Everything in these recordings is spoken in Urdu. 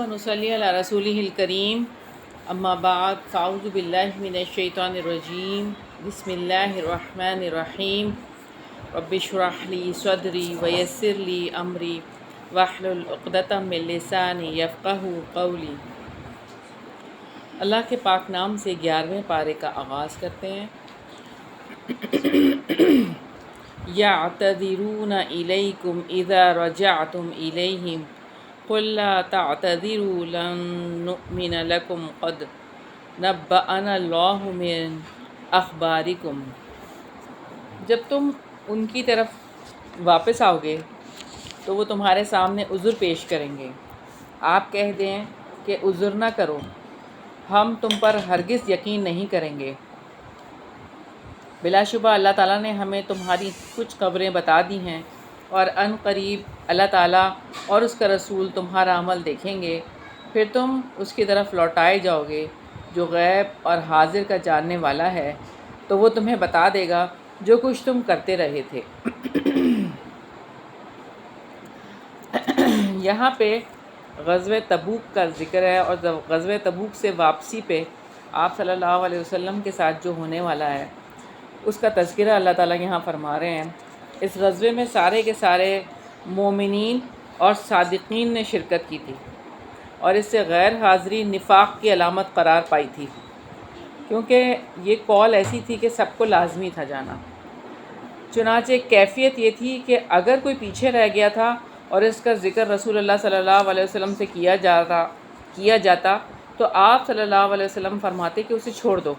و نصلی علی رسولہ الکریم اما بعد فاعوذ باللہ من الشیطان الرجیم بسم اللہ الرحمن الرحیم رب اشرح لی صدری ویسر لی امری واحلل عقدۃ من لسانی یفقہوا قولی۔ اللہ کے پاک نام سے 11ویں پارے کا آغاز کرتے ہیں۔ یعتذرون الیکم اذا رجعتم الیہم قل لا تعتذروا لن نؤمن لکم قد نبأنا اللہ من اخبارکم۔ جب تم ان کی طرف واپس آؤ گے تو وہ تمہارے سامنے عذر پیش کریں گے۔ آپ کہہ دیں کہ عذر نہ کرو، ہم تم پر ہرگز یقین نہیں کریں گے۔ بلا شبہ اللہ تعالیٰ نے ہمیں تمہاری کچھ خبریں بتا دی ہیں، اور ان قریب اللہ تعالیٰ اور اس کا رسول تمہارا عمل دیکھیں گے، پھر تم اس کی طرف لوٹائے جاؤ گے جو غیب اور حاضر کا جاننے والا ہے، تو وہ تمہیں بتا دے گا جو کچھ تم کرتے رہے تھے۔ یہاں پہ غزوہ تبوک کا ذکر ہے، اور غزوہ تبوک سے واپسی پہ آپ صلی اللہ علیہ وسلم کے ساتھ جو ہونے والا ہے اس کا تذکرہ اللہ تعالیٰ یہاں فرما رہے ہیں۔ اس غزوے میں سارے کے سارے مومنین اور صادقین نے شرکت کی تھی، اور اس سے غیر حاضری نفاق کی علامت قرار پائی تھی، کیونکہ یہ قول ایسی تھی کہ سب کو لازمی تھا جانا۔ چنانچہ کیفیت یہ تھی کہ اگر کوئی پیچھے رہ گیا تھا اور اس کا ذکر رسول اللہ صلی اللہ علیہ وسلم سے کیا جاتا تو آپ صلی اللہ علیہ وسلم فرماتے کہ اسے چھوڑ دو،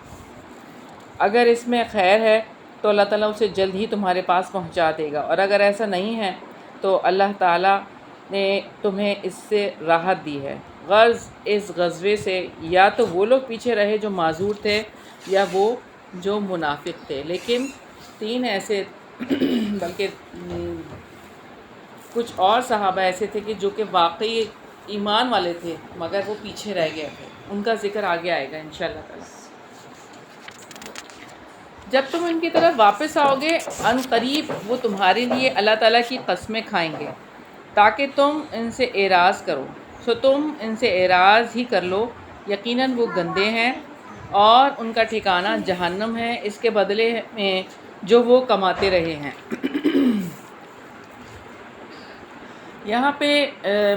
اگر اس میں خیر ہے تو اللہ تعالیٰ اسے جلد ہی تمہارے پاس پہنچا دے گا، اور اگر ایسا نہیں ہے تو اللہ تعالیٰ نے تمہیں اس سے راحت دی ہے۔ غرض اس غزوے سے یا تو وہ لوگ پیچھے رہے جو معذور تھے، یا وہ جو منافق تھے، لیکن 3 ایسے بلکہ کچھ اور صحابہ ایسے تھے کہ جو کہ واقعی ایمان والے تھے مگر وہ پیچھے رہ گئے تھے، ان کا ذکر آگے آئے گا انشاءاللہ تعالیٰ۔ جب تم ان کی طرف واپس آؤ گے ان قریب وہ تمہارے لیے اللہ تعالیٰ کی قسمیں کھائیں گے تاکہ تم ان سے اعراض کرو، سو تم ان سے اعراض ہی کر لو، یقیناً وہ گندے ہیں اور ان کا ٹھکانہ جہنم ہے، اس کے بدلے میں جو وہ کماتے رہے ہیں۔ یہاں پہ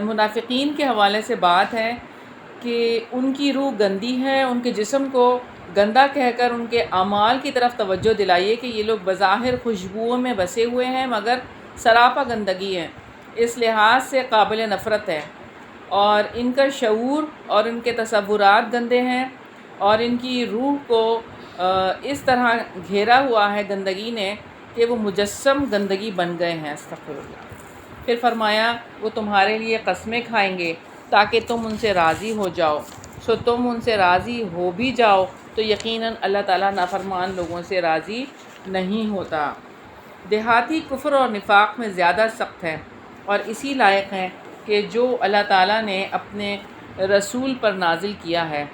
منافقین کے حوالے سے بات ہے کہ ان کی روح گندی ہے، ان کے جسم کو گندا کہہ کر ان کے اعمال کی طرف توجہ دلائیے کہ یہ لوگ بظاہر خوشبوؤں میں بسے ہوئے ہیں مگر سراپا گندگی ہے، اس لحاظ سے قابل نفرت ہے، اور ان کا شعور اور ان کے تصورات گندے ہیں، اور ان کی روح کو اس طرح گھیرا ہوا ہے گندگی نے کہ وہ مجسم گندگی بن گئے ہیں۔ استغفر اللہ۔ پھر فرمایا وہ تمہارے لیے قسمیں کھائیں گے تاکہ تم ان سے راضی ہو جاؤ، سو تم ان سے راضی ہو بھی جاؤ تو یقیناً اللہ تعالیٰ نافرمان لوگوں سے راضی نہیں ہوتا۔ دیہاتی کفر اور نفاق میں زیادہ سخت ہے، اور اسی لائق ہے کہ جو اللہ تعالیٰ نے اپنے رسول پر نازل کیا ہے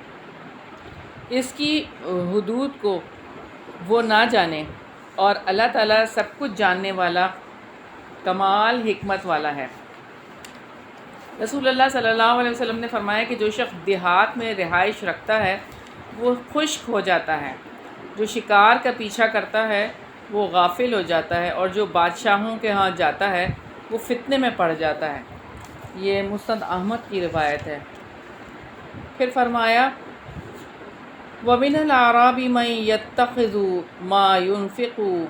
اس کی حدود کو وہ نہ جانے، اور اللہ تعالیٰ سب کچھ جاننے والا کمال حکمت والا ہے۔ رسول اللہ صلی اللہ علیہ وسلم نے فرمایا کہ جو شخص دیہات میں رہائش رکھتا ہے وہ خشک ہو جاتا ہے، جو شکار کا پیچھا کرتا ہے وہ غافل ہو جاتا ہے، اور جو بادشاہوں کے ہاں جاتا ہے وہ فتنے میں پڑ جاتا ہے۔ یہ مسند احمد کی روایت ہے۔ پھر فرمایا وَمِنَ الْأَعْرَابِ مَن يَتَّخِذُ مَا يُنْفِقُ،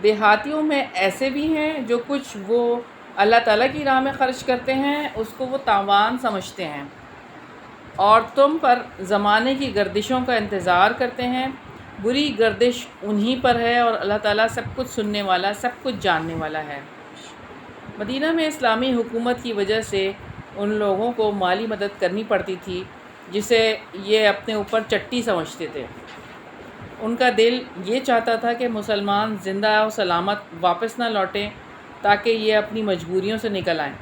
دیہاتیوں میں ایسے بھی ہیں جو کچھ وہ اللہ تعالیٰ کی راہ میں خرچ کرتے ہیں اس کو وہ تاوان سمجھتے ہیں، اور تم پر زمانے کی گردشوں کا انتظار کرتے ہیں، بری گردش انہی پر ہے، اور اللہ تعالیٰ سب کچھ سننے والا، سب کچھ جاننے والا ہے۔ مدینہ میں اسلامی حکومت کی وجہ سے ان لوگوں کو مالی مدد کرنی پڑتی تھی جسے یہ اپنے اوپر چٹی سمجھتے تھے۔ ان کا دل یہ چاہتا تھا کہ مسلمان زندہ و سلامت واپس نہ لوٹیں تاکہ یہ اپنی مجبوریوں سے نکل آئیں۔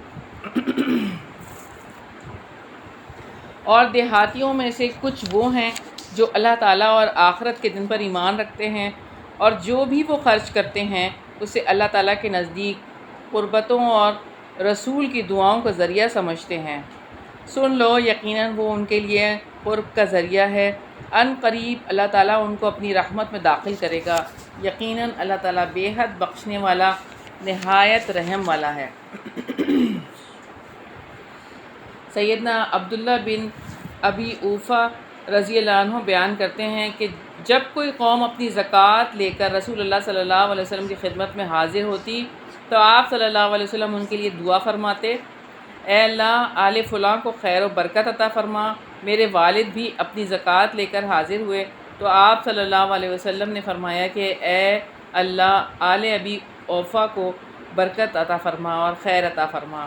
اور دیہاتیوں میں سے کچھ وہ ہیں جو اللہ تعالیٰ اور آخرت کے دن پر ایمان رکھتے ہیں، اور جو بھی وہ خرچ کرتے ہیں اسے اللہ تعالیٰ کے نزدیک قربتوں اور رسول کی دعاؤں کا ذریعہ سمجھتے ہیں، سن لو یقیناً وہ ان کے لیے قرب کا ذریعہ ہے، ان قریب اللہ تعالیٰ ان کو اپنی رحمت میں داخل کرے گا، یقیناً اللہ تعالیٰ بے حد بخشنے والا نہایت رحم والا ہے۔ سیدنا عبداللہ بن ابی اوفا رضی اللہ عنہ بیان کرتے ہیں کہ جب کوئی قوم اپنی زکوٰۃ لے کر رسول اللہ صلی اللہ علیہ وسلم کی خدمت میں حاضر ہوتی تو آپ صلی اللہ علیہ وسلم ان کے لیے دعا فرماتے، اے اللہ آل فلاں کو خیر و برکت عطا فرما۔ میرے والد بھی اپنی زکوٰۃ لے کر حاضر ہوئے تو آپ صلی اللہ علیہ وسلم نے فرمایا کہ اے اللہ آل ابی اوفا کو برکت عطا فرما اور خیر عطا فرما۔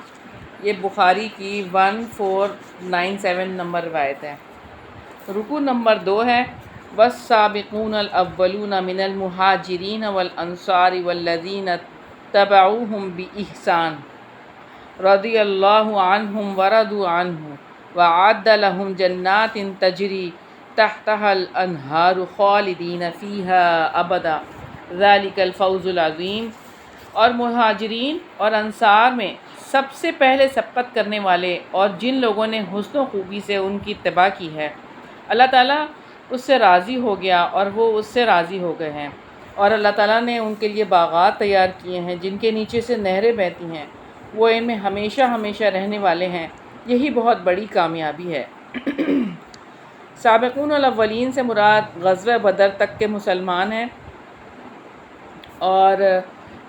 یہ بخاری کی 1497 نمبر روایت ہے۔ رکوع نمبر 2 ہے والسابقون الاولون من المہاجرین والانصار والذین تبعوہم بإحسان رضی اللہ عنہم ورضوا عنہ وأعد لهم جنات تجری تحتها الانہار خالدین فیہا ابدا ذلک الفوز العظیم۔ اور مہاجرین اور انصار میں سب سے پہلے سبقت کرنے والے اور جن لوگوں نے حسن و خوبی سے ان کی اتباع کی ہے، اللہ تعالیٰ اس سے راضی ہو گیا اور وہ اس سے راضی ہو گئے ہیں، اور اللہ تعالیٰ نے ان کے لیے باغات تیار کیے ہیں جن کے نیچے سے نہریں بہتی ہیں، وہ ان میں ہمیشہ ہمیشہ رہنے والے ہیں، یہی بہت بڑی کامیابی ہے۔ سابقون الاولین سے مراد غزوہ بدر تک کے مسلمان ہیں، اور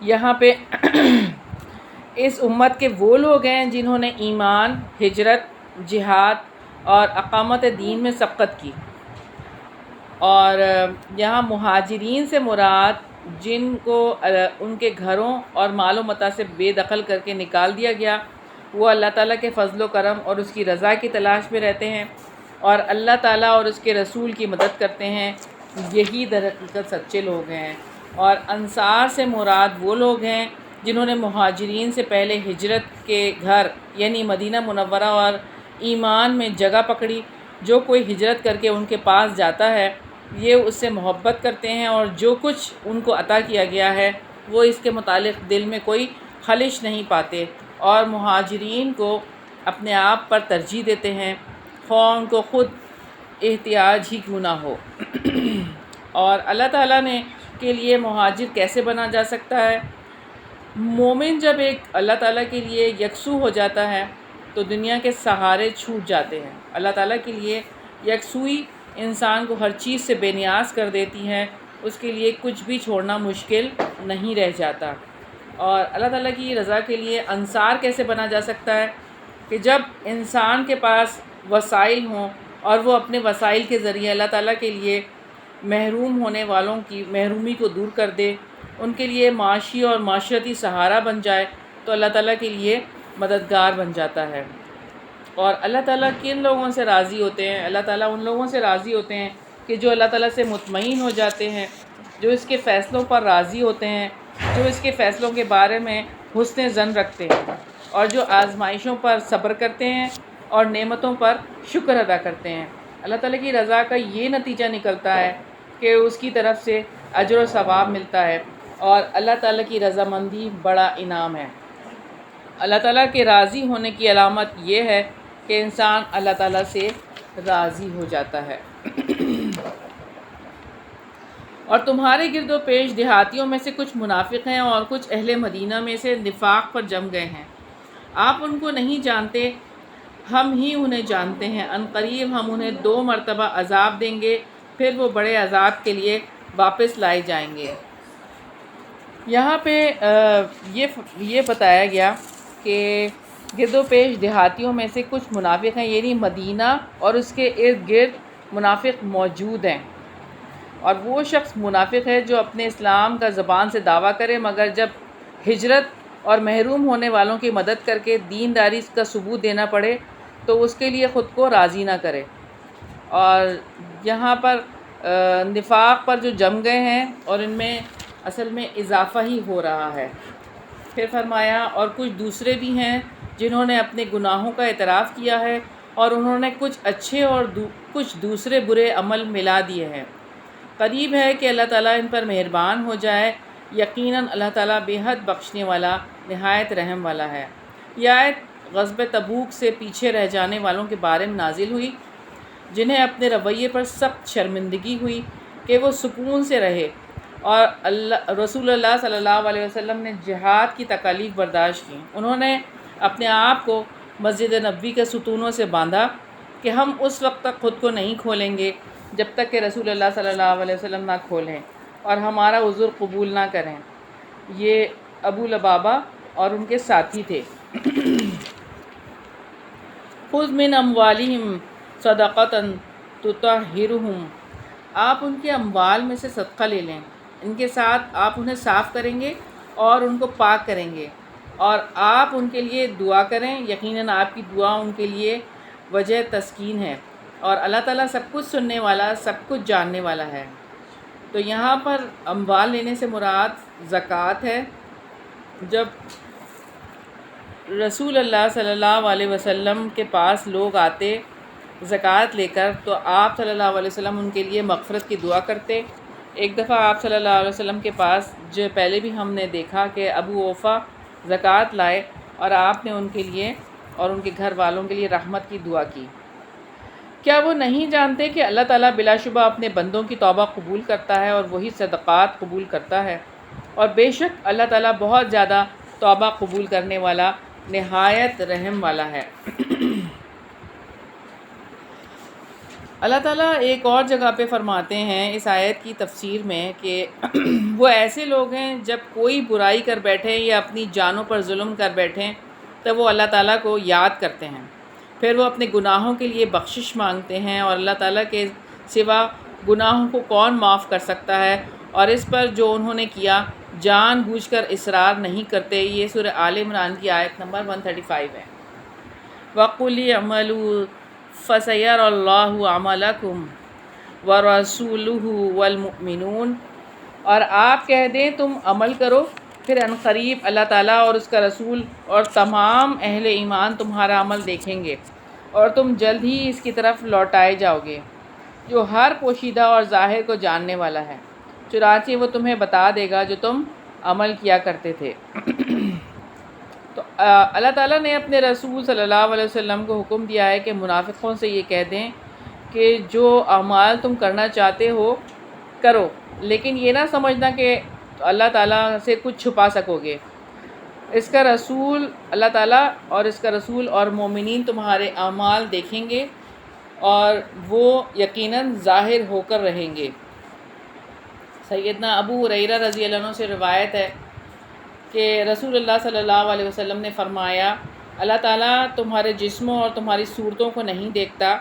یہاں پہ اس امت کے وہ لوگ ہیں جنہوں نے ایمان، ہجرت، جہاد اور اقامت دین میں سبقت کی، اور یہاں مہاجرین سے مراد جن کو ان کے گھروں اور مال و متاع سے بے دخل کر کے نکال دیا گیا، وہ اللہ تعالیٰ کے فضل و کرم اور اس کی رضا کی تلاش میں رہتے ہیں اور اللہ تعالیٰ اور اس کے رسول کی مدد کرتے ہیں، یہی در حقیقت سچے لوگ ہیں۔ اور انصار سے مراد وہ لوگ ہیں جنہوں نے مہاجرین سے پہلے ہجرت کے گھر یعنی مدینہ منورہ اور ایمان میں جگہ پکڑی۔ جو کوئی ہجرت کر کے ان کے پاس جاتا ہے یہ اس سے محبت کرتے ہیں، اور جو کچھ ان کو عطا کیا گیا ہے وہ اس کے متعلق دل میں کوئی خلش نہیں پاتے، اور مہاجرین کو اپنے آپ پر ترجیح دیتے ہیں، خواہ ان کو خود احتیاج ہی کیوں نہ ہو۔ اور اللہ تعالیٰ نے کے لیے مہاجر کیسے بنا جا سکتا ہے؟ مومن جب ایک اللہ تعالیٰ کے لیے یکسو ہو جاتا ہے تو دنیا کے سہارے چھوٹ جاتے ہیں۔ اللہ تعالیٰ کے لیے یکسوئی انسان کو ہر چیز سے بے نیاز کر دیتی ہے، اس کے لیے کچھ بھی چھوڑنا مشکل نہیں رہ جاتا۔ اور اللہ تعالیٰ کی رضا کے لیے انصار کیسے بنا جا سکتا ہے؟ کہ جب انسان کے پاس وسائل ہوں اور وہ اپنے وسائل کے ذریعے اللہ تعالیٰ کے لیے محروم ہونے والوں کی محرومی کو دور کر دے، ان کے لیے معاشی اور معاشرتی سہارا بن جائے تو اللہ تعالیٰ کے لیے مددگار بن جاتا ہے۔ اور اللہ تعالیٰ کن لوگوں سے راضی ہوتے ہیں؟ اللہ تعالیٰ ان لوگوں سے راضی ہوتے ہیں کہ جو اللہ تعالیٰ سے مطمئن ہو جاتے ہیں، جو اس کے فیصلوں پر راضی ہوتے ہیں، جو اس کے فیصلوں کے بارے میں حسن ظن رکھتے ہیں، اور جو آزمائشوں پر صبر کرتے ہیں اور نعمتوں پر شکر ادا کرتے ہیں۔ اللہ تعالیٰ کی رضا کا یہ نتیجہ نکلتا ہے کہ اس کی طرف سے اجر و ثواب ملتا ہے، اور اللہ تعالیٰ کی رضامندی بڑا انعام ہے۔ اللہ تعالیٰ کے راضی ہونے کی علامت یہ ہے کہ انسان اللہ تعالیٰ سے راضی ہو جاتا ہے۔ اور تمہارے گرد و پیش دیہاتیوں میں سے کچھ منافق ہیں اور کچھ اہل مدینہ میں سے نفاق پر جم گئے ہیں، آپ ان کو نہیں جانتے، ہم ہی انہیں جانتے ہیں، ان قریب ہم انہیں 2 مرتبہ عذاب دیں گے، پھر وہ بڑے عذاب کے لیے واپس لائے جائیں گے۔ یہاں پہ یہ بتایا گیا کہ گرد و پیش دیہاتیوں میں سے کچھ منافق ہیں، یعنی مدینہ اور اس کے ارد گرد منافق موجود ہیں، اور وہ شخص منافق ہے جو اپنے اسلام کا زبان سے دعویٰ کرے مگر جب ہجرت اور محروم ہونے والوں کی مدد کر کے دینداری کا ثبوت دینا پڑے تو اس کے لیے خود کو راضی نہ کرے۔ اور یہاں پر نفاق پر جو جم گئے ہیں اور ان میں اصل میں اضافہ ہی ہو رہا ہے۔ پھر فرمایا اور کچھ دوسرے بھی ہیں جنہوں نے اپنے گناہوں کا اعتراف کیا ہے اور انہوں نے کچھ اچھے اور کچھ دوسرے برے عمل ملا دیے ہیں، قریب ہے کہ اللہ تعالیٰ ان پر مہربان ہو جائے، یقیناً اللہ تعالیٰ بے حد بخشنے والا نہایت رحم والا ہے۔ یہ آیت غزوہ تبوک سے پیچھے رہ جانے والوں کے بارے میں نازل ہوئی، جنہیں اپنے رویے پر سخت شرمندگی ہوئی کہ وہ سکون سے رہے، اور رسول اللہ صلی اللہ علیہ وسلم نے جہاد کی تکالیف برداشت کی۔ انہوں نے اپنے آپ کو مسجد نبوی کے ستونوں سے باندھا کہ ہم اس وقت تک خود کو نہیں کھولیں گے جب تک کہ رسول اللہ صلی اللہ علیہ وسلم نہ کھولیں اور ہمارا عذر قبول نہ کریں۔ یہ ابو لبابہ اور ان کے ساتھی تھے۔ خذ من اموالہم صدقۃ تطہرہم، آپ ان کے اموال میں سے صدقہ لے لیں، ان کے ساتھ آپ انہیں صاف کریں گے اور ان کو پاک کریں گے، اور آپ ان کے لیے دعا کریں، یقیناً آپ کی دعا ان کے لیے وجہ تسکین ہے، اور اللہ تعالیٰ سب کچھ سننے والا، سب کچھ جاننے والا ہے۔ تو یہاں پر اموال لینے سے مراد زکوٰۃ ہے۔ جب رسول اللہ صلی اللہ علیہ وسلم کے پاس لوگ آتے زکوٰۃ لے کر تو آپ صلی اللہ علیہ وسلم ان کے لیے مغفرت کی دعا کرتے۔ ایک دفعہ آپ صلی اللہ علیہ وسلم کے پاس، جو پہلے بھی ہم نے دیکھا کہ ابو اوفا زکوٰۃ لائے اور آپ نے ان کے لیے اور ان کے گھر والوں کے لیے رحمت کی دعا کی۔ کیا وہ نہیں جانتے کہ اللہ تعالیٰ بلا شبہ اپنے بندوں کی توبہ قبول کرتا ہے اور وہی صدقات قبول کرتا ہے، اور بے شک اللہ تعالیٰ بہت زیادہ توبہ قبول کرنے والا، نہایت رحم والا ہے۔ اللہ تعالیٰ ایک اور جگہ پہ فرماتے ہیں اس آیت کی تفسیر میں کہ وہ ایسے لوگ ہیں جب کوئی برائی کر بیٹھیں یا اپنی جانوں پر ظلم کر بیٹھیں تو وہ اللہ تعالیٰ کو یاد کرتے ہیں، پھر وہ اپنے گناہوں کے لیے بخشش مانگتے ہیں، اور اللہ تعالیٰ کے سوا گناہوں کو کون معاف کر سکتا ہے، اور اس پر جو انہوں نے کیا جان بوجھ کر اصرار نہیں کرتے۔ یہ سورہ آل عمران کی آیت نمبر 135 ہے۔ وَقُلْ اعْمَلُوا فَسَيَرَى اللَّهُ عَمَلَكُمْ وَرَسُولُهُ وَالْمُؤْمِنُونَ، اور آپ کہہ دیں تم عمل کرو، پھر عنقریب اللہ تعالیٰ اور اس کا رسول اور تمام اہل ایمان تمہارا عمل دیکھیں گے، اور تم جلد ہی اس کی طرف لوٹائے جاؤ گے جو ہر پوشیدہ اور ظاہر کو جاننے والا ہے، چنانچہ وہ تمہیں بتا دے گا جو تم عمل کیا کرتے تھے۔ تو اللہ تعالیٰ نے اپنے رسول صلی اللہ علیہ وسلم کو حکم دیا ہے کہ منافقوں سے یہ کہہ دیں کہ جو اعمال تم کرنا چاہتے ہو کرو، لیکن یہ نہ سمجھنا کہ اللہ تعالیٰ سے کچھ چھپا سکو گے۔ اس کا رسول اللہ تعالیٰ اور اس کا رسول اور مومنین تمہارے اعمال دیکھیں گے اور وہ یقیناً ظاہر ہو کر رہیں گے۔ سیدنا ابو ہریرہ رضی اللہ عنہ سے روایت ہے کہ رسول اللہ صلی اللہ علیہ وسلم نے فرمایا، اللہ تعالیٰ تمہارے جسموں اور تمہاری صورتوں کو نہیں دیکھتا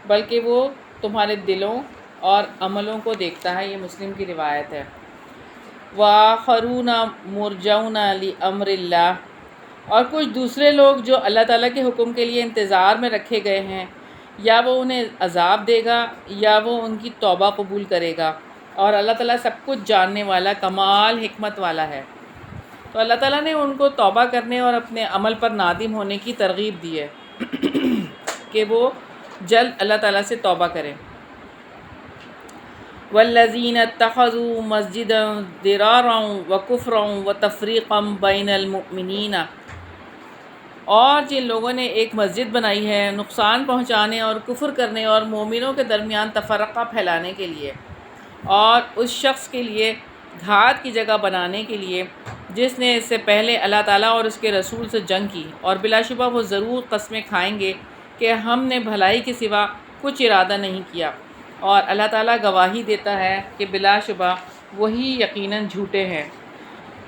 بلکہ وہ تمہارے دلوں اور عملوں کو دیکھتا ہے۔ یہ مسلم کی روایت ہے۔ وَآخَرُونَ مُرْجَوْنَ لِأَمْرِ اللَّهِ، اور کچھ دوسرے لوگ جو اللہ تعالیٰ کے حکم کے لیے انتظار میں رکھے گئے ہیں، یا وہ انہیں عذاب دے گا یا وہ ان کی توبہ قبول کرے گا، اور اللہ تعالیٰ سب کچھ جاننے والا، کمال حکمت والا ہے۔ تو اللہ تعالیٰ نے ان کو توبہ کرنے اور اپنے عمل پر نادم ہونے کی ترغیب دی ہے کہ وہ جلد اللہ تعالیٰ سے توبہ کریں۔ وَالَّذِينَ اتَّخَذُوا مَسْجِدًا ضِرَارًا وَكُفْرًا وَتَفْرِيقًا بَيْنَ الْمُؤْمِنِينَ، اور جن لوگوں نے ایک مسجد بنائی ہے نقصان پہنچانے اور کفر کرنے اور مومنوں کے درمیان تفرقہ پھیلانے کے لیے، اور اس شخص کے لیے گھات کی جگہ بنانے کے لیے جس نے اس سے پہلے اللہ تعالیٰ اور اس کے رسول سے جنگ کی، اور بلا شبہ وہ ضرور قسمیں کھائیں گے کہ ہم نے بھلائی کے سوا کچھ ارادہ نہیں کیا، اور اللہ تعالیٰ گواہی دیتا ہے کہ بلا شبہ وہی یقیناً جھوٹے ہیں۔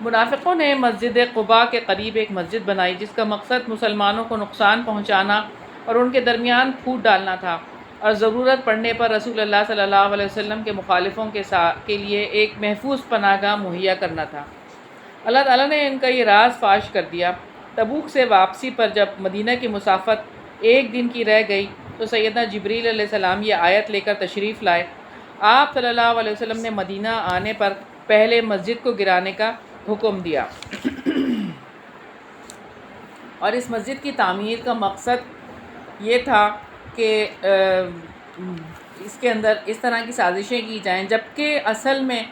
منافقوں نے مسجد قباء کے قریب ایک مسجد بنائی جس کا مقصد مسلمانوں کو نقصان پہنچانا اور ان کے درمیان پھوٹ ڈالنا تھا، اور ضرورت پڑنے پر رسول اللہ صلی اللہ علیہ وسلم کے مخالفوں کے لیے ایک محفوظ پناہ گاہ مہیا کرنا تھا۔ اللہ تعالیٰ نے ان کا یہ راز فاش کر دیا۔ تبوک سے واپسی پر جب مدینہ کی مسافت ایک دن کی رہ گئی تو سیدنا جبریل علیہ السلام یہ آیت لے کر تشریف لائے۔ آپ صلی اللہ علیہ وسلم نے مدینہ آنے پر پہلے مسجد کو گرانے کا حکم دیا، اور اس مسجد کی تعمیر کا مقصد یہ تھا کہ اس کے اندر اس طرح کی سازشیں کی جائیں، جبکہ اصل میں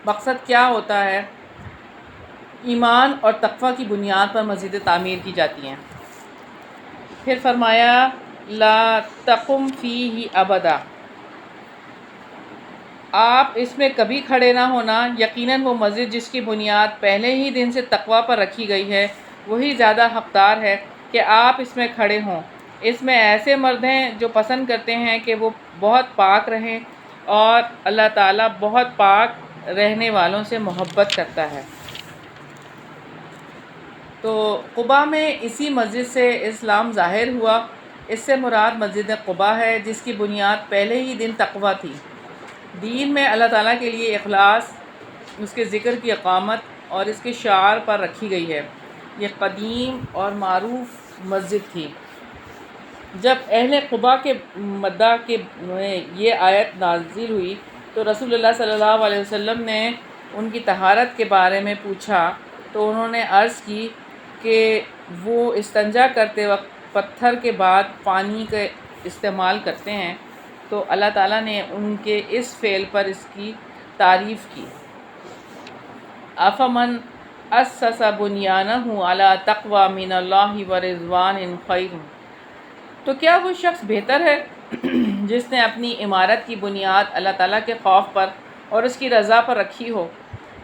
مقصد کیا ہوتا ہے، ایمان اور تقوی کی بنیاد پر مسجدیں تعمیر کی جاتی ہیں۔ پھر فرمایا لا تقم فیہ ابدا، آپ اس میں کبھی کھڑے نہ ہونا، یقیناً وہ مسجد جس کی بنیاد پہلے ہی دن سے تقوی پر رکھی گئی ہے وہی زیادہ حقدار ہے کہ آپ اس میں کھڑے ہوں۔ اس میں ایسے مرد ہیں جو پسند کرتے ہیں کہ وہ بہت پاک رہیں، اور اللہ تعالیٰ بہت پاک رہنے والوں سے محبت کرتا ہے۔ تو قباء میں اسی مسجد سے اسلام ظاہر ہوا۔ اس سے مراد مسجد قباء ہے جس کی بنیاد پہلے ہی دن تقوی تھی۔ دین میں اللہ تعالیٰ کے لیے اخلاص، اس کے ذکر کی اقامت اور اس کے شعار پر رکھی گئی ہے۔ یہ قدیم اور معروف مسجد تھی۔ جب اہل قباء کے مدعا کے یہ آیت نازل ہوئی تو رسول اللہ صلی اللہ علیہ وسلم نے ان کی طہارت کے بارے میں پوچھا تو انہوں نے عرض کی کہ وہ استنجا کرتے وقت پتھر کے بعد پانی کا استعمال کرتے ہیں، تو اللہ تعالیٰ نے ان کے اس فعل پر اس کی تعریف کی۔ افمن اسس بنیانہ علی تقوی من اللہ ورضوان خیر، تو کیا وہ شخص بہتر ہے جس نے اپنی عمارت کی بنیاد اللہ تعالیٰ کے خوف پر اور اس کی رضا پر رکھی ہو،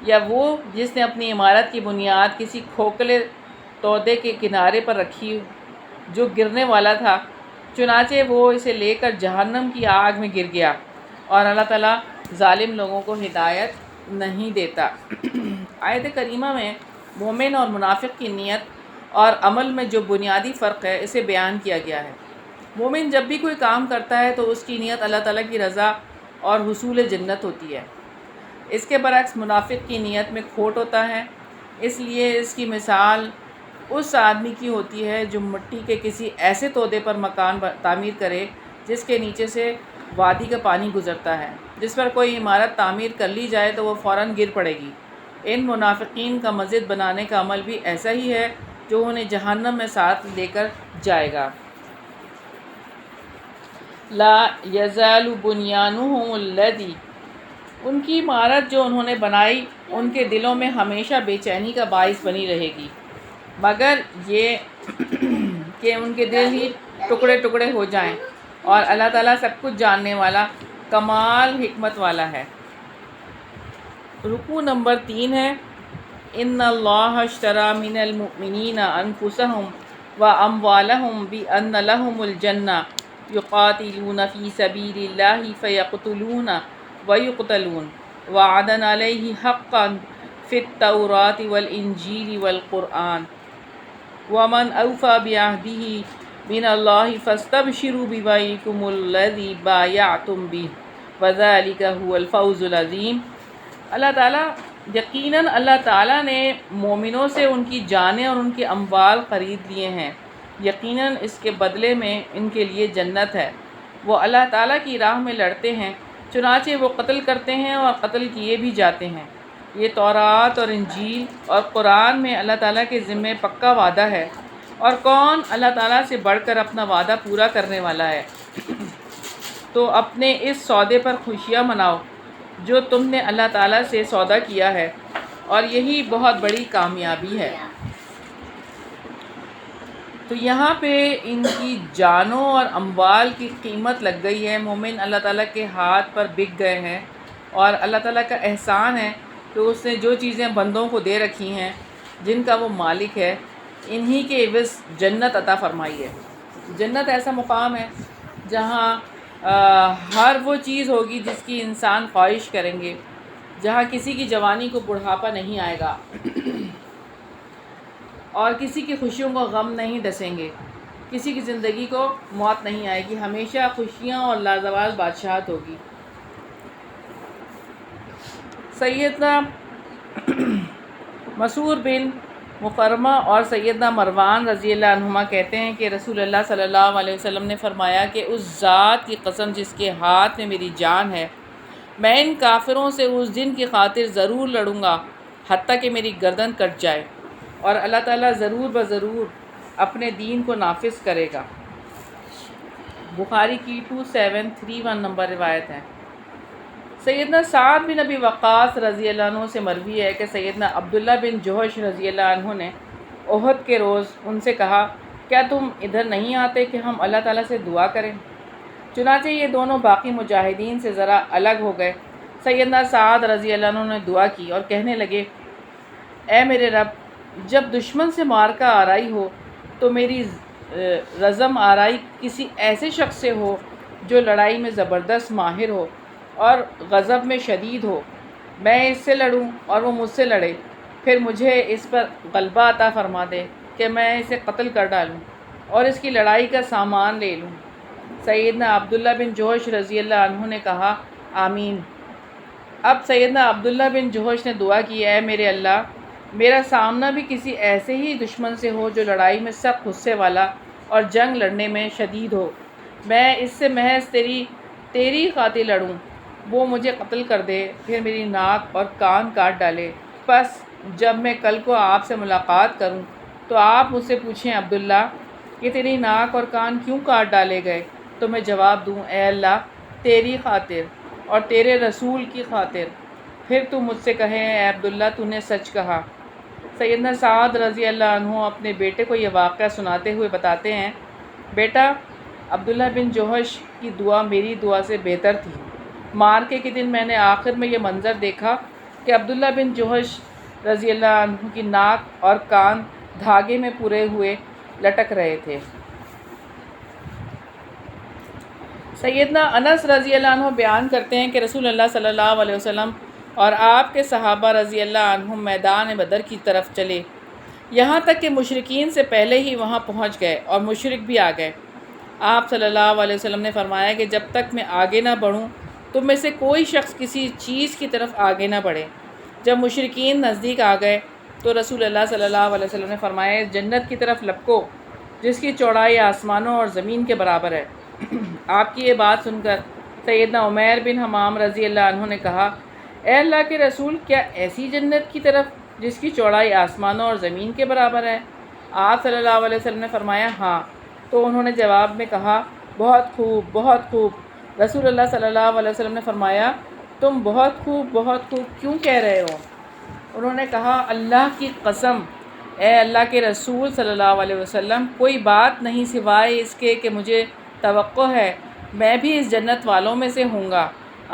یا وہ جس نے اپنی عمارت کی بنیاد کسی کھوکھلے تودے کے کنارے پر رکھی جو گرنے والا تھا، چنانچہ وہ اسے لے کر جہنم کی آگ میں گر گیا، اور اللہ تعالیٰ ظالم لوگوں کو ہدایت نہیں دیتا۔ آیت کریمہ میں مومن اور منافق کی نیت اور عمل میں جو بنیادی فرق ہے اسے بیان کیا گیا ہے۔ مومن جب بھی کوئی کام کرتا ہے تو اس کی نیت اللہ تعالیٰ کی رضا اور حصول جنت ہوتی ہے۔ اس کے برعکس منافق کی نیت میں کھوٹ ہوتا ہے، اس لیے اس کی مثال اس آدمی کی ہوتی ہے جو مٹی کے کسی ایسے تودے پر مکان تعمیر کرے جس کے نیچے سے وادی کا پانی گزرتا ہے، جس پر کوئی عمارت تعمیر کر لی جائے تو وہ فوراً گر پڑے گی۔ ان منافقین کا مسجد بنانے کا عمل بھی ایسا ہی ہے جو انہیں جہنم میں ساتھ لے کر جائے گا۔ لا یزال بنیانہم الذی، ان کی عمارت جو انہوں نے بنائی ان کے دلوں میں ہمیشہ بے چینی کا باعث بنی رہے گی، مگر یہ کہ ان کے دل ہی ٹکڑے ٹکڑے ہو جائیں، اور اللہ تعالیٰ سب کچھ جاننے والا کمال حکمت والا ہے۔ رکوع نمبر 3 ہے ان اللہ اشتری من المؤمنین انفسہم واموالہم بان لہم الجنہ یقاتلون فی سبیل اللہ فیقتلون ویقتلون وعدا علیہ حقا فی التوراۃ والانجیل والقرآن ومن اوفی بعہدہ من اللہ فاستبشروا ببیعکم الذی بایعتم بہ وذلک هو الفوز العظیم۔ یقیناً اللہ تعالیٰ نے مومنوں سے ان کی جانیں اور ان کے اموال خرید لیے ہیں، یقیناً اس کے بدلے میں ان کے لیے جنت ہے۔ وہ اللہ تعالیٰ کی راہ میں لڑتے ہیں، چنانچہ وہ قتل کرتے ہیں اور قتل کیے بھی جاتے ہیں۔ یہ تورات اور انجیل اور قرآن میں اللہ تعالیٰ کے ذمے پکا وعدہ ہے، اور کون اللہ تعالیٰ سے بڑھ کر اپنا وعدہ پورا کرنے والا ہے۔ تو اپنے اس سودے پر خوشیاں مناؤ جو تم نے اللہ تعالیٰ سے سودا کیا ہے، اور یہی بہت بڑی کامیابی ہے۔ تو یہاں پہ ان کی جانوں اور اموال کی قیمت لگ گئی ہے۔ مومن اللہ تعالیٰ کے ہاتھ پر بک گئے ہیں، اور اللہ تعالیٰ کا احسان ہے کہ اس نے جو چیزیں بندوں کو دے رکھی ہیں جن کا وہ مالک ہے، انہی کے عوض جنت عطا فرمائی ہے۔ جنت ایسا مقام ہے جہاں ہر وہ چیز ہوگی جس کی انسان خواہش کریں گے، جہاں کسی کی جوانی کو بڑھاپا نہیں آئے گا اور کسی کی خوشیوں کو غم نہیں ڈسیں گے، کسی کی زندگی کو موت نہیں آئے گی، ہمیشہ خوشیاں اور لازوال بادشاہت ہوگی۔ سیدنا مسعود بن مخرمہ اور سیدنا مروان رضی اللہ عنہما کہتے ہیں کہ رسول اللہ صلی اللہ علیہ وسلم نے فرمایا کہ اس ذات کی قسم جس کے ہاتھ میں میری جان ہے، میں ان کافروں سے اس دن کی خاطر ضرور لڑوں گا حتیٰ کہ میری گردن کٹ جائے، اور اللہ تعالیٰ ضرور بضرور اپنے دین کو نافذ کرے گا۔ بخاری کی 2731 نمبر روایت ہے۔ سیدنا سعد بن ابی وقاص رضی اللہ عنہ سے مروی ہے کہ سیدنا عبداللہ بن جوحش رضی اللہ عنہ نے احد کے روز ان سے کہا کیا تم ادھر نہیں آتے کہ ہم اللہ تعالیٰ سے دعا کریں؟ چنانچہ یہ دونوں باقی مجاہدین سے ذرا الگ ہو گئے۔ سیدنا سعد رضی اللہ عنہ نے دعا کی اور کہنے لگے، اے میرے رب، جب دشمن سے معرکہ آرائی ہو تو میری رزم آرائی کسی ایسے شخص سے ہو جو لڑائی میں زبردست ماہر ہو اور غضب میں شدید ہو، میں اس سے لڑوں اور وہ مجھ سے لڑے، پھر مجھے اس پر غلبہ عطا فرما دے کہ میں اسے قتل کر ڈالوں اور اس کی لڑائی کا سامان لے لوں۔ سیدنا عبداللہ بن جوہش رضی اللہ عنہ نے کہا، آمین۔ اب سیدنا عبداللہ بن جوہش نے دعا کی، اے میرے اللہ، میرا سامنا بھی کسی ایسے ہی دشمن سے ہو جو لڑائی میں سخت غصے والا اور جنگ لڑنے میں شدید ہو، میں اس سے محض تیری خاطر لڑوں، وہ مجھے قتل کر دے، پھر میری ناک اور کان کاٹ ڈالے۔ پس جب میں کل کو آپ سے ملاقات کروں تو آپ مجھ سے پوچھیں، عبداللہ، یہ تیری ناک اور کان کیوں کاٹ ڈالے گئے؟ تو میں جواب دوں، اے اللہ، تیری خاطر اور تیرے رسول کی خاطر۔ پھر تو مجھ سے کہے، اے عبداللہ، تو نے سچ کہا۔ سیدنا سعد رضی اللہ عنہ اپنے بیٹے کو یہ واقعہ سناتے ہوئے بتاتے ہیں، بیٹا، عبداللہ بن جوہش کی دعا میری دعا سے بہتر تھی۔ معرکے کے دن میں نے آخر میں یہ منظر دیکھا کہ عبداللہ بن جوہش رضی اللہ عنہ کی ناک اور کان دھاگے میں پورے ہوئے لٹک رہے تھے۔ سیدنا انس رضی اللہ عنہ بیان کرتے ہیں کہ رسول اللہ صلی اللہ علیہ وسلم اور آپ کے صحابہ رضی اللہ عنہم میدان بدر کی طرف چلے، یہاں تک کہ مشرکین سے پہلے ہی وہاں پہنچ گئے اور مشرک بھی آ گئے۔ آپ صلی اللہ علیہ وسلم نے فرمایا کہ جب تک میں آگے نہ بڑھوں تم میں سے کوئی شخص کسی چیز کی طرف آگے نہ بڑھے۔ جب مشرکین نزدیک آ گئے تو رسول اللہ صلی اللہ علیہ وسلم نے فرمایا، جنت کی طرف لپکو جس کی چوڑائی آسمانوں اور زمین کے برابر ہے۔ آپ کی یہ بات سن کر سیدنا عمیر بن حمام رضی اللہ عنہ نے کہا، اے اللہ کے رسول، کیا ایسی جنت کی طرف جس کی چوڑائی آسمانوں اور زمین کے برابر ہے؟ آپ صلی اللہ علیہ وسلم نے فرمایا، ہاں۔ تو انہوں نے جواب میں کہا، بہت خوب، بہت خوب۔ رسول اللہ صلی اللہ علیہ وسلم نے فرمایا، تم بہت خوب کیوں کہہ رہے ہو؟ انہوں نے کہا، اللہ کی قسم، اے اللہ کے رسول صلی اللہ علیہ وسلم، کوئی بات نہیں سوائے اس کے کہ مجھے توقع ہے میں بھی اس جنت والوں میں سے ہوں گا۔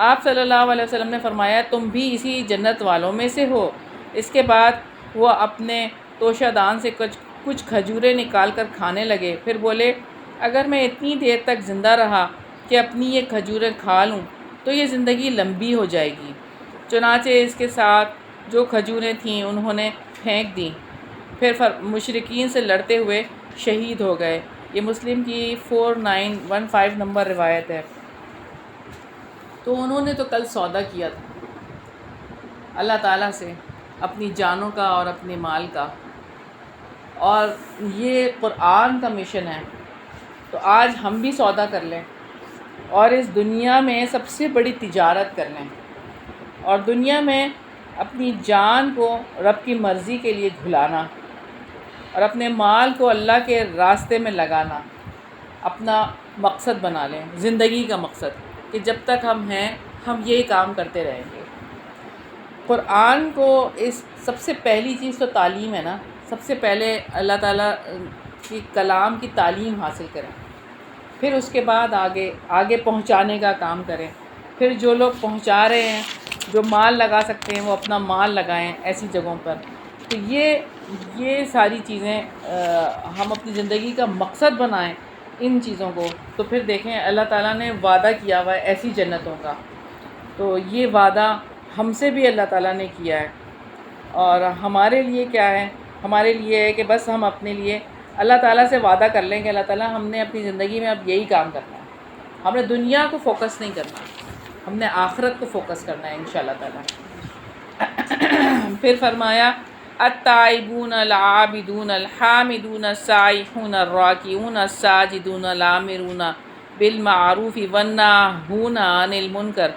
آپ صلی اللہ علیہ وسلم نے فرمایا، تم بھی اسی جنت والوں میں سے ہو۔ اس کے بعد وہ اپنے توشہ دان سے کچھ کھجوریں نکال کر کھانے لگے، پھر بولے، اگر میں اتنی دیر تک زندہ رہا کہ اپنی یہ کھجوریں کھا لوں تو یہ زندگی لمبی ہو جائے گی۔ چنانچہ اس کے ساتھ جو کھجوریں تھیں انہوں نے پھینک دیں، پھر مشرکین سے لڑتے ہوئے شہید ہو گئے۔ یہ مسلم کی 4915 نمبر روایت ہے۔ تو انہوں نے تو کل سودا کیا تھا اللہ تعالیٰ سے اپنی جانوں کا اور اپنے مال کا، اور یہ قرآن کا مشن ہے، تو آج ہم بھی سودا کر لیں اور اس دنیا میں سب سے بڑی تجارت کر لیں، اور دنیا میں اپنی جان کو رب کی مرضی کے لیے گھلانا اور اپنے مال کو اللہ کے راستے میں لگانا اپنا مقصد بنا لیں، زندگی کا مقصد، کہ جب تک ہم ہیں ہم یہی کام کرتے رہیں گے۔ قرآن کو اس سب سے پہلی چیز تو تعلیم ہے نا، سب سے پہلے اللہ تعالیٰ کی کلام کی تعلیم حاصل کریں، پھر اس کے بعد آگے پہنچانے کا کام کریں، پھر جو لوگ پہنچا رہے ہیں، جو مال لگا سکتے ہیں وہ اپنا مال لگائیں ایسی جگہوں پر۔ تو یہ ساری چیزیں ہم اپنی زندگی کا مقصد بنائیں ان چیزوں کو، تو پھر دیکھیں اللہ تعالیٰ نے وعدہ کیا ہوا ہے ایسی جنتوں کا، تو یہ وعدہ ہم سے بھی اللہ تعالیٰ نے کیا ہے، اور ہمارے لیے کیا ہے؟ ہمارے لیے ہے کہ بس ہم اپنے لیے اللہ تعالیٰ سے وعدہ کر لیں کہ اللہ تعالیٰ ہم نے اپنی زندگی میں اب یہی کام کرنا ہے، ہم نے دنیا کو فوکس نہیں کرنا، ہم نے آخرت کو فوکس کرنا ہے انشاءاللہ تعالیٰ۔ پھر فرمایا، التائبون العابدون الحامدون السائحون الراکعون الساجدون الآمرون بالمعروف والناہون عن المنکر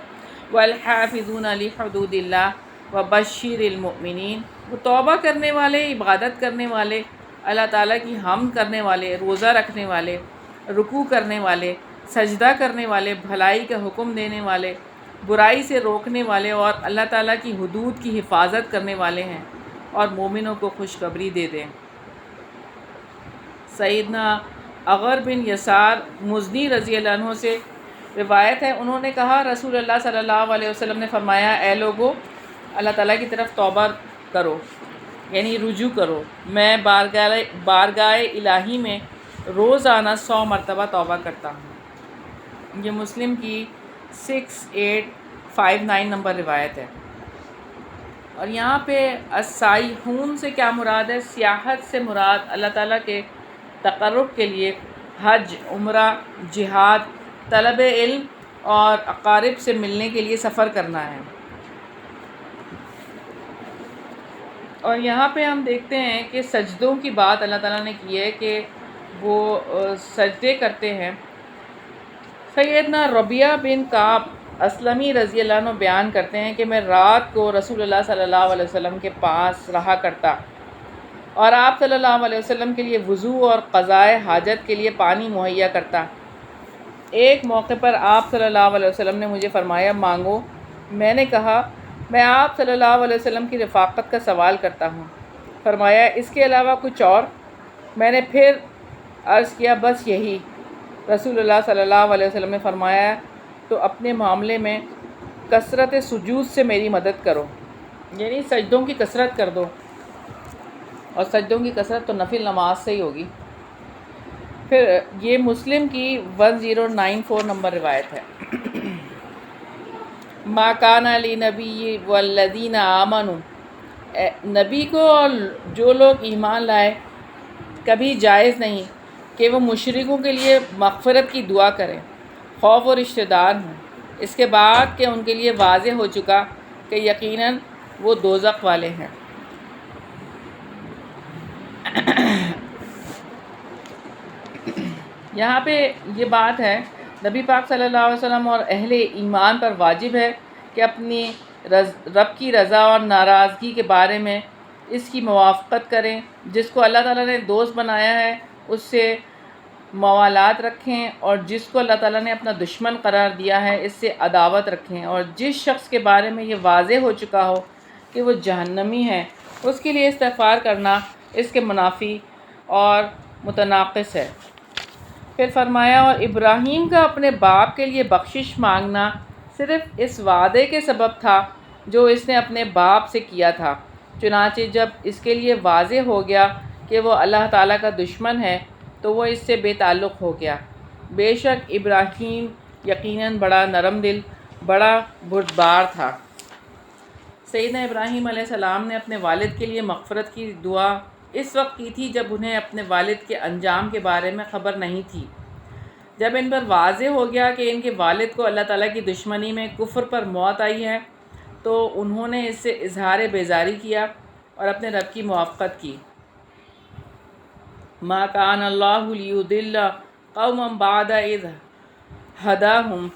والحافظون لحدود اللہ وبشر المؤمنین۔ وہ توبہ کرنے والے، عبادت کرنے والے، اللہ تعالیٰ کی حمد کرنے والے، روزہ رکھنے والے، رکوع کرنے والے، سجدہ کرنے والے، بھلائی کا حکم دینے والے، برائی سے روکنے والے اور اللہ تعالیٰ کی حدود کی حفاظت کرنے والے ہیں، اور مومنوں کو خوشخبری دے دیں۔ سیدنا اغر بن یسار مزنی رضی اللہ عنہ سے روایت ہے، انہوں نے کہا رسول اللہ صلی اللہ علیہ وسلم نے فرمایا، اے لوگو اللہ تعالیٰ کی طرف توبہ کرو، یعنی رجوع کرو، میں بارگاہ الہی میں روزانہ 100 مرتبہ توبہ کرتا ہوں۔ یہ مسلم کی 6859 نمبر روایت ہے۔ اور یہاں پہ السائحون سے کیا مراد ہے؟ سیاحت سے مراد اللہ تعالیٰ کے تقرب کے لیے حج، عمرہ، جہاد، طلب علم اور اقارب سے ملنے کے لیے سفر کرنا ہے۔ اور یہاں پہ ہم دیکھتے ہیں کہ سجدوں کی بات اللہ تعالیٰ نے کی ہے کہ وہ سجدے کرتے ہیں۔ سیدنا ربیعہ بن کعب اسلمی رضی اللہ عنہ بیان کرتے ہیں کہ میں رات کو رسول اللہ صلی اللہ علیہ وسلم کے پاس رہا کرتا اور آپ صلی اللہ علیہ وسلم کے لیے وضو اور قضاء حاجت کے لیے پانی مہیا کرتا۔ ایک موقع پر آپ صلی اللہ علیہ وسلم نے مجھے فرمایا، مانگو۔ میں نے کہا، میں آپ صلی اللہ علیہ وسلم کی رفاقت کا سوال کرتا ہوں۔ فرمایا، اس کے علاوہ کچھ اور؟ میں نے پھر عرض کیا، بس یہی۔ رسول اللہ صلی اللہ علیہ وسلم نے فرمایا، تو اپنے معاملے میں کثرت سجود سے میری مدد کرو، یعنی سجدوں کی کثرت کر دو، اور سجدوں کی کثرت تو نفل نماز سے ہی ہوگی۔ پھر یہ مسلم کی 1094 نمبر روایت ہے۔ ما کان لنبی والذین آمنوا، نبی کو اور جو لوگ ایمان لائے کبھی جائز نہیں کہ وہ مشرکوں کے لیے مغفرت کی دعا کریں، خوف و رشتہ دار ہوں، اس کے بعد کہ ان کے لیے واضح ہو چکا کہ یقیناً وہ دوزخ والے ہیں۔ یہاں پہ یہ بات ہے، نبی پاک صلی اللہ علیہ وسلم اور اہل ایمان پر واجب ہے کہ اپنی رب کی رضا اور ناراضگی کے بارے میں اس کی موافقت کریں۔ جس کو اللہ تعالیٰ نے دوست بنایا ہے اس سے موالات رکھیں، اور جس کو اللہ تعالیٰ نے اپنا دشمن قرار دیا ہے اس سے عداوت رکھیں، اور جس شخص کے بارے میں یہ واضح ہو چکا ہو کہ وہ جہنمی ہے اس کے لیے استغفار کرنا اس کے منافی اور متناقض ہے۔ پھر فرمایا، اور ابراہیم کا اپنے باپ کے لیے بخشش مانگنا صرف اس وعدے کے سبب تھا جو اس نے اپنے باپ سے کیا تھا، چنانچہ جب اس کے لیے واضح ہو گیا کہ وہ اللہ تعالیٰ کا دشمن ہے تو وہ اس سے بے تعلق ہو گیا۔ بے شک ابراہیم یقیناً بڑا نرم دل، بڑا بردبار تھا۔ سیدنا ابراہیم علیہ السلام نے اپنے والد کے لیے مغفرت کی دعا اس وقت کی تھی جب انہیں اپنے والد کے انجام کے بارے میں خبر نہیں تھی۔ جب ان پر واضح ہو گیا کہ ان کے والد کو اللہ تعالیٰ کی دشمنی میں کفر پر موت آئی ہے تو انہوں نے اس سے اظہار بیزاری کیا اور اپنے رب کی موافقت کی۔ ما کان اللہ لیضل قوما بعد اذ ہداہم،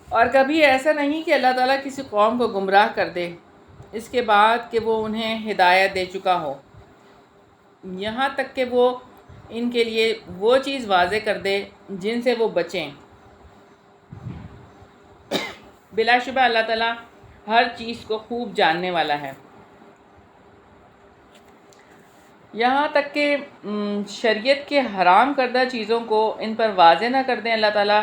اور کبھی ایسا نہیں کہ اللہ تعالیٰ کسی قوم کو گمراہ کر دے اس کے بعد کہ وہ انہیں ہدایت دے چکا ہو، یہاں تک کہ وہ ان کے لیے وہ چیز واضح کر دے جن سے وہ بچیں۔ بلا شبہ اللہ تعالیٰ ہر چیز کو خوب جاننے والا ہے، یہاں تک کہ شریعت کے حرام کردہ چیزوں کو ان پر واضح نہ کر دیں اللہ تعالیٰ،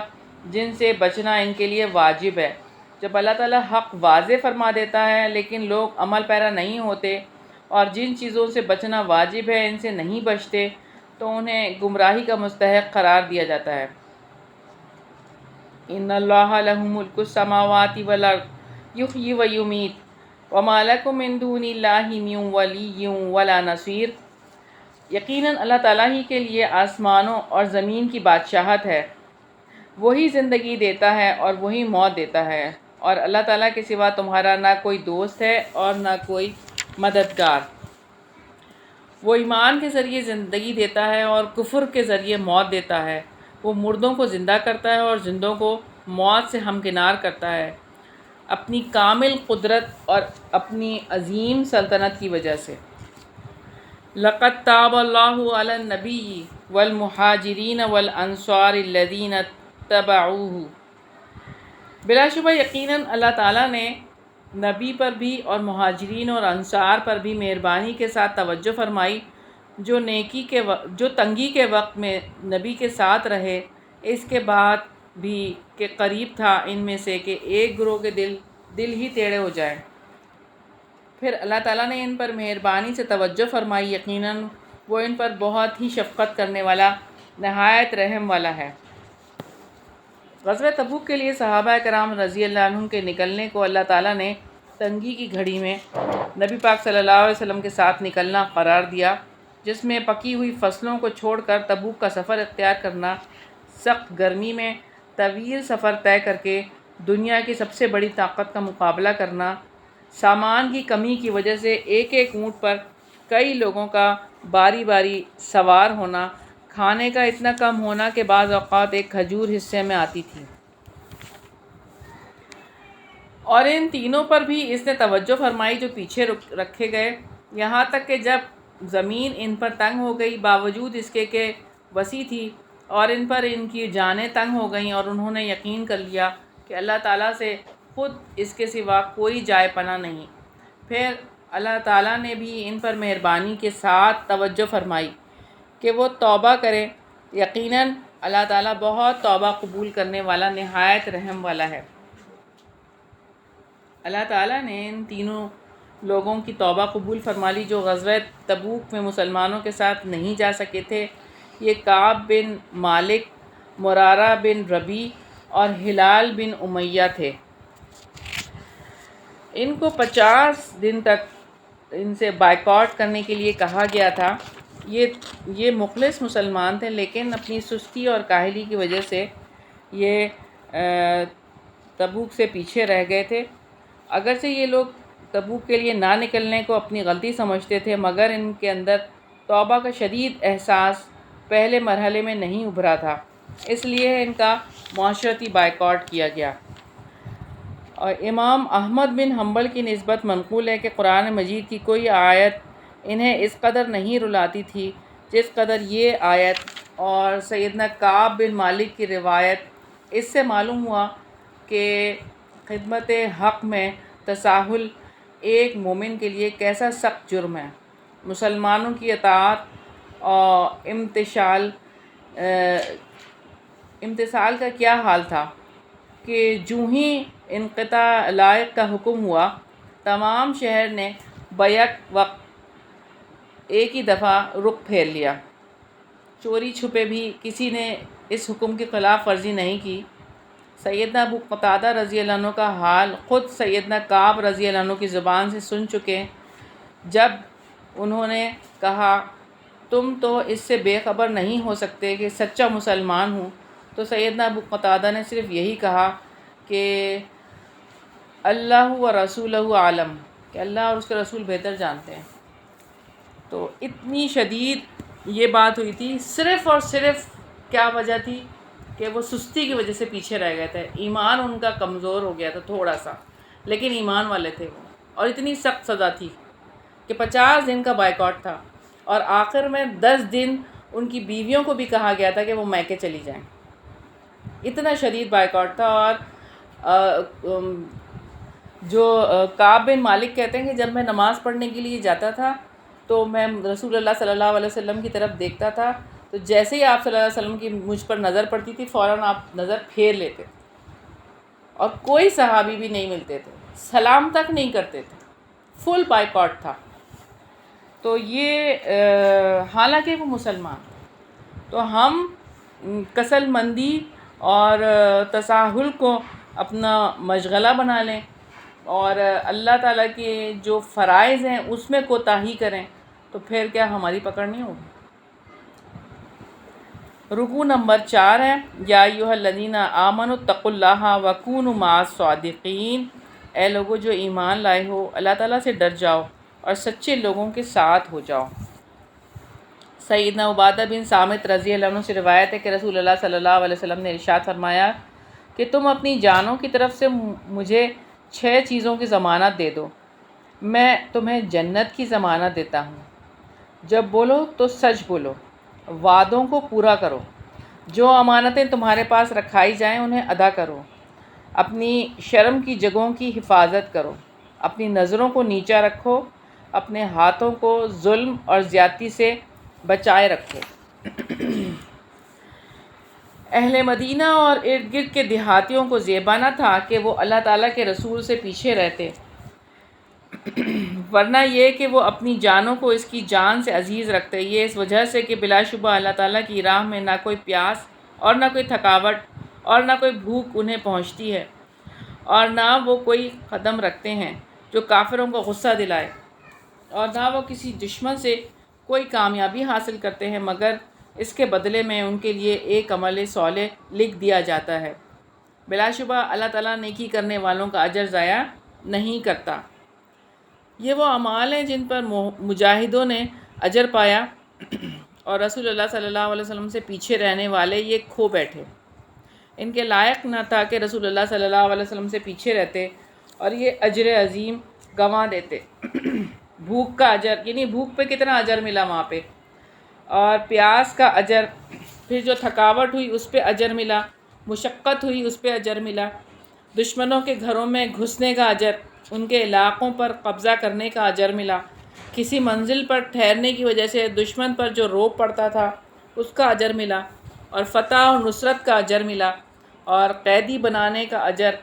جن سے بچنا ان کے لیے واجب ہے۔ جب اللہ تعالیٰ حق واضح فرما دیتا ہے لیکن لوگ عمل پیرا نہیں ہوتے اور جن چیزوں سے بچنا واجب ہے ان سے نہیں بچتے تو انہیں گمراہی کا مستحق قرار دیا جاتا ہے۔ ان اللہ لہ ملک السماوات والارض یحیی و یمیت وما لکم من دون اللہ من ولی ولا نصیر، یقیناً اللہ تعالیٰ ہی کے لیے آسمانوں اور زمین کی بادشاہت ہے، وہی زندگی دیتا ہے اور وہی موت دیتا ہے، اور اللہ تعالیٰ کے سوا تمہارا نہ کوئی دوست ہے اور نہ کوئی مددگار۔ وہ ایمان کے ذریعے زندگی دیتا ہے اور کفر کے ذریعے موت دیتا ہے، وہ مردوں کو زندہ کرتا ہے اور زندوں کو موت سے ہمکنار کرتا ہے، اپنی کامل قدرت اور اپنی عظیم سلطنت کی وجہ سے۔ لقد تاب اللہ علی النبی والمہاجرین والانصار الذین اتبعوہ، بلا شبہ یقیناً اللہ تعالیٰ نے نبی پر بھی اور مہاجرین اور انصار پر بھی مہربانی کے ساتھ توجہ فرمائی جو تنگی کے وقت میں نبی کے ساتھ رہے، اس کے بعد بھی کہ قریب تھا ان میں سے کہ ایک گروہ کے دل ہی ٹیڑھے ہو جائیں۔ پھر اللہ تعالیٰ نے ان پر مہربانی سے توجہ فرمائی، یقیناً وہ ان پر بہت ہی شفقت کرنے والا، نہایت رحم والا ہے۔ غزوہ تبوک کے لیے صحابہ کرام رضی اللہ عنہم کے نکلنے کو اللہ تعالیٰ نے تنگی کی گھڑی میں نبی پاک صلی اللہ علیہ وسلم کے ساتھ نکلنا قرار دیا، جس میں پکی ہوئی فصلوں کو چھوڑ کر تبوک کا سفر اختیار کرنا، سخت گرمی میں طویل سفر طے کر کے دنیا کی سب سے بڑی طاقت کا مقابلہ کرنا، سامان کی کمی کی وجہ سے ایک ایک اونٹ پر کئی لوگوں کا باری باری سوار ہونا، کھانے کا اتنا کم ہونا کہ بعض اوقات ایک کھجور حصے میں آتی تھی۔ اور ان تینوں پر بھی اس نے توجہ فرمائی جو پیچھے رکھے گئے، یہاں تک کہ جب زمین ان پر تنگ ہو گئی، باوجود اس کے کہ وسیع تھی، اور ان پر ان کی جانیں تنگ ہو گئیں، اور انہوں نے یقین کر لیا کہ اللہ تعالیٰ سے خود اس کے سوا کوئی جائے پناہ نہیں۔ پھر اللہ تعالیٰ نے بھی ان پر مہربانی کے ساتھ توجہ فرمائی کہ وہ توبہ کریں، یقیناً اللہ تعالیٰ بہت توبہ قبول کرنے والا، نہایت رحم والا ہے۔ اللہ تعالیٰ نے ان تینوں لوگوں کی توبہ قبول فرما لی جو غزوہ تبوک میں مسلمانوں کے ساتھ نہیں جا سکے تھے۔ یہ کعب بن مالک، مرارہ بن ربیع اور ہلال بن امیہ تھے۔ ان کو 50 دن تک ان سے بائیکاٹ کرنے کے لیے کہا گیا تھا۔ یہ مخلص مسلمان تھے، لیکن اپنی سستی اور کاہلی کی وجہ سے یہ تبوک سے پیچھے رہ گئے تھے۔ اگرچہ یہ لوگ تبوک کے لیے نہ نکلنے کو اپنی غلطی سمجھتے تھے، مگر ان کے اندر توبہ کا شدید احساس پہلے مرحلے میں نہیں ابھرا تھا، اس لیے ان کا معاشرتی بائیکاٹ کیا گیا۔ اور امام احمد بن حنبل کی نسبت منقول ہے کہ قرآن مجید کی کوئی آیت انہیں اس قدر نہیں رلاتی تھی جس قدر یہ آیت، اور سیدنا کعب بن مالک کی روایت اس سے معلوم ہوا کہ خدمت حق میں تساہل ایک مومن کے لیے کیسا سخت جرم ہے۔ مسلمانوں کی اطاعت اور امتثال کا کیا حال تھا کہ جوں ہی انقطاع لائق کا حکم ہوا، تمام شہر نے بیک وقت ایک ہی دفعہ رخ پھیر لیا۔ چوری چھپے بھی کسی نے اس حکم کی خلاف ورزی نہیں کی۔ سیدنا ابو قتادہ رضی اللہ عنہ کا حال خود سیدنا کعب رضی اللہ عنہ کی زبان سے سن چکے۔ جب انہوں نے کہا تم تو اس سے بے خبر نہیں ہو سکتے کہ سچا مسلمان ہوں، تو سیدنا ابو قتادہ نے صرف یہی کہا کہ اللہ و رسولہ عالم، کہ اللہ اور اس کے رسول بہتر جانتے ہیں۔ تو اتنی شدید یہ بات ہوئی تھی، صرف اور صرف کیا وجہ تھی کہ وہ سستی کی وجہ سے پیچھے رہ گئے تھے۔ ایمان ان کا کمزور ہو گیا تھا تھوڑا سا، لیکن ایمان والے تھے وہ، اور اتنی سخت سزا تھی کہ 50 دن کا بائیکاٹ تھا، اور آخر میں 10 دن ان کی بیویوں کو بھی کہا گیا تھا کہ وہ میکے چلی جائیں۔ اتنا شدید بائیکاٹ تھا۔ اور جو کعب بن مالک کہتے ہیں کہ جب میں نماز پڑھنے کے لیے جاتا تھا تو میں رسول اللہ صلی اللہ علیہ وسلم کی طرف دیکھتا تھا، تو جیسے ہی آپ صلی اللہ علیہ وسلم کی مجھ پر نظر پڑتی تھی، فوراً آپ نظر پھیر لیتے تھے، اور کوئی صحابی بھی نہیں ملتے تھے، سلام تک نہیں کرتے تھے، فل بائیکاٹ تھا۔ تو یہ حالانکہ وہ مسلمان، تو ہم کسل مندی اور تساہل کو اپنا مشغلہ بنا لیں، اور اللہ تعالیٰ کے جو فرائض ہیں اس میں کوتاہی کریں، تو پھر کیا ہماری پکڑ نہیں ہوگی؟ رکوع نمبر 4 ہے، یا ایھا الذین آمنوا اتقوا اللہ وکونوا مع الصادقین، اے لوگو جو ایمان لائے ہو، اللہ تعالیٰ سے ڈر جاؤ اور سچے لوگوں کے ساتھ ہو جاؤ۔ سیدنا عبادہ بن صامت رضی اللہ عنہ سے روایت ہے کہ رسول اللہ صلی اللہ علیہ وسلم نے ارشاد فرمایا کہ تم اپنی جانوں کی طرف سے مجھے 6 چیزوں کی ضمانت دے دو، میں تمہیں جنت کی ضمانت دیتا ہوں۔ جب بولو تو سچ بولو، وعدوں کو پورا کرو، جو امانتیں تمہارے پاس رکھائی جائیں انہیں ادا کرو، اپنی شرم کی جگہوں کی حفاظت کرو، اپنی نظروں کو نیچا رکھو، اپنے ہاتھوں کو ظلم اور زیادتی سے بچائے رکھے۔ اہل مدینہ اور ارد گرد کے دیہاتیوں کو زیبا نہ تھا کہ وہ اللہ تعالیٰ کے رسول سے پیچھے رہتے، ورنہ یہ کہ وہ اپنی جانوں کو اس کی جان سے عزیز رکھتے، یہ اس وجہ سے کہ بلا شبہ اللہ تعالیٰ کی راہ میں نہ کوئی پیاس اور نہ کوئی تھکاوٹ اور نہ کوئی بھوک انہیں پہنچتی ہے، اور نہ وہ کوئی قدم رکھتے ہیں جو کافروں کو غصہ دلائے، اور نہ وہ کسی دشمن سے کوئی کامیابی حاصل کرتے ہیں مگر اس کے بدلے میں ان کے لیے ایک عمل صالح لکھ دیا جاتا ہے۔ بلا شبہ اللہ تعالیٰ نیکی کرنے والوں کا اجر ضائع نہیں کرتا۔ یہ وہ اعمال ہیں جن پر مجاہدوں نے اجر پایا، اور رسول اللہ صلی اللہ علیہ وسلم سے پیچھے رہنے والے یہ کھو بیٹھے۔ ان کے لائق نہ تھا کہ رسول اللہ صلی اللہ علیہ وسلم سے پیچھے رہتے اور یہ اجر عظیم گنوا دیتے۔ بھوک کا اجر، یعنی بھوک پہ کتنا اجر ملا وہاں پہ، اور پیاس کا اجر، پھر جو تھکاوٹ ہوئی اس پہ اجر ملا، مشقت ہوئی اس پہ اجر ملا، دشمنوں کے گھروں میں گھسنے کا اجر، ان کے علاقوں پر قبضہ کرنے کا اجر ملا، کسی منزل پر ٹھہرنے کی وجہ سے دشمن پر جو روب پڑتا تھا اس کا اجر ملا، اور فتح و نصرت کا اجر ملا، اور قیدی بنانے کا اجر،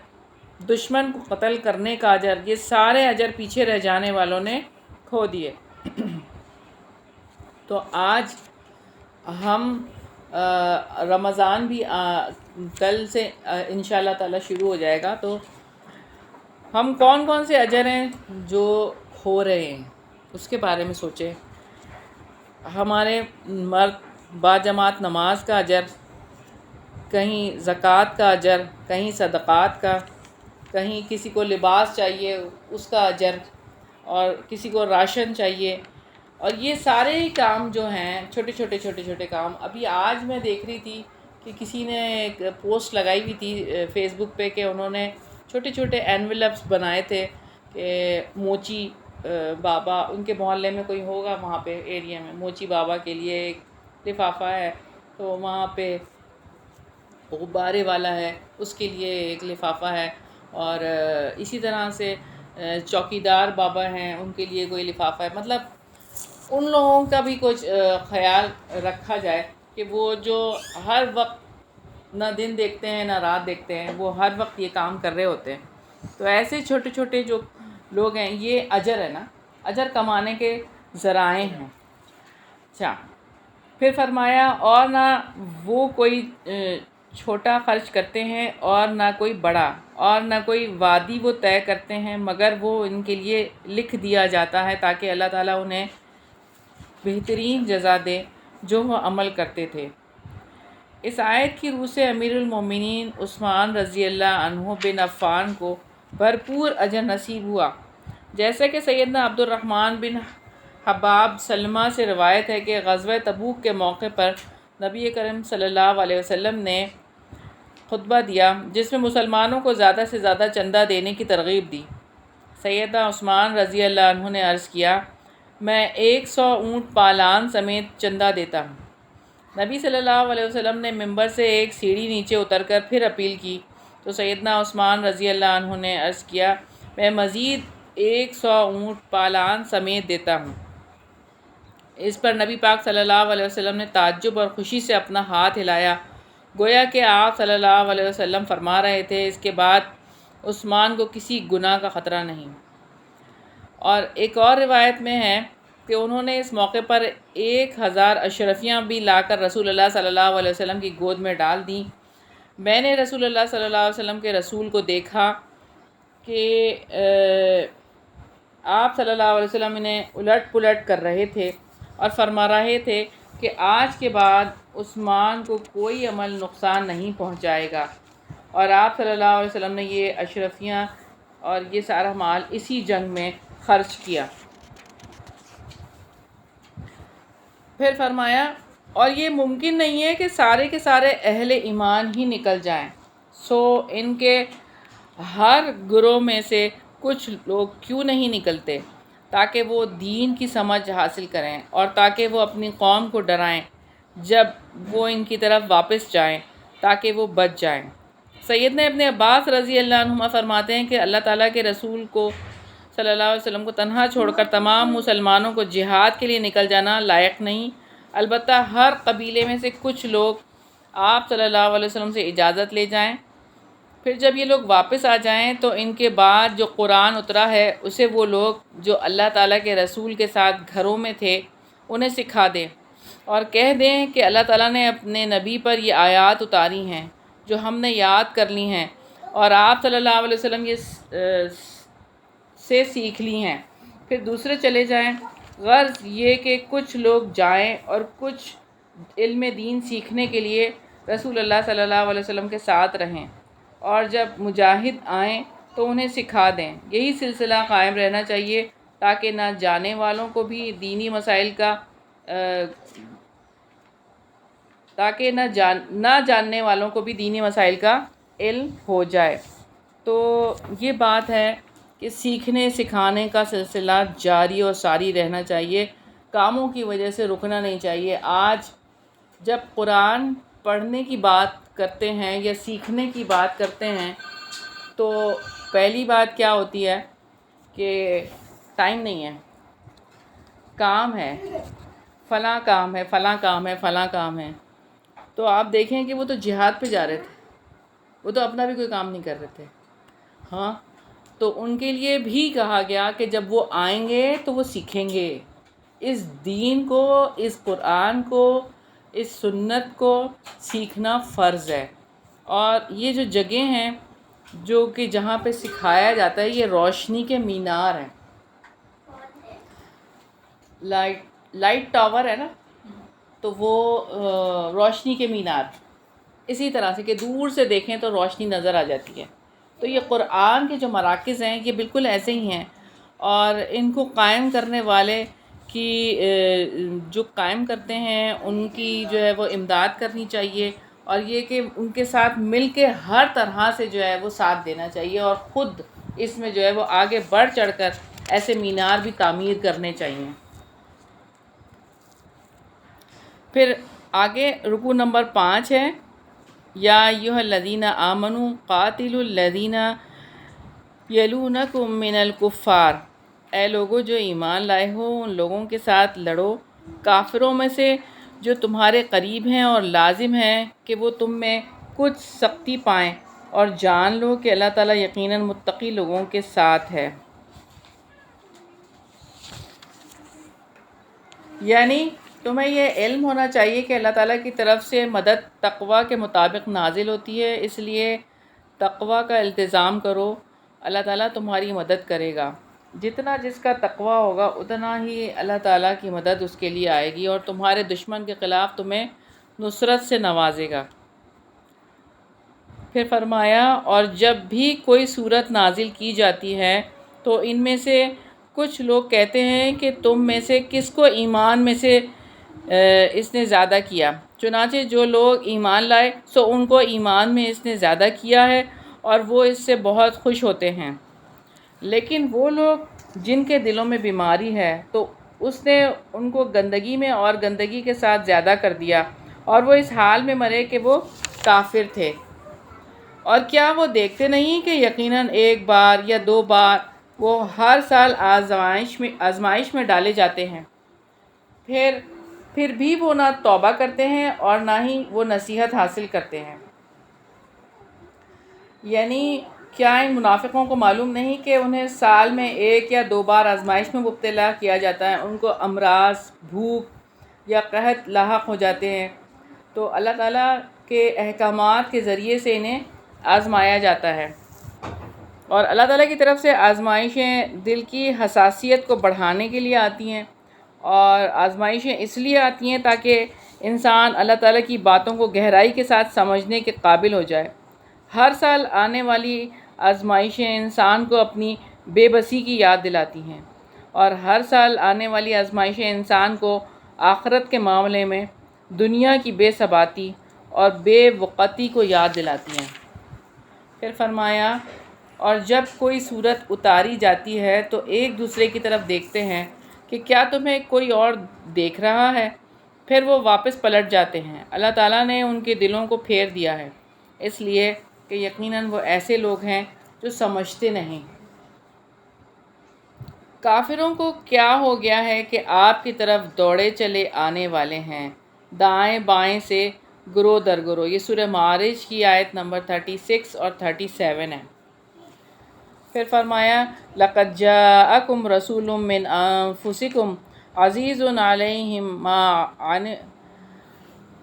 دشمن کو قتل کرنے کا اجر، یہ سارے اجر پیچھے رہ جانے والوں نے کھو دیے۔ تو آج ہم رمضان بھی کل سے انشاءاللہ تعالی شروع ہو جائے گا، تو ہم کون کون سے اجر ہیں جو کھو رہے ہیں اس کے بارے میں سوچیں۔ ہمارے مرد باجماعت نماز کا اجر، کہیں زکوٰۃ کا اجر، کہیں صدقات کا، کہیں کسی کو لباس چاہیے اس کا اجر، اور کسی کو راشن چاہیے، اور یہ سارے کام جو ہیں چھوٹے چھوٹے کام۔ ابھی آج میں دیکھ رہی تھی کہ کسی نے ایک پوسٹ لگائی ہوئی تھی فیس بک پہ کہ انہوں نے چھوٹے چھوٹے اینولپس بنائے تھے کہ موچی بابا، ان کے محلے میں کوئی ہوگا وہاں پہ ایریا میں، موچی بابا کے لیے ایک لفافہ ہے، تو وہاں پہ غبارے والا ہے اس کے لیے ایک لفافہ ہے، اور اسی طرح سے چوکیدار بابا ہیں ان کے لیے کوئی لفافہ ہے۔ مطلب ان لوگوں کا بھی کچھ خیال رکھا جائے کہ وہ جو ہر وقت نہ دن دیکھتے ہیں نہ رات دیکھتے ہیں، وہ ہر وقت یہ کام کر رہے ہوتے ہیں۔ تو ایسے چھوٹے چھوٹے جو لوگ ہیں، یہ اجر ہے نا، اجر کمانے کے ذرائع ہیں۔ اچھا، پھر فرمایا اور نہ وہ کوئی چھوٹا خرچ کرتے ہیں اور نہ کوئی بڑا، اور نہ کوئی وعدی وہ طے کرتے ہیں مگر وہ ان کے لیے لکھ دیا جاتا ہے تاکہ اللہ تعالیٰ انہیں بہترین جزا دے جو وہ عمل کرتے تھے۔ اس آیت کی روح سے امیر المومنین عثمان رضی اللہ عنہ بن عفان کو بھرپور اجر نصیب ہوا، جیسے کہ سیدنا عبد الرحمن بن حباب سلمہ سے روایت ہے کہ غزوہ تبوک کے موقع پر نبی کریم صلی اللہ علیہ وسلم نے خطبہ دیا جس میں مسلمانوں کو زیادہ سے زیادہ چندہ دینے کی ترغیب دی۔ سیدنا عثمان رضی اللہ عنہ نے عرض کیا، میں 100 اونٹ پالان سمیت چندہ دیتا ہوں۔ نبی صلی اللہ علیہ وسلم نے ممبر سے ایک سیڑھی نیچے اتر کر پھر اپیل کی تو سیدنا عثمان رضی اللہ عنہ نے عرض کیا، میں مزید 100 اونٹ پالان سمیت دیتا ہوں۔ اس پر نبی پاک صلی اللہ علیہ وسلم نے تعجب اور خوشی سے اپنا ہاتھ ہلایا، گویا کہ آپ صلی اللہ علیہ وسلم فرما رہے تھے اس کے بعد عثمان کو کسی گناہ کا خطرہ نہیں۔ اور ایک اور روایت میں ہے کہ انہوں نے اس موقع پر 1000 اشرفیاں بھی لا کر رسول اللہ صلی اللہ علیہ وسلم کی گود میں ڈال دیں۔ میں نے رسول اللہ صلی اللہ علیہ وسلم کے رسول کو دیکھا کہ آپ صلی اللہ علیہ وسلم انہیں الٹ پلٹ کر رہے تھے اور فرما رہے تھے کہ آج کے بعد عثمان کو کوئی عمل نقصان نہیں پہنچائے گا، اور آپ صلی اللہ علیہ وسلم نے یہ اشرفیاں اور یہ سارا مال اسی جنگ میں خرچ کیا۔ پھر فرمایا، اور یہ ممکن نہیں ہے کہ سارے کے سارے اہل ایمان ہی نکل جائیں، سو ان کے ہر گروہ میں سے کچھ لوگ کیوں نہیں نکلتے تاکہ وہ دین کی سمجھ حاصل کریں اور تاکہ وہ اپنی قوم کو ڈرائیں جب وہ ان کی طرف واپس جائیں تاکہ وہ بچ جائیں۔ سیدنا ابن عباس رضی اللہ عنہما فرماتے ہیں کہ اللہ تعالیٰ کے رسول کو صلی اللہ علیہ وسلم کو تنہا چھوڑ کر تمام مسلمانوں کو جہاد کے لیے نکل جانا لائق نہیں، البتہ ہر قبیلے میں سے کچھ لوگ آپ صلی اللہ علیہ وسلم سے اجازت لے جائیں، پھر جب یہ لوگ واپس آ جائیں تو ان کے بعد جو قرآن اترا ہے اسے وہ لوگ جو اللہ تعالیٰ کے رسول کے ساتھ گھروں میں تھے انہیں سکھا دیں، اور کہہ دیں کہ اللہ تعالیٰ نے اپنے نبی پر یہ آیات اتاری ہیں جو ہم نے یاد کر لی ہیں اور آپ صلی اللہ علیہ وسلم سے سیکھ لی ہیں، پھر دوسرے چلے جائیں۔ غرض یہ کہ کچھ لوگ جائیں اور کچھ علم دین سیکھنے کے لیے رسول اللہ صلی اللہ علیہ وسلم کے ساتھ رہیں، اور جب مجاہد آئیں تو انہیں سکھا دیں۔ یہی سلسلہ قائم رہنا چاہیے تاکہ نہ جاننے والوں کو بھی دینی مسائل کا نہ جاننے والوں کو بھی دینی مسائل کا علم ہو جائے۔ تو یہ بات ہے کہ سیکھنے سکھانے کا سلسلہ جاری اور ساری رہنا چاہیے، کاموں کی وجہ سے رکنا نہیں چاہیے۔ آج جب قرآن پڑھنے کی بات کرتے ہیں یا سیکھنے کی بات کرتے ہیں تو پہلی بات کیا ہوتی ہے کہ ٹائم نہیں ہے، کام ہے، فلاں کام ہے، فلاں کام ہے، فلاں کام ہے۔ تو آپ دیکھیں کہ وہ تو جہاد پہ جا رہے تھے، وہ تو اپنا بھی کوئی کام نہیں کر رہے تھے، ہاں، تو ان کے لیے بھی کہا گیا کہ جب وہ آئیں گے تو وہ سیکھیں گے اس دین کو، اس قرآن کو، اس سنت کو سیکھنا فرض ہے۔ اور یہ جو جگہ ہیں جو کہ جہاں پہ سکھایا جاتا ہے یہ روشنی کے مینار ہیں، لائٹ ٹاور ہے نا، تو وہ روشنی کے مینار، اسی طرح سے کہ دور سے دیکھیں تو روشنی نظر آ جاتی ہے۔ تو یہ قرآن کے جو مراکز ہیں یہ بالکل ایسے ہی ہیں، اور ان کو قائم کرنے والے کی جو قائم کرتے ہیں ان کی جو ہے وہ امداد کرنی چاہیے، اور یہ کہ ان کے ساتھ مل کے ہر طرح سے جو ہے وہ ساتھ دینا چاہیے، اور خود اس میں جو ہے وہ آگے بڑھ چڑھ کر ایسے مینار بھی تعمیر کرنے چاہیے۔ پھر آگے رکوع نمبر 5 ہے، یا ایھا الذین آمنوا قاتلوا الذین یلونکم من الکفار، اے لوگو جو ایمان لائے ہو ان لوگوں کے ساتھ لڑو کافروں میں سے جو تمہارے قریب ہیں، اور لازم ہے کہ وہ تم میں کچھ سختی پائیں، اور جان لو کہ اللہ تعالیٰ یقیناً متقی لوگوں کے ساتھ ہے۔ یعنی تمہیں یہ علم ہونا چاہیے کہ اللہ تعالیٰ کی طرف سے مدد تقویٰ کے مطابق نازل ہوتی ہے، اس لیے تقویٰ کا التزام کرو، اللہ تعالیٰ تمہاری مدد کرے گا۔ جتنا جس کا تقویٰ ہوگا اتنا ہی اللہ تعالیٰ کی مدد اس کے لیے آئے گی، اور تمہارے دشمن کے خلاف تمہیں نصرت سے نوازے گا۔ پھر فرمایا، اور جب بھی کوئی صورت نازل کی جاتی ہے تو ان میں سے کچھ لوگ کہتے ہیں کہ تم میں سے کس کو ایمان میں سے اس نے زیادہ کیا، چنانچہ جو لوگ ایمان لائے سو ان کو ایمان میں اس نے زیادہ کیا ہے اور وہ اس سے بہت خوش ہوتے ہیں، لیکن وہ لوگ جن کے دلوں میں بیماری ہے تو اس نے ان کو گندگی میں اور گندگی کے ساتھ زیادہ کر دیا، اور وہ اس حال میں مرے کہ وہ کافر تھے۔ اور کیا وہ دیکھتے نہیں کہ یقیناً ایک بار یا دو بار وہ ہر سال آزمائش میں ڈالے جاتے ہیں، پھر بھی وہ نہ توبہ کرتے ہیں اور نہ ہی وہ نصیحت حاصل کرتے ہیں۔ یعنی کیا ان منافقوں کو معلوم نہیں کہ انہیں سال میں ایک یا دو بار آزمائش میں مبتلا کیا جاتا ہے، ان کو امراض، بھوک یا قحط لاحق ہو جاتے ہیں، تو اللہ تعالیٰ کے احکامات کے ذریعے سے انہیں آزمایا جاتا ہے۔ اور اللہ تعالیٰ کی طرف سے آزمائشیں دل کی حساسیت کو بڑھانے کے لیے آتی ہیں، اور آزمائشیں اس لیے آتی ہیں تاکہ انسان اللہ تعالیٰ کی باتوں کو گہرائی کے ساتھ سمجھنے کے قابل ہو جائے۔ ہر سال آنے والی آزمائشیں انسان کو اپنی بے بسی کی یاد دلاتی ہیں، اور ہر سال آنے والی آزمائشیں انسان کو آخرت کے معاملے میں دنیا کی بے ثباتی اور بے وقتی کو یاد دلاتی ہیں۔ پھر فرمایا، اور جب کوئی صورت اتاری جاتی ہے تو ایک دوسرے کی طرف دیکھتے ہیں کہ کیا تمہیں کوئی اور دیکھ رہا ہے، پھر وہ واپس پلٹ جاتے ہیں۔ اللہ تعالیٰ نے ان کے دلوں کو پھیر دیا ہے، اس لیے کہ یقیناً وہ ایسے لوگ ہیں جو سمجھتے نہیں۔ کافروں کو کیا ہو گیا ہے کہ آپ کی طرف دوڑے چلے آنے والے ہیں دائیں بائیں سے گروہ در گروہ. یہ سورہ معارج کی آیت نمبر 36 اور 37 ہے. پھر فرمایا لَقَدْ جَاءَكُمْ رَسُولٌ مِّنْ أَنفُسِكُمْ عَزِيزٌ عَلَيْهِ مَا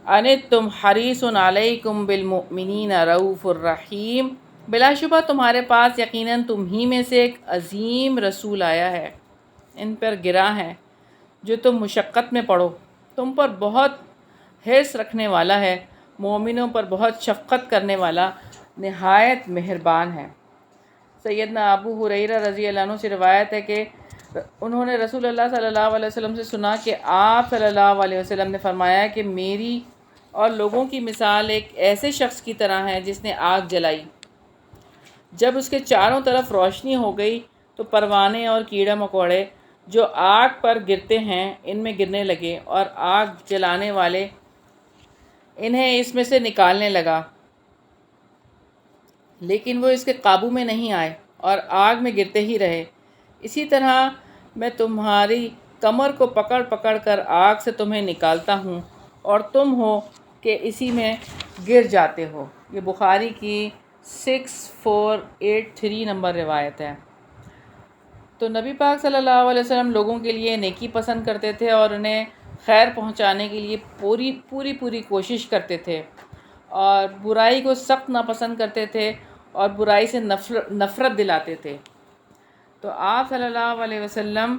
عَنِتُّمْ حَرِيصٌ عَلَيْكُمْ بِالْمُؤْمِنِينَ رَءُوفٌ رَحِيمٌ. بلا شبہ تمہارے پاس یقیناً تم ہی میں سے ایک عظیم رسول آیا ہے، ان پر گراں ہے جو تم مشقت میں پڑو، تم پر بہت حرص رکھنے والا ہے، مومنوں پر بہت شفقت کرنے والا، نہایت مہربان ہے. سیدنا ابو ہریرہ رضی اللہ عنہ سے روایت ہے کہ انہوں نے رسول اللہ صلی اللہ علیہ وسلم سے سنا کہ آپ صلی اللہ علیہ وسلم نے فرمایا کہ میری اور لوگوں کی مثال ایک ایسے شخص کی طرح ہے جس نے آگ جلائی. جب اس کے چاروں طرف روشنی ہو گئی تو پروانے اور کیڑے مکوڑے جو آگ پر گرتے ہیں ان میں گرنے لگے اور آگ جلانے والے انہیں اس میں سے نکالنے لگا، لیکن وہ اس کے قابو میں نہیں آئے اور آگ میں گرتے ہی رہے. اسی طرح میں تمہاری کمر کو پکڑ پکڑ کر آگ سے تمہیں نکالتا ہوں اور تم ہو کہ اسی میں گر جاتے ہو. یہ بخاری کی 6483 نمبر روایت ہے. تو نبی پاک صلی اللہ علیہ وسلم لوگوں کے لیے نیکی پسند کرتے تھے اور انہیں خیر پہنچانے کے لیے پوری کوشش کرتے تھے، اور برائی کو سخت ناپسند کرتے تھے اور برائی سے نفرت دلاتے تھے. تو آپ صلی اللہ علیہ وسلم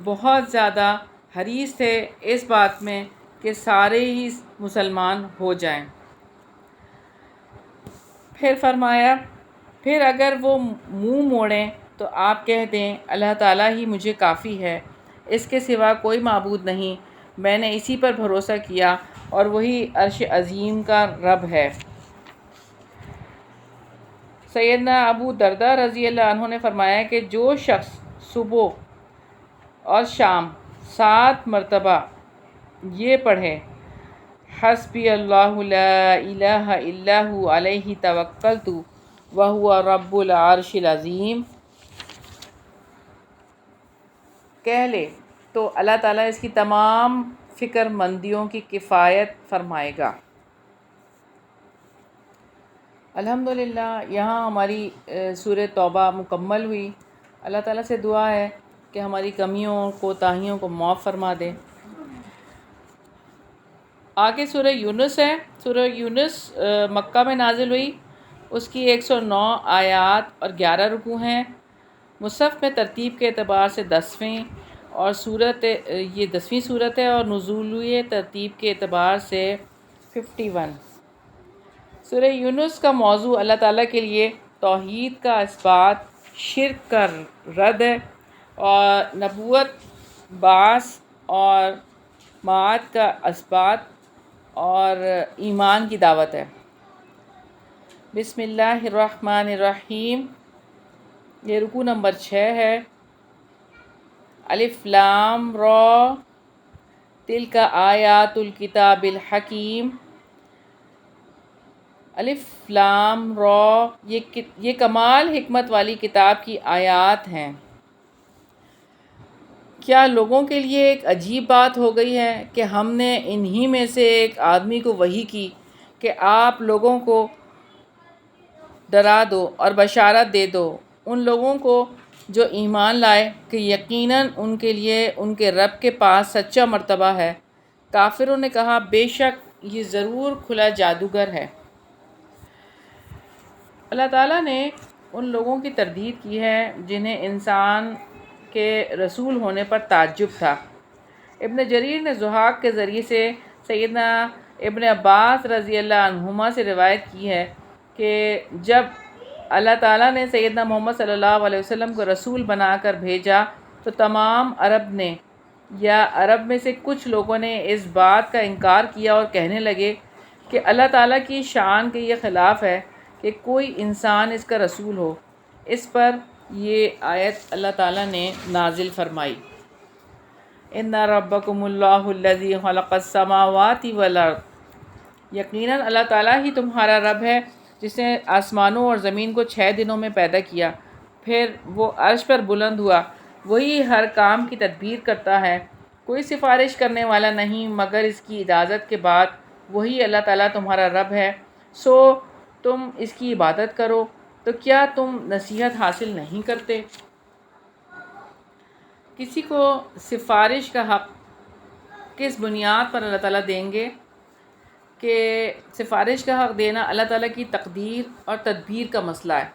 بہت زیادہ حریص تھے اس بات میں کہ سارے ہی مسلمان ہو جائیں. پھر فرمایا پھر اگر وہ منہ موڑیں تو آپ کہہ دیں اللہ تعالیٰ ہی مجھے کافی ہے، اس کے سوا کوئی معبود نہیں، میں نے اسی پر بھروسہ کیا اور وہی عرش عظیم کا رب ہے. سیدنا ابو درداء رضی اللہ عنہ نے فرمایا کہ جو شخص صبح اور شام 7 مرتبہ یہ پڑھے حسبی اللہ لا الہ الا ہو علیہ توکلت وہو رب العرش العظیم کہہ لے تو اللہ تعالیٰ اس کی تمام فکر مندیوں کی کفایت فرمائے گا. الحمدللہ یہاں ہماری سورہ توبہ مکمل ہوئی. اللہ تعالیٰ سے دعا ہے کہ ہماری کمیوں کوتاہیوں کو معاف فرما دے. آگے سورہ یونس ہے. سورہ یونس مکہ میں نازل ہوئی. اس کی 109 آیات اور 11 رکوع ہیں. مصحف میں ترتیب کے اعتبار سے 10ویں اور یہ 10ویں صورت ہے اور نزولی ترتیب کے اعتبار سے 51. سورہ یونس کا موضوع اللہ تعالیٰ کے لیے توحید کا اثبات، شرک کا رد اور نبوت، بعث اور معاد کا اثبات اور ایمان کی دعوت ہے. بسم اللہ الرحمن الرحیم. یہ رکوع نمبر 6 ہے. الف لام را تلک آیات الکتاب الحکیم. الف لام را یہ کمال حکمت والی کتاب کی آیات ہیں. کیا لوگوں کے لیے ایک عجیب بات ہو گئی ہے کہ ہم نے انہی میں سے ایک آدمی کو وحی کی کہ آپ لوگوں کو ڈرا دو اور بشارت دے دو ان لوگوں کو جو ایمان لائے کہ یقیناً ان کے لیے ان کے رب کے پاس سچا مرتبہ ہے. کافروں نے کہا بے شک یہ ضرور کھلا جادوگر ہے. اللہ تعالیٰ نے ان لوگوں کی تردید کی ہے جنہیں انسان کے رسول ہونے پر تعجب تھا. ابن جریر نے ضحاک کے ذریعے سے سیدنا ابن عباس رضی اللہ عنہما سے روایت کی ہے کہ جب اللہ تعالیٰ نے سیدنا محمد صلی اللہ علیہ وسلم کو رسول بنا کر بھیجا تو تمام عرب نے یا عرب میں سے کچھ لوگوں نے اس بات کا انکار کیا اور کہنے لگے کہ اللہ تعالیٰ کی شان کے یہ خلاف ہے کہ کوئی انسان اس کا رسول ہو. اس پر یہ آیت اللہ تعالیٰ نے نازل فرمائی. ان ربکم اللہ الذی خلق السماوات والارض. یقیناً اللہ تعالیٰ ہی تمہارا رب ہے جس نے آسمانوں اور زمین کو 6 دنوں میں پیدا کیا. پھر وہ عرش پر بلند ہوا، وہی ہر کام کی تدبیر کرتا ہے، کوئی سفارش کرنے والا نہیں مگر اس کی اجازت کے بعد، وہی اللہ تعالیٰ تمہارا رب ہے، سو تم اس کی عبادت کرو۔ تو کیا تم نصیحت حاصل نہیں کرتے؟ کسی کو سفارش کا حق کس بنیاد پر اللہ تعالیٰ دیں گے کہ سفارش کا حق دینا اللہ تعالیٰ کی تقدیر اور تدبیر کا مسئلہ ہے۔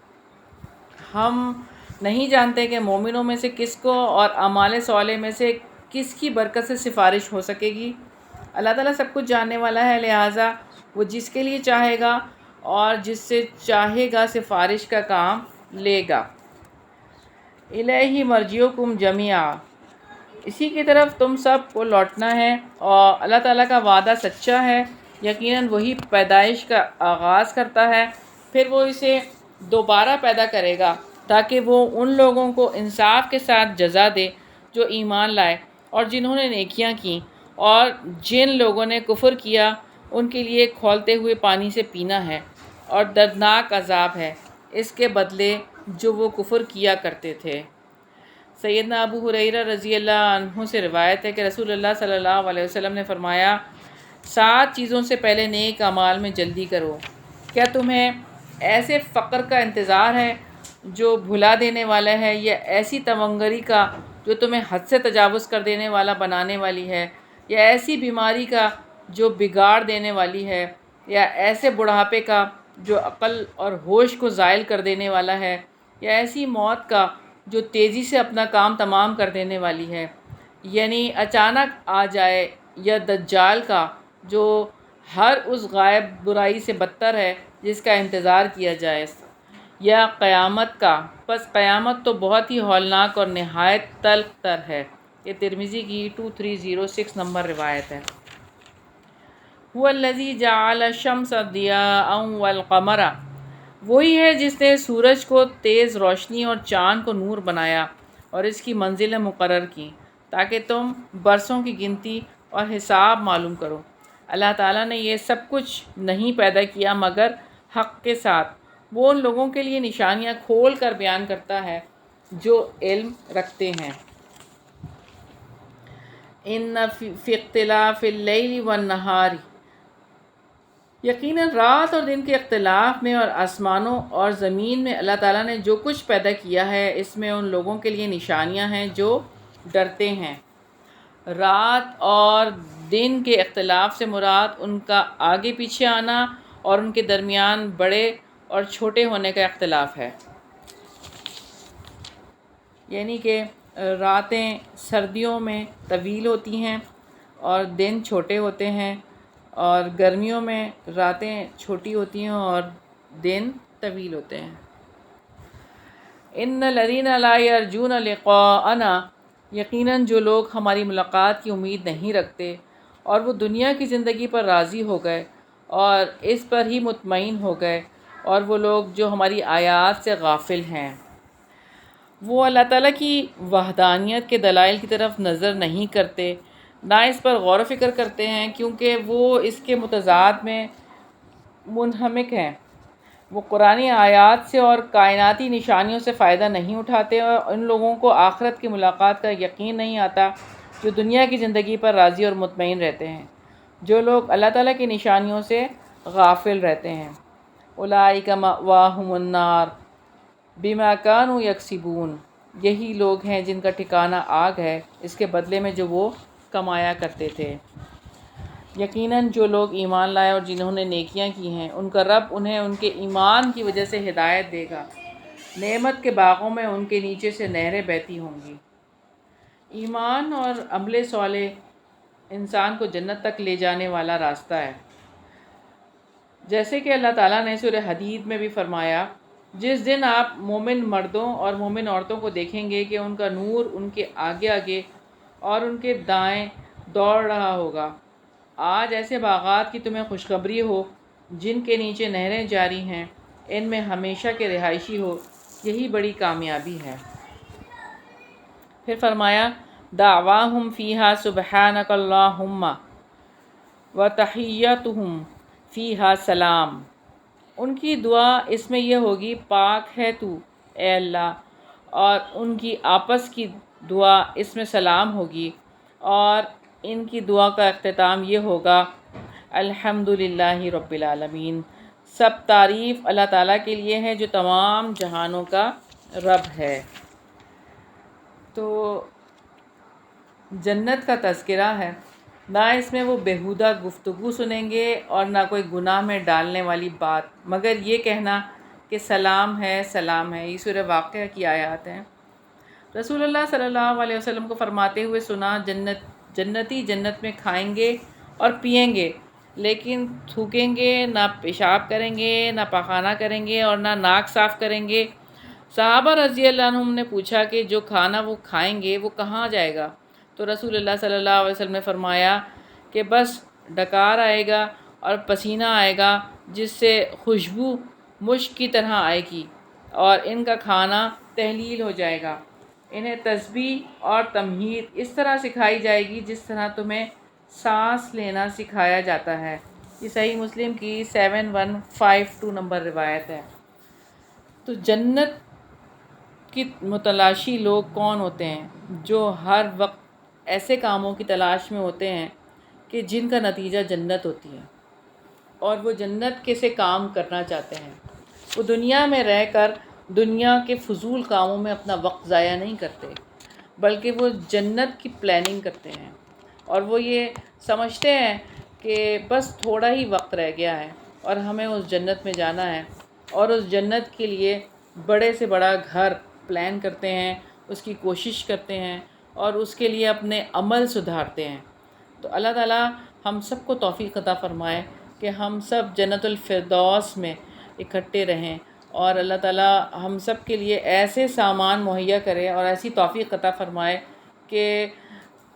ہم نہیں جانتے کہ مومنوں میں سے کس کو اور اعمال صالح میں سے کس کی برکت سے سفارش ہو سکے گی۔ اللہ تعالیٰ سب کچھ جاننے والا ہے، لہٰذا وہ جس کے لیے چاہے گا اور جس سے چاہے گا سفارش کا کام لے گا۔ الیہ مرجعکم جمیعا، اسی کی طرف تم سب کو لوٹنا ہے، اور اللہ تعالیٰ کا وعدہ سچا ہے، یقیناً وہی پیدائش کا آغاز کرتا ہے، پھر وہ اسے دوبارہ پیدا کرے گا تاکہ وہ ان لوگوں کو انصاف کے ساتھ جزا دے جو ایمان لائے اور جنہوں نے نیکیاں کیں، اور جن لوگوں نے کفر کیا ان کے لیے کھولتے ہوئے پانی سے پینا ہے اور دردناک عذاب ہے اس کے بدلے جو وہ کفر کیا کرتے تھے۔ سیدنا ابو ہریرہ رضی اللہ عنہ سے روایت ہے کہ رسول اللہ صلی اللہ علیہ وسلم نے فرمایا، 7 چیزوں سے پہلے نیک اعمال میں جلدی کرو۔ کیا تمہیں ایسے فقر کا انتظار ہے جو بھلا دینے والا ہے، یا ایسی تونگری کا جو تمہیں حد سے تجاوز کر دینے والا بنانے والی ہے، یا ایسی بیماری کا جو بگاڑ دینے والی ہے، یا ایسے بڑھاپے کا جو عقل اور ہوش کو زائل کر دینے والا ہے، یا ایسی موت کا جو تیزی سے اپنا کام تمام کر دینے والی ہے، یعنی اچانک آ جائے، یا دجال کا جو ہر اس غائب برائی سے بدتر ہے جس کا انتظار کیا جائے، یا قیامت کا، پس قیامت تو بہت ہی ہولناک اور نہایت تلخ تر ہے۔ یہ ترمذی کی 2306 نمبر روایت ہے۔ هو الذی جعل الشمس ضیاء والقمر، وہی ہے جس نے سورج کو تیز روشنی اور چاند کو نور بنایا اور اس کی منزلیں مقرر کی تاکہ تم برسوں کی گنتی اور حساب معلوم کرو۔ اللہ تعالیٰ نے یہ سب کچھ نہیں پیدا کیا مگر حق کے ساتھ، وہ ان لوگوں کے لیے نشانیاں کھول کر بیان کرتا ہے جو علم رکھتے ہیں۔ ان فی اختلاف اللیل والنہار، یقیناً رات اور دن کے اختلاف میں اور آسمانوں اور زمین میں اللہ تعالیٰ نے جو کچھ پیدا کیا ہے اس میں ان لوگوں کے لیے نشانیاں ہیں جو ڈرتے ہیں۔ رات اور دن کے اختلاف سے مراد ان کا آگے پیچھے آنا اور ان کے درمیان بڑے اور چھوٹے ہونے کا اختلاف ہے، یعنی کہ راتیں سردیوں میں طویل ہوتی ہیں اور دن چھوٹے ہوتے ہیں، اور گرمیوں میں راتیں چھوٹی ہوتی ہیں اور دن طویل ہوتے ہیں۔ ان الذین لا یرجون لقاءنا، یقیناً جو لوگ ہماری ملاقات کی امید نہیں رکھتے اور وہ دنیا کی زندگی پر راضی ہو گئے اور اس پر ہی مطمئن ہو گئے، اور وہ لوگ جو ہماری آیات سے غافل ہیں، وہ اللہ تعالیٰ کی وحدانیت کے دلائل کی طرف نظر نہیں کرتے، نہ اس پر غور و فکر کرتے ہیں، کیونکہ وہ اس کے متضاد میں منہمک ہیں۔ وہ قرآنی آیات سے اور کائناتی نشانیوں سے فائدہ نہیں اٹھاتے، اور ان لوگوں کو آخرت کی ملاقات کا یقین نہیں آتا جو دنیا کی زندگی پر راضی اور مطمئن رہتے ہیں، جو لوگ اللہ تعالیٰ کی نشانیوں سے غافل رہتے ہیں۔ اولئک مأواہم النار بما کانوا یکسبون، یہی لوگ ہیں جن کا ٹھکانہ آگ ہے اس کے بدلے میں جو وہ کمایا کرتے تھے۔ یقیناً جو لوگ ایمان لائے اور جنہوں نے نیکیاں کی ہیں ان کا رب انہیں ان کے ایمان کی وجہ سے ہدایت دے گا، نعمت کے باغوں میں ان کے نیچے سے نہریں بہتی ہوں گی۔ ایمان اور عمل صالح انسان کو جنت تک لے جانے والا راستہ ہے، جیسے کہ اللہ تعالیٰ نے سورہ حدید میں بھی فرمایا، جس دن آپ مومن مردوں اور مومن عورتوں کو دیکھیں گے کہ ان کا نور ان کے آگے آگے اور ان کے دائیں دوڑ رہا ہوگا۔ آج ایسے باغات کی تمہیں خوشخبری ہو جن کے نیچے نہریں جاری ہیں، ان میں ہمیشہ کے رہائشی ہو، یہی بڑی کامیابی ہے۔ پھر فرمایا، دعواہم فیہا سبحانک اللہم وتحیتہم فیہا سلام، ان کی دعا اس میں یہ ہوگی، پاک ہے تو اے اللہ، اور ان کی آپس کی دعا اس میں سلام ہوگی، اور ان کی دعا کا اختتام یہ ہوگا الحمدللہ رب العالمین، سب تعریف اللہ تعالیٰ کے لیے ہے جو تمام جہانوں کا رب ہے۔ تو جنت کا تذکرہ ہے، نہ اس میں وہ بیہودہ گفتگو سنیں گے اور نہ کوئی گناہ میں ڈالنے والی بات، مگر یہ کہنا کہ سلام ہے سلام ہے۔ یہ سورہ واقعہ کی آیات ہیں۔ رسول اللہ صلی اللہ علیہ وسلم کو فرماتے ہوئے سنا، جنتی جنت میں کھائیں گے اور پئیں گے، لیکن تھوکیں گے نہ، پیشاب کریں گے نہ، پاخانہ کریں گے اور نہ ناک صاف کریں گے۔ صحابہ رضی اللہ عنہم نے پوچھا کہ جو کھانا وہ کھائیں گے وہ کہاں جائے گا؟ تو رسول اللہ صلی اللہ علیہ وسلم نے فرمایا کہ بس ڈکار آئے گا اور پسینہ آئے گا، جس سے خوشبو مشک کی طرح آئے گی، اور ان کا کھانا تحلیل ہو جائے گا۔ انہیں تسبیح اور تمہید اس طرح سکھائی جائے گی جس طرح تمہیں سانس لینا سکھایا جاتا ہے۔ یہ صحیح مسلم کی 7152 نمبر روایت ہے۔ تو جنت کی متلاشی لوگ کون ہوتے ہیں؟ جو ہر وقت ایسے کاموں کی تلاش میں ہوتے ہیں کہ جن کا نتیجہ جنت ہوتی ہے، اور وہ جنت کے سے کام کرنا چاہتے ہیں۔ وہ دنیا میں رہ کر دنیا کے فضول کاموں میں اپنا وقت ضائع نہیں کرتے، بلکہ وہ جنت کی پلاننگ کرتے ہیں، اور وہ یہ سمجھتے ہیں کہ بس تھوڑا ہی وقت رہ گیا ہے اور ہمیں اس جنت میں جانا ہے، اور اس جنت کے لیے بڑے سے بڑا گھر پلان کرتے ہیں، اس کی کوشش کرتے ہیں، اور اس کے لیے اپنے عمل سدھارتے ہیں۔ تو اللہ تعالیٰ ہم سب کو توفیق عطا فرمائے کہ ہم سب جنت الفردوس میں اکٹھے رہیں، اور اللہ تعالیٰ ہم سب کے لیے ایسے سامان مہیا کرے اور ایسی توفیق عطا فرمائے کہ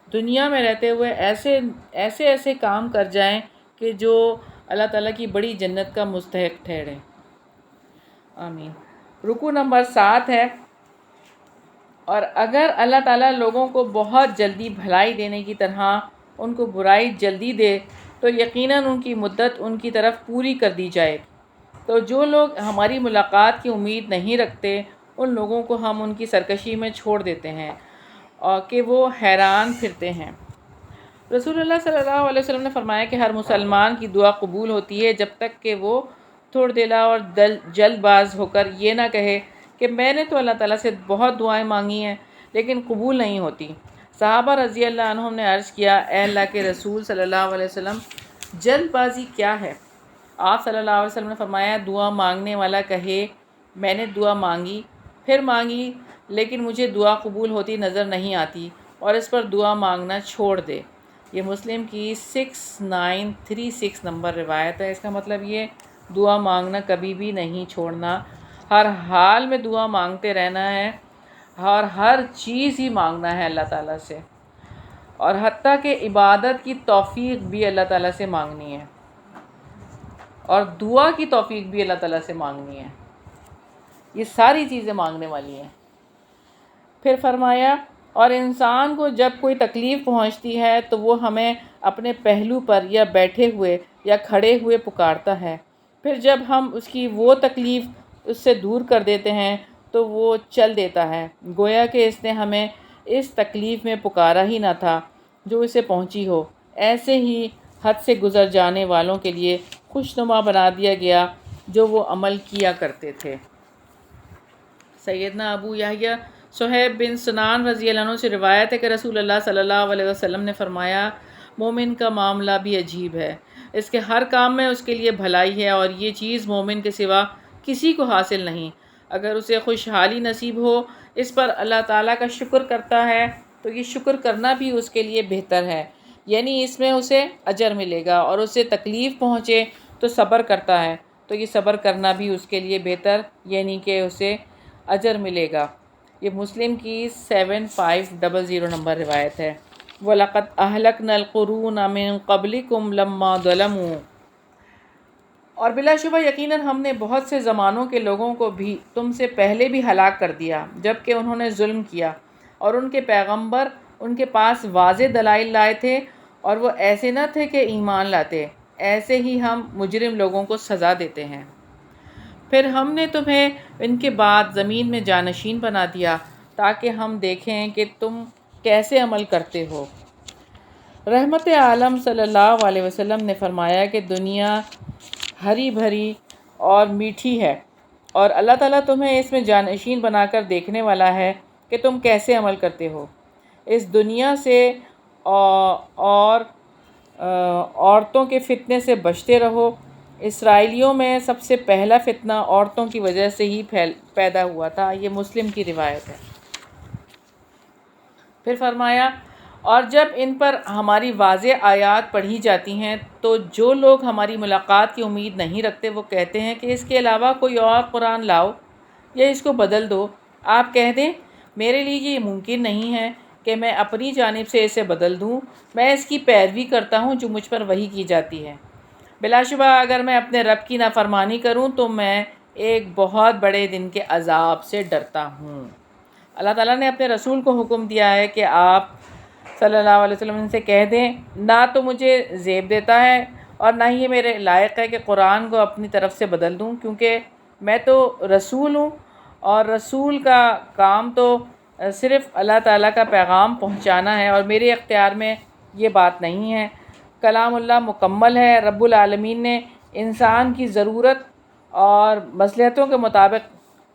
دنیا میں رہتے ہوئے ایسے کام کر جائیں کہ جو اللہ تعالیٰ کی بڑی جنت کا مستحق ٹھہرے۔ آمین۔ رکوع نمبر 7 ہے، اور اگر اللہ تعالیٰ لوگوں کو بہت جلدی بھلائی دینے کی طرح ان کو برائی جلدی دے تو یقیناً ان کی مدت ان کی طرف پوری کر دی جائے۔ تو جو لوگ ہماری ملاقات کی امید نہیں رکھتے، ان لوگوں کو ہم ان کی سرکشی میں چھوڑ دیتے ہیں اور کہ وہ حیران پھرتے ہیں۔ رسول اللہ صلی اللہ علیہ وسلم نے فرمایا کہ ہر مسلمان کی دعا قبول ہوتی ہے جب تک کہ وہ تھوڑ دلا اور جلد باز ہو کر یہ نہ کہے کہ میں نے تو اللہ تعالیٰ سے بہت دعائیں مانگی ہیں لیکن قبول نہیں ہوتی۔ صحابہ رضی اللہ عنہم نے عرض کیا، اے اللہ کے رسول صلی اللہ علیہ وسلم، جلد بازی کیا ہے؟ آپ صلی اللہ علیہ وسلم نے فرمایا، دعا مانگنے والا کہے میں نے دعا مانگی، پھر مانگی، لیکن مجھے دعا قبول ہوتی نظر نہیں آتی، اور اس پر دعا مانگنا چھوڑ دے۔ یہ مسلم کی 6936 نمبر روایت ہے۔ اس کا مطلب یہ دعا مانگنا کبھی بھی نہیں چھوڑنا، ہر حال میں دعا مانگتے رہنا ہے، اور ہر چیز ہی مانگنا ہے اللہ تعالیٰ سے، اور حتیٰ کہ عبادت کی توفیق بھی اللہ تعالیٰ سے مانگنی ہے، اور دعا کی توفیق بھی اللہ تعالیٰ سے مانگنی ہے۔ یہ ساری چیزیں مانگنے والی ہیں۔ پھر فرمایا، اور انسان کو جب کوئی تکلیف پہنچتی ہے تو وہ ہمیں اپنے پہلو پر یا بیٹھے ہوئے یا کھڑے ہوئے پکارتا ہے، پھر جب ہم اس کی وہ تکلیف اس سے دور کر دیتے ہیں تو وہ چل دیتا ہے، گویا کہ اس نے ہمیں اس تکلیف میں پکارا ہی نہ تھا جو اسے پہنچی ہو۔ ایسے ہی حد سے گزر جانے والوں کے لیے خوشنما بنا دیا گیا جو وہ عمل کیا کرتے تھے۔ سیدنا ابو یحییٰ صہیب بن سنان رضی اللہ عنہ سے روایت ہے کہ رسول اللہ صلی اللہ علیہ وسلم نے فرمایا، مومن کا معاملہ بھی عجیب ہے، اس کے ہر کام میں اس کے لیے بھلائی ہے، اور یہ چیز مومن کے سوا کسی کو حاصل نہیں۔ اگر اسے خوشحالی نصیب ہو، اس پر اللہ تعالیٰ کا شکر کرتا ہے تو یہ شکر کرنا بھی اس کے لیے بہتر ہے، یعنی اس میں اسے اجر ملے گا، اور اسے تکلیف پہنچے تو صبر کرتا ہے تو یہ صبر کرنا بھی اس کے لیے بہتر، یعنی کہ اسے اجر ملے گا۔ یہ مسلم کی 7500 نمبر روایت ہے۔ وَلَقَدْ أَهْلَكْنَا الْقُرُونَ مِن قَبْلِكُمْ لَمَّا ظَلَمُوا، اور بلا شبہ یقیناً ہم نے بہت سے زمانوں کے لوگوں کو بھی تم سے پہلے بھی ہلاک کر دیا جب کہ انہوں نے ظلم کیا، اور ان کے پیغمبر ان کے پاس واضح دلائل لائے تھے اور وہ ایسے نہ تھے کہ ایمان لاتے۔ ایسے ہی ہم مجرم لوگوں کو سزا دیتے ہیں۔ پھر ہم نے تمہیں ان کے بعد زمین میں جانشین بنا دیا تاکہ ہم دیکھیں کہ تم کیسے عمل کرتے ہو۔ رحمت عالم صلی اللہ علیہ وسلم نے فرمایا کہ دنیا ہری بھری اور میٹھی ہے، اور اللہ تعالیٰ تمہیں اس میں جانشین بنا کر دیکھنے والا ہے کہ تم کیسے عمل کرتے ہو۔ اس دنیا سے اور عورتوں کے فتنے سے بچتے رہو۔ اسرائیلیوں میں سب سے پہلا فتنہ عورتوں کی وجہ سے ہی پیدا ہوا تھا۔ یہ مسلم کی روایت ہے۔ پھر فرمایا، اور جب ان پر ہماری واضح آیات پڑھی جاتی ہیں تو جو لوگ ہماری ملاقات کی امید نہیں رکھتے وہ کہتے ہیں کہ اس کے علاوہ کوئی اور قرآن لاؤ یا اس کو بدل دو۔ آپ کہہ دیں، میرے لیے یہ ممکن نہیں ہے کہ میں اپنی جانب سے اسے بدل دوں، میں اس کی پیروی کرتا ہوں جو مجھ پر وحی کی جاتی ہے۔ بلا شبہ اگر میں اپنے رب کی نافرمانی کروں تو میں ایک بہت بڑے دن کے عذاب سے ڈرتا ہوں۔ اللہ تعالیٰ نے اپنے رسول کو حکم دیا ہے کہ آپ صلی اللہ علیہ وسلم سے کہہ دیں، نہ تو مجھے زیب دیتا ہے اور نہ ہی میرے لائق ہے کہ قرآن کو اپنی طرف سے بدل دوں، کیونکہ میں تو رسول ہوں اور رسول کا کام تو صرف اللہ تعالیٰ کا پیغام پہنچانا ہے، اور میرے اختیار میں یہ بات نہیں ہے۔ کلام اللہ مکمل ہے۔ رب العالمین نے انسان کی ضرورت اور مصلحتوں کے مطابق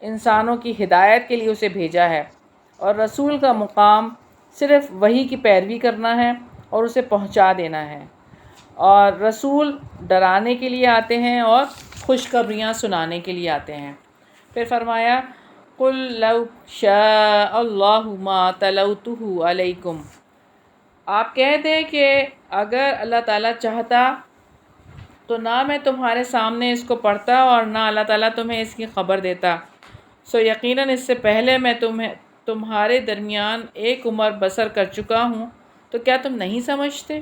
انسانوں کی ہدایت کے لیے اسے بھیجا ہے، اور رسول کا مقام صرف وحی کی پیروی کرنا ہے اور اسے پہنچا دینا ہے، اور رسول ڈرانے کے لیے آتے ہیں اور خوشخبریاں سنانے کے لیے آتے ہیں۔ پھر فرمایا، قُل لَوْ شَاءَ اللَّهُ مَا تَلَوْتُهُ عَلَيْكُمْ، آپ کہہ دیں کہ اگر اللہ تعالیٰ چاہتا تو نہ میں تمہارے سامنے اس کو پڑھتا اور نہ اللہ تعالیٰ تمہیں اس کی خبر دیتا، سو یقیناً اس سے پہلے میں تمہارے درمیان ایک عمر بسر کر چکا ہوں، تو کیا تم نہیں سمجھتے؟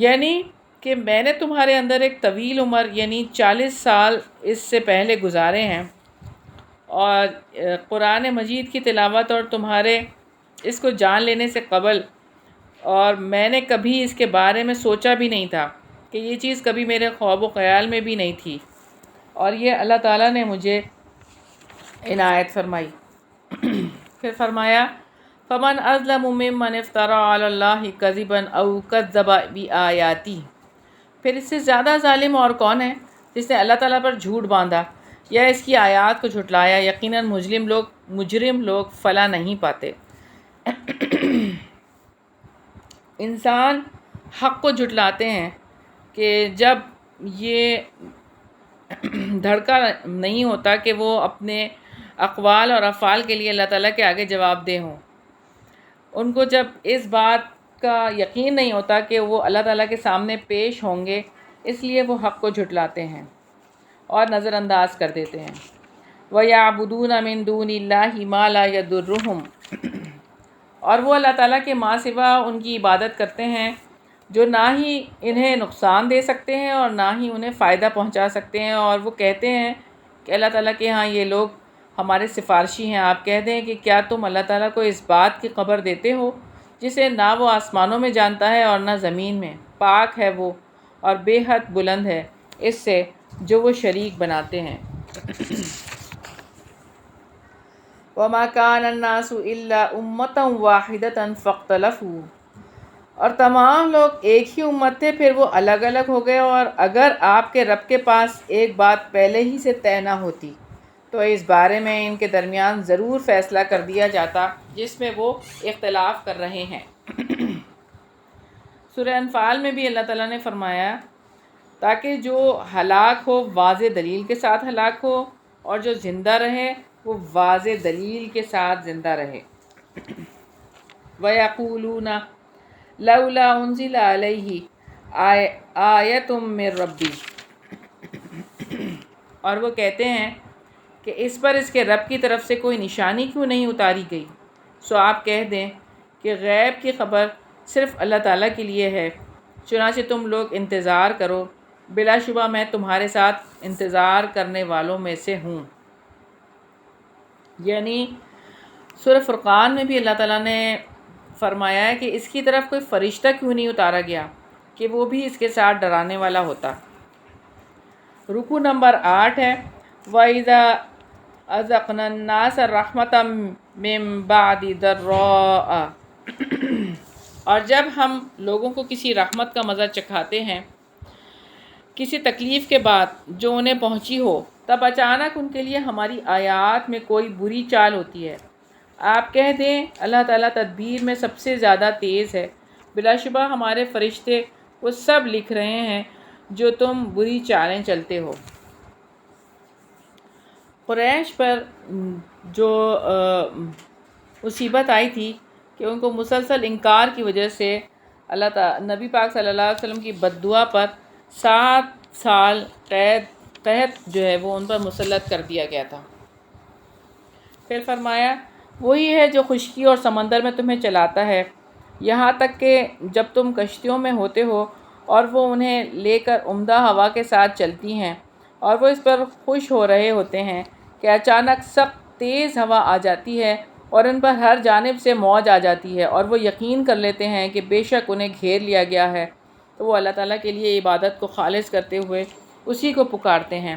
یعنی کہ میں نے تمہارے اندر ایک طویل عمر یعنی 40 سال اس سے پہلے گزارے ہیں، اور قرآن مجید کی تلاوت اور تمہارے اس کو جان لینے سے قبل، اور میں نے کبھی اس کے بارے میں سوچا بھی نہیں تھا کہ یہ چیز کبھی میرے خواب و خیال میں بھی نہیں تھی، اور یہ اللہ تعالیٰ نے مجھے عنایت فرمائی۔ پھر فرمایا، فَمَنْ أَظْلَمُ مِمَّنِ افْتَرَىٰ عَلَى اللَّهِ كَذِبًا أَوْ كَذَّبَ بِآيَاتِهِ، پھر اس سے زیادہ ظالم اور کون ہے جس نے اللہ تعالیٰ پر جھوٹ باندھا یا اس کی آیات کو جھٹلایا؟ یقیناً مجرم لوگ فلاح نہیں پاتے۔ انسان حق کو جھٹلاتے ہیں کہ جب یہ دھڑکا نہیں ہوتا کہ وہ اپنے اقوال اور افعال کے لیے اللہ تعالیٰ کے آگے جواب دہ ہوں، ان کو جب اس بات کا یقین نہیں ہوتا کہ وہ اللہ تعالیٰ کے سامنے پیش ہوں گے، اس لیے وہ حق کو جھٹلاتے ہیں اور نظر انداز کر دیتے ہیں۔ وَيَعْبُدُونَ مِن دُونِ اللَّهِ مَا لَا يَضُرُّهُمْ، اور وہ اللہ تعالیٰ کے ماں سوا ان کی عبادت کرتے ہیں جو نہ ہی انہیں نقصان دے سکتے ہیں اور نہ ہی انہیں فائدہ پہنچا سکتے ہیں، اور وہ کہتے ہیں کہ اللہ تعالیٰ کے ہاں یہ لوگ ہمارے سفارشی ہیں۔ آپ کہہ دیں کہ کیا تم اللہ تعالیٰ کو اس بات کی خبر دیتے ہو جسے نہ وہ آسمانوں میں جانتا ہے اور نہ زمین میں؟ پاک ہے وہ اور بے حد بلند ہے اس سے جو وہ شریک بناتے ہیں۔ وَمَا كَانَ النَّاسُ إِلَّا أُمَّةً وَاحِدَةً فَاخْتَلَفُوا، اور تمام لوگ ایک ہی امت تھے پھر وہ الگ الگ ہو گئے، اور اگر آپ کے رب کے پاس ایک بات پہلے ہی سے طے نہ ہوتی تو اس بارے میں ان کے درمیان ضرور فیصلہ کر دیا جاتا جس میں وہ اختلاف کر رہے ہیں۔ سورہ انفال میں بھی اللہ تعالیٰ نے فرمایا، تاکہ جو ہلاک ہو واضح دلیل کے ساتھ ہلاک ہو، اور جو زندہ رہے وہ واضح دلیل کے ساتھ زندہ رہے۔ وَيَقُولُونَ لَوْلَا أُنزِلَ عَلَيْهِ آیَةٌ مِّن رَّبِّهِ، اور وہ کہتے ہیں کہ اس پر اس کے رب کی طرف سے کوئی نشانی کیوں نہیں اتاری گئی؟ سو آپ کہہ دیں کہ غیب کی خبر صرف اللہ تعالیٰ کے لیے ہے، چنانچہ تم لوگ انتظار کرو، بلا شبہ میں تمہارے ساتھ انتظار کرنے والوں میں سے ہوں۔ یعنی سورہ فرقان میں بھی اللہ تعالیٰ نے فرمایا ہے کہ اس کی طرف کوئی فرشتہ کیوں نہیں اتارا گیا کہ وہ بھی اس کے ساتھ ڈرانے والا ہوتا۔ رکوع نمبر 8 ہے وَإِذَا أَذَقْنَا النَّاسَ رَحْمَةً مِّن بَعْدِ ضَرَّاءَ، اور جب ہم لوگوں کو کسی رحمت کا مزہ چکھاتے ہیں کسی تکلیف کے بعد جو انہیں پہنچی ہو، تب اچانک ان کے لیے ہماری آیات میں کوئی بری چال ہوتی ہے۔ آپ کہہ دیں اللہ تعالیٰ تدبیر میں سب سے زیادہ تیز ہے، بلا شبہ ہمارے فرشتے وہ سب لکھ رہے ہیں جو تم بری چالیں چلتے ہو۔ قریش پر جو مصیبت آئی تھی کہ ان کو مسلسل انکار کی وجہ سے نبی پاک صلی اللہ علیہ وسلم کی بد دعا پر 7 سال قحط جو ہے وہ ان پر مسلط کر دیا گیا تھا۔ پھر فرمایا وہی ہے جو خشکی اور سمندر میں تمہیں چلاتا ہے یہاں تک کہ جب تم کشتیوں میں ہوتے ہو اور وہ انہیں لے کر عمدہ ہوا کے ساتھ چلتی ہیں اور وہ اس پر خوش ہو رہے ہوتے ہیں کہ اچانک سخت تیز ہوا آ جاتی ہے اور ان پر ہر جانب سے موج آ جاتی ہے اور وہ یقین کر لیتے ہیں کہ بے شک انہیں گھیر لیا گیا ہے، تو وہ اللہ تعالیٰ کے لیے عبادت کو خالص کرتے ہوئے اسی کو پکارتے ہیں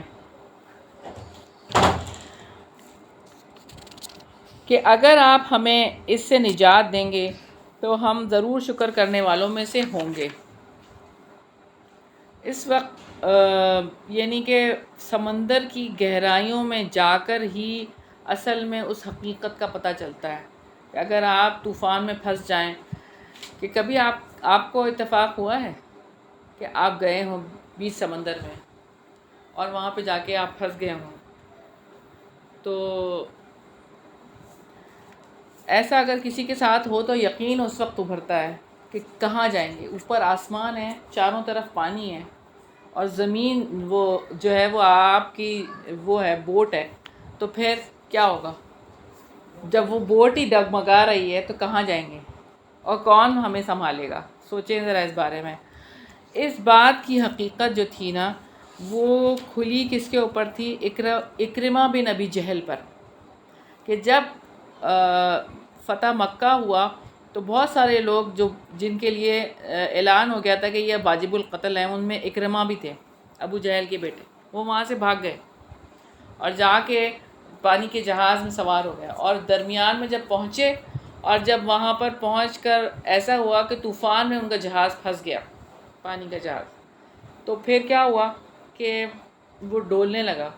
کہ اگر آپ ہمیں اس سے نجات دیں گے تو ہم ضرور شکر کرنے والوں میں سے ہوں گے۔ اس وقت یعنی کہ سمندر کی گہرائیوں میں جا کر ہی اصل میں اس حقیقت کا پتہ چلتا ہے کہ اگر آپ طوفان میں پھنس جائیں، کہ کبھی آپ کو اتفاق ہوا ہے کہ آپ گئے ہوں بیچ سمندر میں اور وہاں پہ جا کے آپ پھنس گئے ہوں، تو ایسا اگر کسی کے ساتھ ہو تو یقین اس وقت ابھرتا ہے کہ کہاں جائیں گے، اوپر آسمان ہے، چاروں طرف پانی ہے اور زمین وہ جو ہے وہ آپ کی وہ ہے بوٹ ہے، تو پھر کیا ہوگا؟ جب وہ بوٹ ہی ڈگمگا رہی ہے تو کہاں جائیں گے اور کون ہمیں سنبھالے گا؟ سوچیں ذرا اس بارے میں۔ اس بات کی حقیقت جو تھی نا وہ کھلی کس کے اوپر تھی؟ اکرمہ بن ابی جہل پر، کہ جب فتح مکہ ہوا تو بہت سارے لوگ جن کے لیے اعلان ہو گیا تھا کہ یہ واجب القتل ہیں، ان میں اکرمہ بھی تھے، ابو جہل کے بیٹے، وہ وہاں سے بھاگ گئے اور جا کے پانی کے جہاز میں سوار ہو گیا، اور درمیان میں جب پہنچے اور جب وہاں پر پہنچ کر ایسا ہوا کہ طوفان میں ان کا جہاز پھنس گیا، پانی کا جہاز، تو پھر کیا ہوا کہ وہ ڈولنے لگا،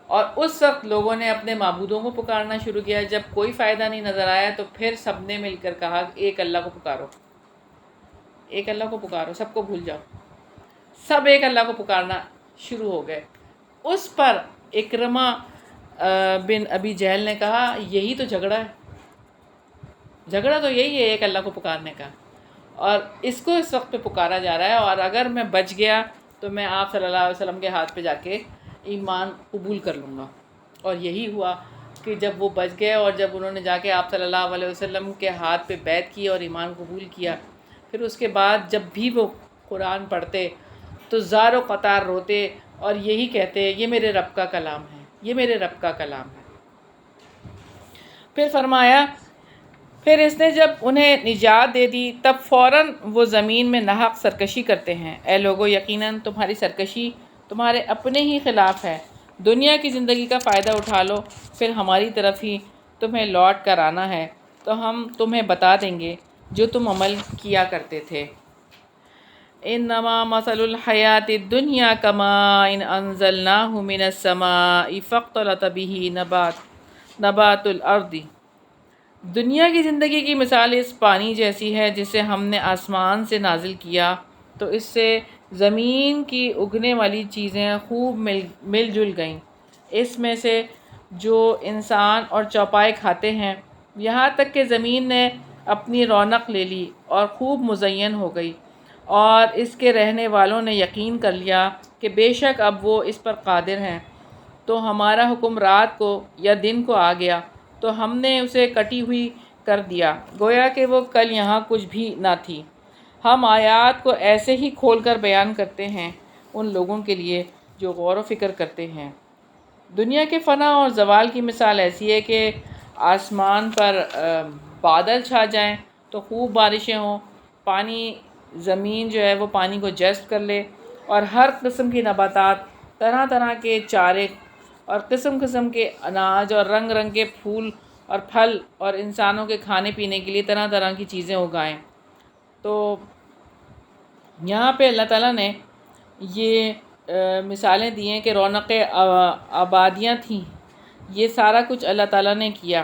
اور اس وقت لوگوں نے اپنے معبودوں کو پکارنا شروع کیا۔ جب کوئی فائدہ نہیں نظر آیا تو پھر سب نے مل کر کہا ایک اللہ کو پکارو، ایک اللہ کو پکارو، سب کو بھول جاؤ، سب ایک اللہ کو پکارنا شروع ہو گئے۔ اس پر اکرمہ بن ابی جہل نے کہا یہی تو جھگڑا ہے، جھگڑا تو یہی ہے ایک اللہ کو پکارنے کا، اور اس کو اس وقت پہ پکارا جا رہا ہے، اور اگر میں بچ گیا تو میں آپ صلی اللہ علیہ وسلم کے ہاتھ پہ جا کے ایمان قبول کر لوں گا۔ اور یہی ہوا کہ جب وہ بچ گئے اور جب انہوں نے جا کے آپ صلی اللہ علیہ وسلم کے ہاتھ پہ بیعت کی اور ایمان قبول کیا، پھر اس کے بعد جب بھی وہ قرآن پڑھتے تو زار و قطار روتے اور یہی کہتے یہ میرے رب کا کلام ہے، یہ میرے رب کا کلام ہے۔ پھر فرمایا پھر اس نے جب انہیں نجات دے دی تب فوراً وہ زمین میں ناحق سرکشی کرتے ہیں۔ اے لوگو یقیناً تمہاری سرکشی تمہارے اپنے ہی خلاف ہے، دنیا کی زندگی کا فائدہ اٹھا لو، پھر ہماری طرف ہی تمہیں لوٹ کر آنا ہے تو ہم تمہیں بتا دیں گے جو تم عمل کیا کرتے تھے۔ انما مثل الحیات الدنیا کماء انزلناہ من السماء فاختلط به نبات الارض، دنیا کی زندگی کی مثال اس پانی جیسی ہے جسے ہم نے آسمان سے نازل کیا تو اس سے زمین کی اگنے والی چیزیں خوب مل جل گئیں، اس میں سے جو انسان اور چوپائے کھاتے ہیں، یہاں تک کہ زمین نے اپنی رونق لے لی اور خوب مزین ہو گئی، اور اس کے رہنے والوں نے یقین کر لیا کہ بے شک اب وہ اس پر قادر ہیں۔ تو ہمارا حکم رات کو یا دن کو آ گیا تو ہم نے اسے کٹی ہوئی کر دیا گویا کہ وہ کل یہاں کچھ بھی نہ تھی۔ ہم آیات کو ایسے ہی کھول کر بیان کرتے ہیں ان لوگوں کے لیے جو غور و فکر کرتے ہیں۔ دنیا کے فنا اور زوال کی مثال ایسی ہے کہ آسمان پر بادل چھا جائیں تو خوب بارشیں ہوں، پانی زمین جو ہے وہ پانی کو جذب کر لے اور ہر قسم کی نباتات طرح طرح کے چارے اور قسم قسم کے اناج اور رنگ رنگ کے پھول اور پھل اور انسانوں کے کھانے پینے کے لیے طرح طرح کی چیزیں اگائیں۔ تو یہاں پہ اللہ تعالیٰ نے یہ مثالیں دی ہیں کہ رونق آبادیاں تھیں، یہ سارا کچھ اللہ تعالیٰ نے کیا۔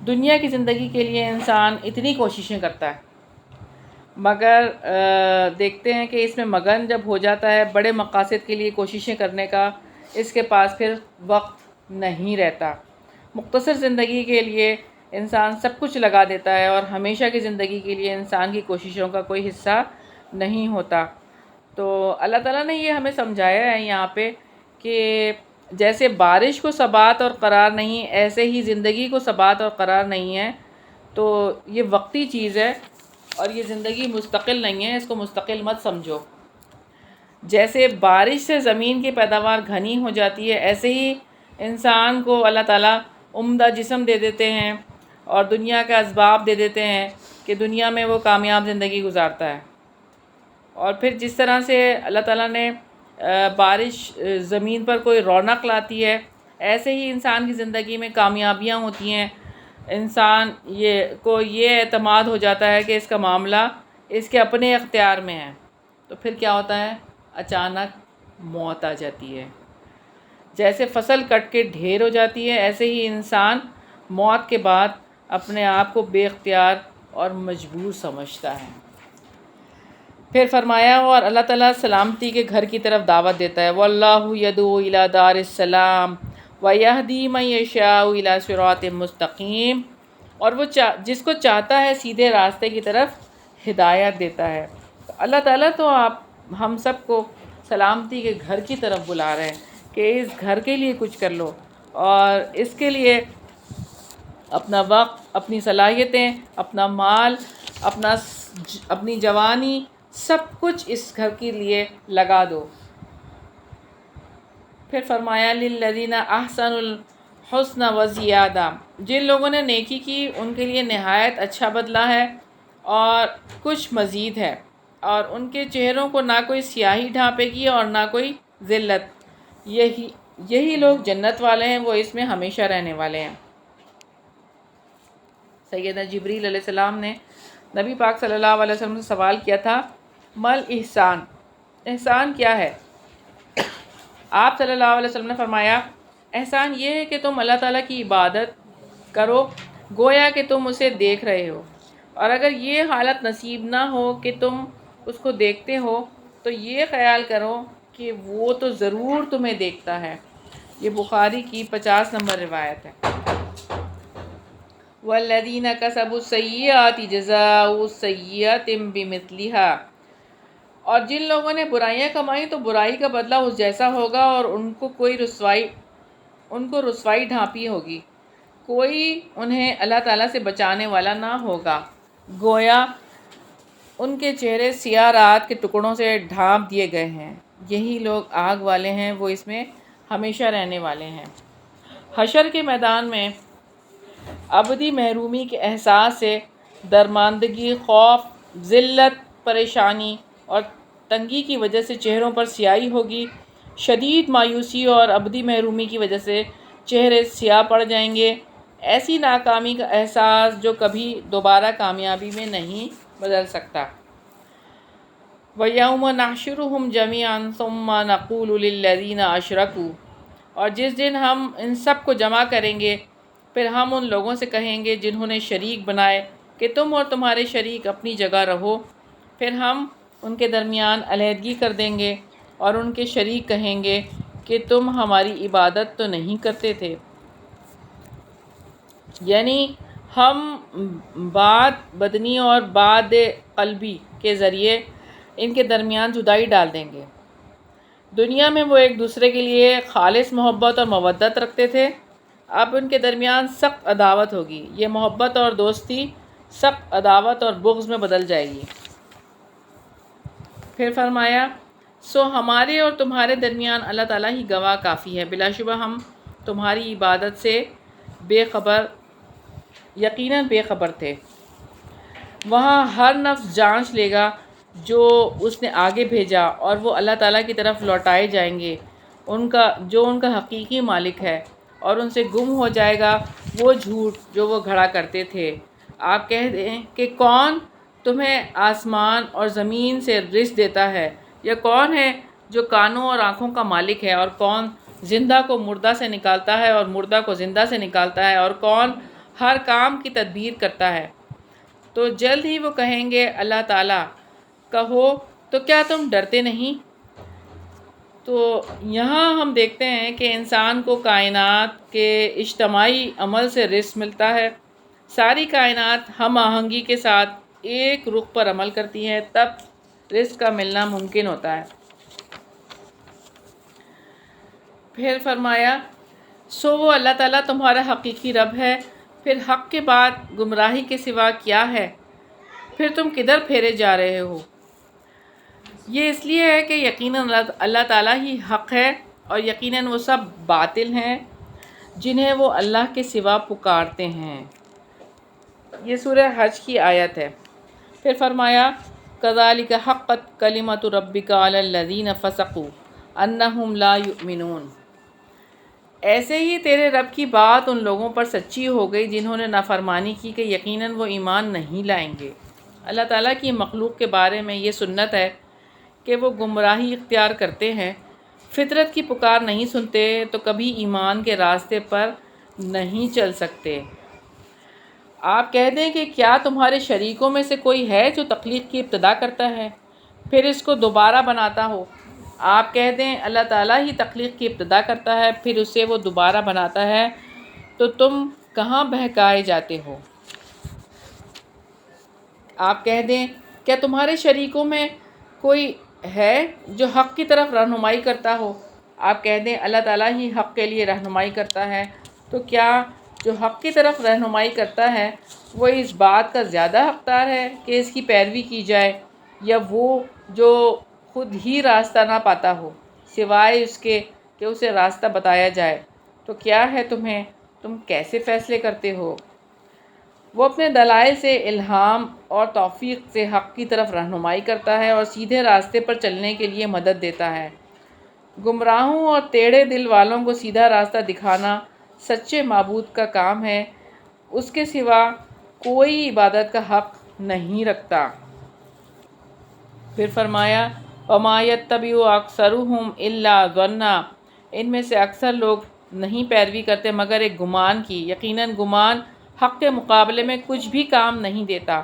دنیا کی زندگی کے لیے انسان اتنی کوششیں کرتا ہے، مگر دیکھتے ہیں کہ اس میں مگن جب ہو جاتا ہے بڑے مقاصد کے لیے کوششیں کرنے کا، اس کے پاس پھر وقت نہیں رہتا۔ مختصر زندگی کے لیے انسان سب کچھ لگا دیتا ہے اور ہمیشہ کی زندگی کے لیے انسان کی کوششوں کا کوئی حصہ نہیں ہوتا۔ تو اللہ تعالیٰ نے یہ ہمیں سمجھایا ہے یہاں پہ کہ جیسے بارش کو ثبات اور قرار نہیں، ایسے ہی زندگی کو ثبات اور قرار نہیں ہے۔ تو یہ وقتی چیز ہے اور یہ زندگی مستقل نہیں ہے، اس کو مستقل مت سمجھو۔ جیسے بارش سے زمین کی پیداوار گھنی ہو جاتی ہے، ایسے ہی انسان کو اللہ تعالیٰ عمدہ جسم دے دیتے ہیں اور دنیا کا اسباب دے دیتے ہیں کہ دنیا میں وہ کامیاب زندگی گزارتا ہے۔ اور پھر جس طرح سے اللہ تعالیٰ نے بارش زمین پر کوئی رونق لاتی ہے، ایسے ہی انسان کی زندگی میں کامیابیاں ہوتی ہیں۔ انسان یہ اعتماد ہو جاتا ہے کہ اس کا معاملہ اس کے اپنے اختیار میں ہے، تو پھر کیا ہوتا ہے؟ اچانک موت آ جاتی ہے۔ جیسے فصل کٹ کے ڈھیر ہو جاتی ہے، ایسے ہی انسان موت کے بعد اپنے آپ کو بے اختیار اور مجبور سمجھتا ہے۔ پھر فرمایا اور اللہ تعالیٰ سلامتی کے گھر کی طرف دعوت دیتا ہے، وَاللَّهُ يَدْعُو إِلَى دَارِ السَّلَامِ وَيَهْدِي مَن يَشَاءُ إِلَى صِرَاطٍ مُسْتَقِيمٍ، اور وہ جس کو چاہتا ہے سیدھے راستے کی طرف ہدایت دیتا ہے۔ اللہ تعالیٰ تو ہم سب کو سلامتی کے گھر کی طرف بلا رہے ہیں کہ اس گھر کے لیے کچھ کر لو، اور اس کے لیے اپنا وقت، اپنی صلاحیتیں، اپنا مال، اپنی جوانی، سب کچھ اس گھر کے لیے لگا دو۔ پھر فرمایا للذین احسنوا الحسنى وزیادہ، جن لوگوں نے نیکی کی ان کے لیے نہایت اچھا بدلہ ہے اور کچھ مزید ہے، اور ان کے چہروں کو نہ کوئی سیاہی ڈھانپے گی اور نہ کوئی ذلت، یہی لوگ جنت والے ہیں، وہ اس میں ہمیشہ رہنے والے ہیں۔ سیدنا جبریل علیہ السلام نے نبی پاک صلی اللہ علیہ وسلم سے سوال کیا تھا، مل احسان، احسان کیا ہے؟ آپ صلی اللہ علیہ وسلم نے فرمایا، احسان یہ ہے کہ تم اللہ تعالیٰ کی عبادت کرو گویا کہ تم اسے دیکھ رہے ہو، اور اگر یہ حالت نصیب نہ ہو کہ تم اس کو دیکھتے ہو تو یہ خیال کرو کہ وہ تو ضرور تمہیں دیکھتا ہے۔ یہ بخاری کی 50 نمبر روایت ہے۔ وَالَّذِينَ كَسَبُوا السَّيِّئَاتِ جَزَاءُ سَيِّئَةٍ بِمِثْلِهَا، اور جن لوگوں نے برائیاں کمائیں تو برائی کا بدلہ اس جیسا ہوگا، اور ان کو رسوائی ڈھانپی ہوگی، کوئی انہیں اللہ تعالیٰ سے بچانے والا نہ ہوگا، گویا ان کے چہرے سیاہ رات کے ٹکڑوں سے ڈھانپ دیے گئے ہیں۔ یہی لوگ آگ والے ہیں، وہ اس میں ہمیشہ رہنے والے ہیں۔ حشر کے میدان میں ابدی محرومی کے احساس سے درماندگی، خوف، ذلت، پریشانی اور تنگی کی وجہ سے چہروں پر سیاہی ہوگی، شدید مایوسی اور ابدی محرومی کی وجہ سے چہرے سیاہ پڑ جائیں گے، ایسی ناکامی کا احساس جو کبھی دوبارہ کامیابی میں نہیں بدل سکتا۔ وَيَوْمَ نَحْشُرُهُمْ جَمِيعًا ثُمَّ نَقُولُ لِلَّذِينَ أَشْرَكُوا، اور جس دن ہم ان سب کو جمع کریں گے، پھر ہم ان لوگوں سے کہیں گے جنہوں نے شریک بنائے کہ تم اور تمہارے شریک اپنی جگہ رہو، پھر ہم ان کے درمیان علیحدگی کر دیں گے اور ان کے شریک کہیں گے کہ تم ہماری عبادت تو نہیں کرتے تھے، یعنی ہم بات بدنی اور بات قلبی کے ذریعے ان کے درمیان جدائی ڈال دیں گے۔ دنیا میں وہ ایک دوسرے کے لیے خالص محبت اور مودت رکھتے تھے، اب ان کے درمیان سخت عداوت ہوگی، یہ محبت اور دوستی سخت عداوت اور بغض میں بدل جائے گی۔ پھر فرمایا، سو ہمارے اور تمہارے درمیان اللہ تعالیٰ ہی گواہ کافی ہے، بلا شبہ ہم تمہاری عبادت سے یقیناً بے خبر تھے۔ وہاں ہر نفس جانچ لے گا جو اس نے آگے بھیجا، اور وہ اللہ تعالیٰ کی طرف لوٹائے جائیں گے، ان کا حقیقی مالک ہے، اور ان سے گم ہو جائے گا وہ جھوٹ جو وہ گھڑا کرتے تھے۔ آپ کہہ دیں کہ کون تمہیں آسمان اور زمین سے رزق دیتا ہے، یا کون ہے جو کانوں اور آنکھوں کا مالک ہے، اور کون زندہ کو مردہ سے نکالتا ہے اور مردہ کو زندہ سے نکالتا ہے، اور کون ہر کام کی تدبیر کرتا ہے۔ تو جلد ہی وہ کہیں گے اللہ تعالیٰ، کہو تو کیا تم ڈرتے نہیں؟ تو یہاں ہم دیکھتے ہیں کہ انسان کو کائنات کے اجتماعی عمل سے رزق ملتا ہے۔ ساری کائنات ہم آہنگی کے ساتھ ایک رخ پر عمل کرتی ہے، تب رزق کا ملنا ممکن ہوتا ہے۔ پھر فرمایا، سو وہ اللہ تعالیٰ تمہارا حقیقی رب ہے، پھر حق کے بعد گمراہی کے سوا کیا ہے؟ پھر تم کدھر پھیرے جا رہے ہو؟ یہ اس لیے ہے کہ یقیناً اللہ تعالیٰ ہی حق ہے، اور یقیناً وہ سب باطل ہیں جنہیں وہ اللہ کے سوا پکارتے ہیں۔ یہ سورہ حج کی آیت ہے۔ پھر فرمایا، کذالک حقت کلمۃ ربک علی الذین فسقوا انہم لا یؤمنون۔ ایسے ہی تیرے رب کی بات ان لوگوں پر سچی ہو گئی جنہوں نے نافرمانی کی کہ یقیناً وہ ایمان نہیں لائیں گے۔ اللہ تعالیٰ کی مخلوق کے بارے میں یہ سنت ہے کہ وہ گمراہی اختیار کرتے ہیں، فطرت کی پکار نہیں سنتے، تو کبھی ایمان کے راستے پر نہیں چل سکتے۔ آپ کہہ دیں کہ کیا تمہارے شریکوں میں سے کوئی ہے جو تخلیق کی ابتدا کرتا ہے، پھر اس کو دوبارہ بناتا ہو؟ آپ کہہ دیں اللہ تعالیٰ ہی تخلیق کی ابتدا کرتا ہے، پھر اسے وہ دوبارہ بناتا ہے، تو تم کہاں بہکائے جاتے ہو؟ آپ کہہ دیں کیا تمہارے شریکوں میں کوئی ہے جو حق کی طرف رہنمائی کرتا ہو؟ آپ کہہ دیں اللہ تعالیٰ ہی حق کے لیے رہنمائی کرتا ہے، تو کیا جو حق کی طرف رہنمائی کرتا ہے وہ اس بات کا زیادہ حقدار ہے کہ اس کی پیروی کی جائے، یا وہ جو خود ہی راستہ نہ پاتا ہو سوائے اس کے کہ اسے راستہ بتایا جائے؟ تو کیا ہے تم کیسے فیصلے کرتے ہو؟ وہ اپنے دلائل سے الہام اور توفیق سے حق کی طرف رہنمائی کرتا ہے اور سیدھے راستے پر چلنے کے لیے مدد دیتا ہے۔ گمراہوں اور ٹیڑھے دل والوں کو سیدھا راستہ دکھانا سچے معبود کا کام ہے، اس کے سوا کوئی عبادت کا حق نہیں رکھتا۔ پھر فرمایا، وَمَا يَتَّبِعُ أَكْثَرُهُمْ إِلَّا ظَنًّا، ان میں سے اکثر لوگ نہیں پیروی کرتے مگر ایک گمان کی، یقیناً گمان حق کے مقابلے میں کچھ بھی کام نہیں دیتا۔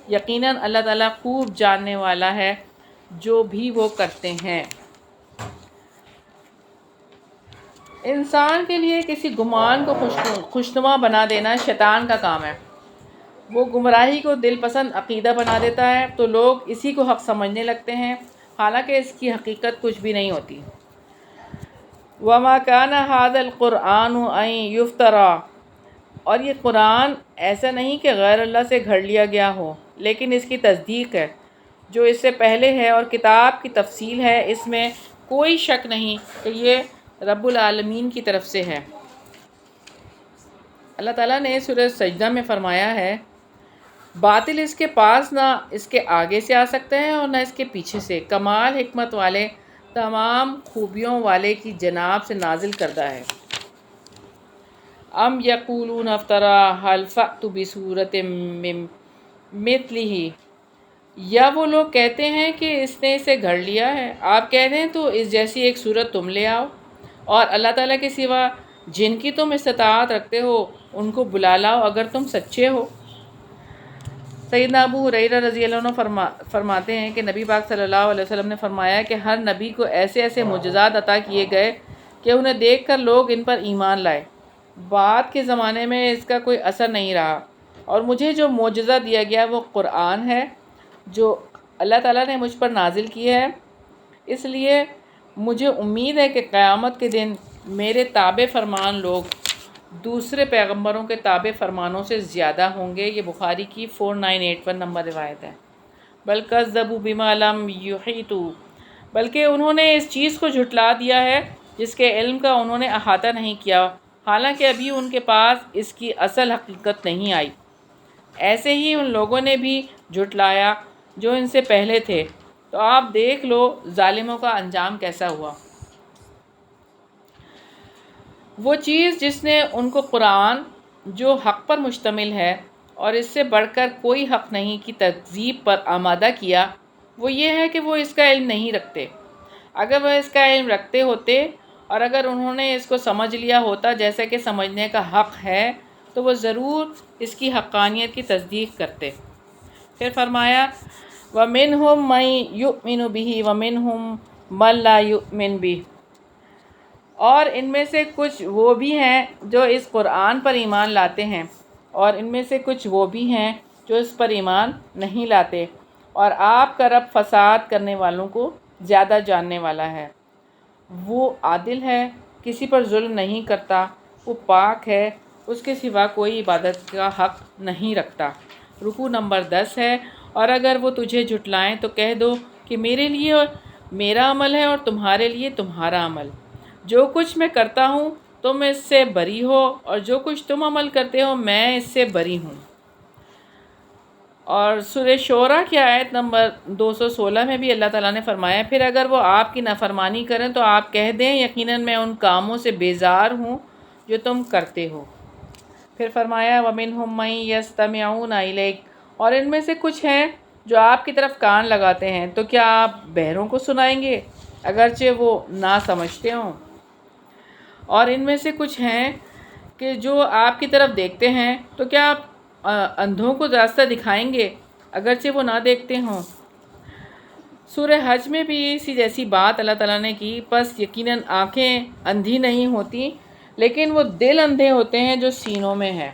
یقیناً اللہ تعالیٰ خوب جاننے والا ہے جو بھی وہ کرتے ہیں۔ انسان کے لیے کسی گمان کو خوشنما بنا دینا شیطان کا کام ہے۔ وہ گمراہی کو دل پسند عقیدہ بنا دیتا ہے تو لوگ اسی کو حق سمجھنے لگتے ہیں، حالانکہ اس کی حقیقت کچھ بھی نہیں ہوتی۔ وَمَا كَانَ هَذَا الْقُرْآنُ أَن يُفْتَرَى، اور یہ قرآن ایسا نہیں کہ غیر اللہ سے گھڑ لیا گیا ہو، لیکن اس کی تصدیق ہے جو اس سے پہلے ہے، اور کتاب کی تفصیل ہے، اس میں کوئی شک نہیں کہ یہ رب العالمین کی طرف سے ہے۔ اللہ تعالیٰ نے سورہ سجدہ میں فرمایا ہے، باطل اس کے پاس نہ اس کے آگے سے آ سکتا ہے اور نہ اس کے پیچھے سے، کمال حکمت والے تمام خوبیوں والے کی جناب سے نازل کردہ ہے۔ ام یقولون افترا حل فأت بسورۃ مثلہ، یا وہ لوگ کہتے ہیں کہ اس نے اسے گھڑ لیا ہے، آپ کہہ دیں تو اس جیسی ایک صورت تم لے آؤ، اور اللہ تعالیٰ کے سوا جن کی تم استطاعت رکھتے ہو ان کو بلا لاؤ اگر تم سچے ہو۔ سیدنا ابو ہریرہ رضی اللہ عنہ فرماتے ہیں کہ نبی پاک صلی اللہ علیہ وسلم نے فرمایا کہ ہر نبی کو ایسے ایسے معجزات عطا کیے گئے کہ انہیں دیکھ کر لوگ ان پر ایمان لائے۔ بعد کے زمانے میں اس کا کوئی اثر نہیں رہا، اور مجھے جو معجزہ دیا گیا وہ قرآن ہے جو اللہ تعالیٰ نے مجھ پر نازل کی ہے، اس لیے مجھے امید ہے کہ قیامت کے دن میرے تابع فرمان لوگ دوسرے پیغمبروں کے تابع فرمانوں سے زیادہ ہوں گے۔ یہ بخاری کی 4981 نمبر روایت ہے۔ بل کذبوا بما لم یحیطوا، بلکہ انہوں نے اس چیز کو جھٹلا دیا ہے جس کے علم کا انہوں نے احاطہ نہیں کیا، حالانکہ ابھی ان کے پاس اس کی اصل حقیقت نہیں آئی۔ ایسے ہی ان لوگوں نے بھی جھٹلایا جو ان سے پہلے تھے، تو آپ دیکھ لو ظالموں کا انجام کیسا ہوا۔ وہ چیز جس نے ان کو قرآن جو حق پر مشتمل ہے اور اس سے بڑھ کر کوئی حق نہیں کی تکذیب پر آمادہ کیا، وہ یہ ہے کہ وہ اس کا علم نہیں رکھتے۔ اگر وہ اس کا علم رکھتے ہوتے اور اگر انہوں نے اس کو سمجھ لیا ہوتا جیسا کہ سمجھنے کا حق ہے، تو وہ ضرور اس کی حقانیت کی تصدیق کرتے۔ پھر فرمایا وَمِنْهُمْ مَن يُؤْمِنُ بِهِ وَمِنْهُمْ مَن لَا يُؤْمِنُ بِهِ، اور ان میں سے کچھ وہ بھی ہیں جو اس قرآن پر ایمان لاتے ہیں، اور ان میں سے کچھ وہ بھی ہیں جو اس پر ایمان نہیں لاتے، اور آپ کا رب فساد کرنے والوں کو زیادہ جاننے والا ہے۔ وہ عادل ہے، کسی پر ظلم نہیں کرتا، وہ پاک ہے، اس کے سوا کوئی عبادت کا حق نہیں رکھتا۔ رکوع نمبر 10 ہے، اور اگر وہ تجھے جھٹلائیں تو کہہ دو کہ میرے لیے میرا عمل ہے اور تمہارے لیے تمہارا عمل۔ جو کچھ میں کرتا ہوں تم اس سے بری ہو، اور جو کچھ تم عمل کرتے ہو میں اس سے بری ہوں۔ اور سورہ شعراء کی آیت نمبر 216 میں بھی اللہ تعالیٰ نے فرمایا پھر اگر وہ آپ کی نافرمانی کریں تو آپ کہہ دیں یقیناً میں ان کاموں سے بیزار ہوں جو تم کرتے ہو۔ پھر فرمایا وَمِنْهُمْ مَن يَسْتَمِعُونَ إِلَيْكَ، اور ان میں سے کچھ ہیں جو آپ کی طرف کان لگاتے ہیں، تو کیا آپ بہروں کو سنائیں گے اگرچہ وہ نہ سمجھتے ہوں؟ اور ان میں سے کچھ ہیں کہ جو آپ کی طرف دیکھتے ہیں، تو کیا آپ اندھوں کو راستہ دکھائیں گے اگرچہ وہ نہ دیکھتے ہوں؟ سورہ حج میں بھی اسی جیسی بات اللہ تعالیٰ نے کی، پس یقیناً آنکھیں اندھی نہیں ہوتی لیکن وہ دل اندھے ہوتے ہیں جو سینوں میں ہے۔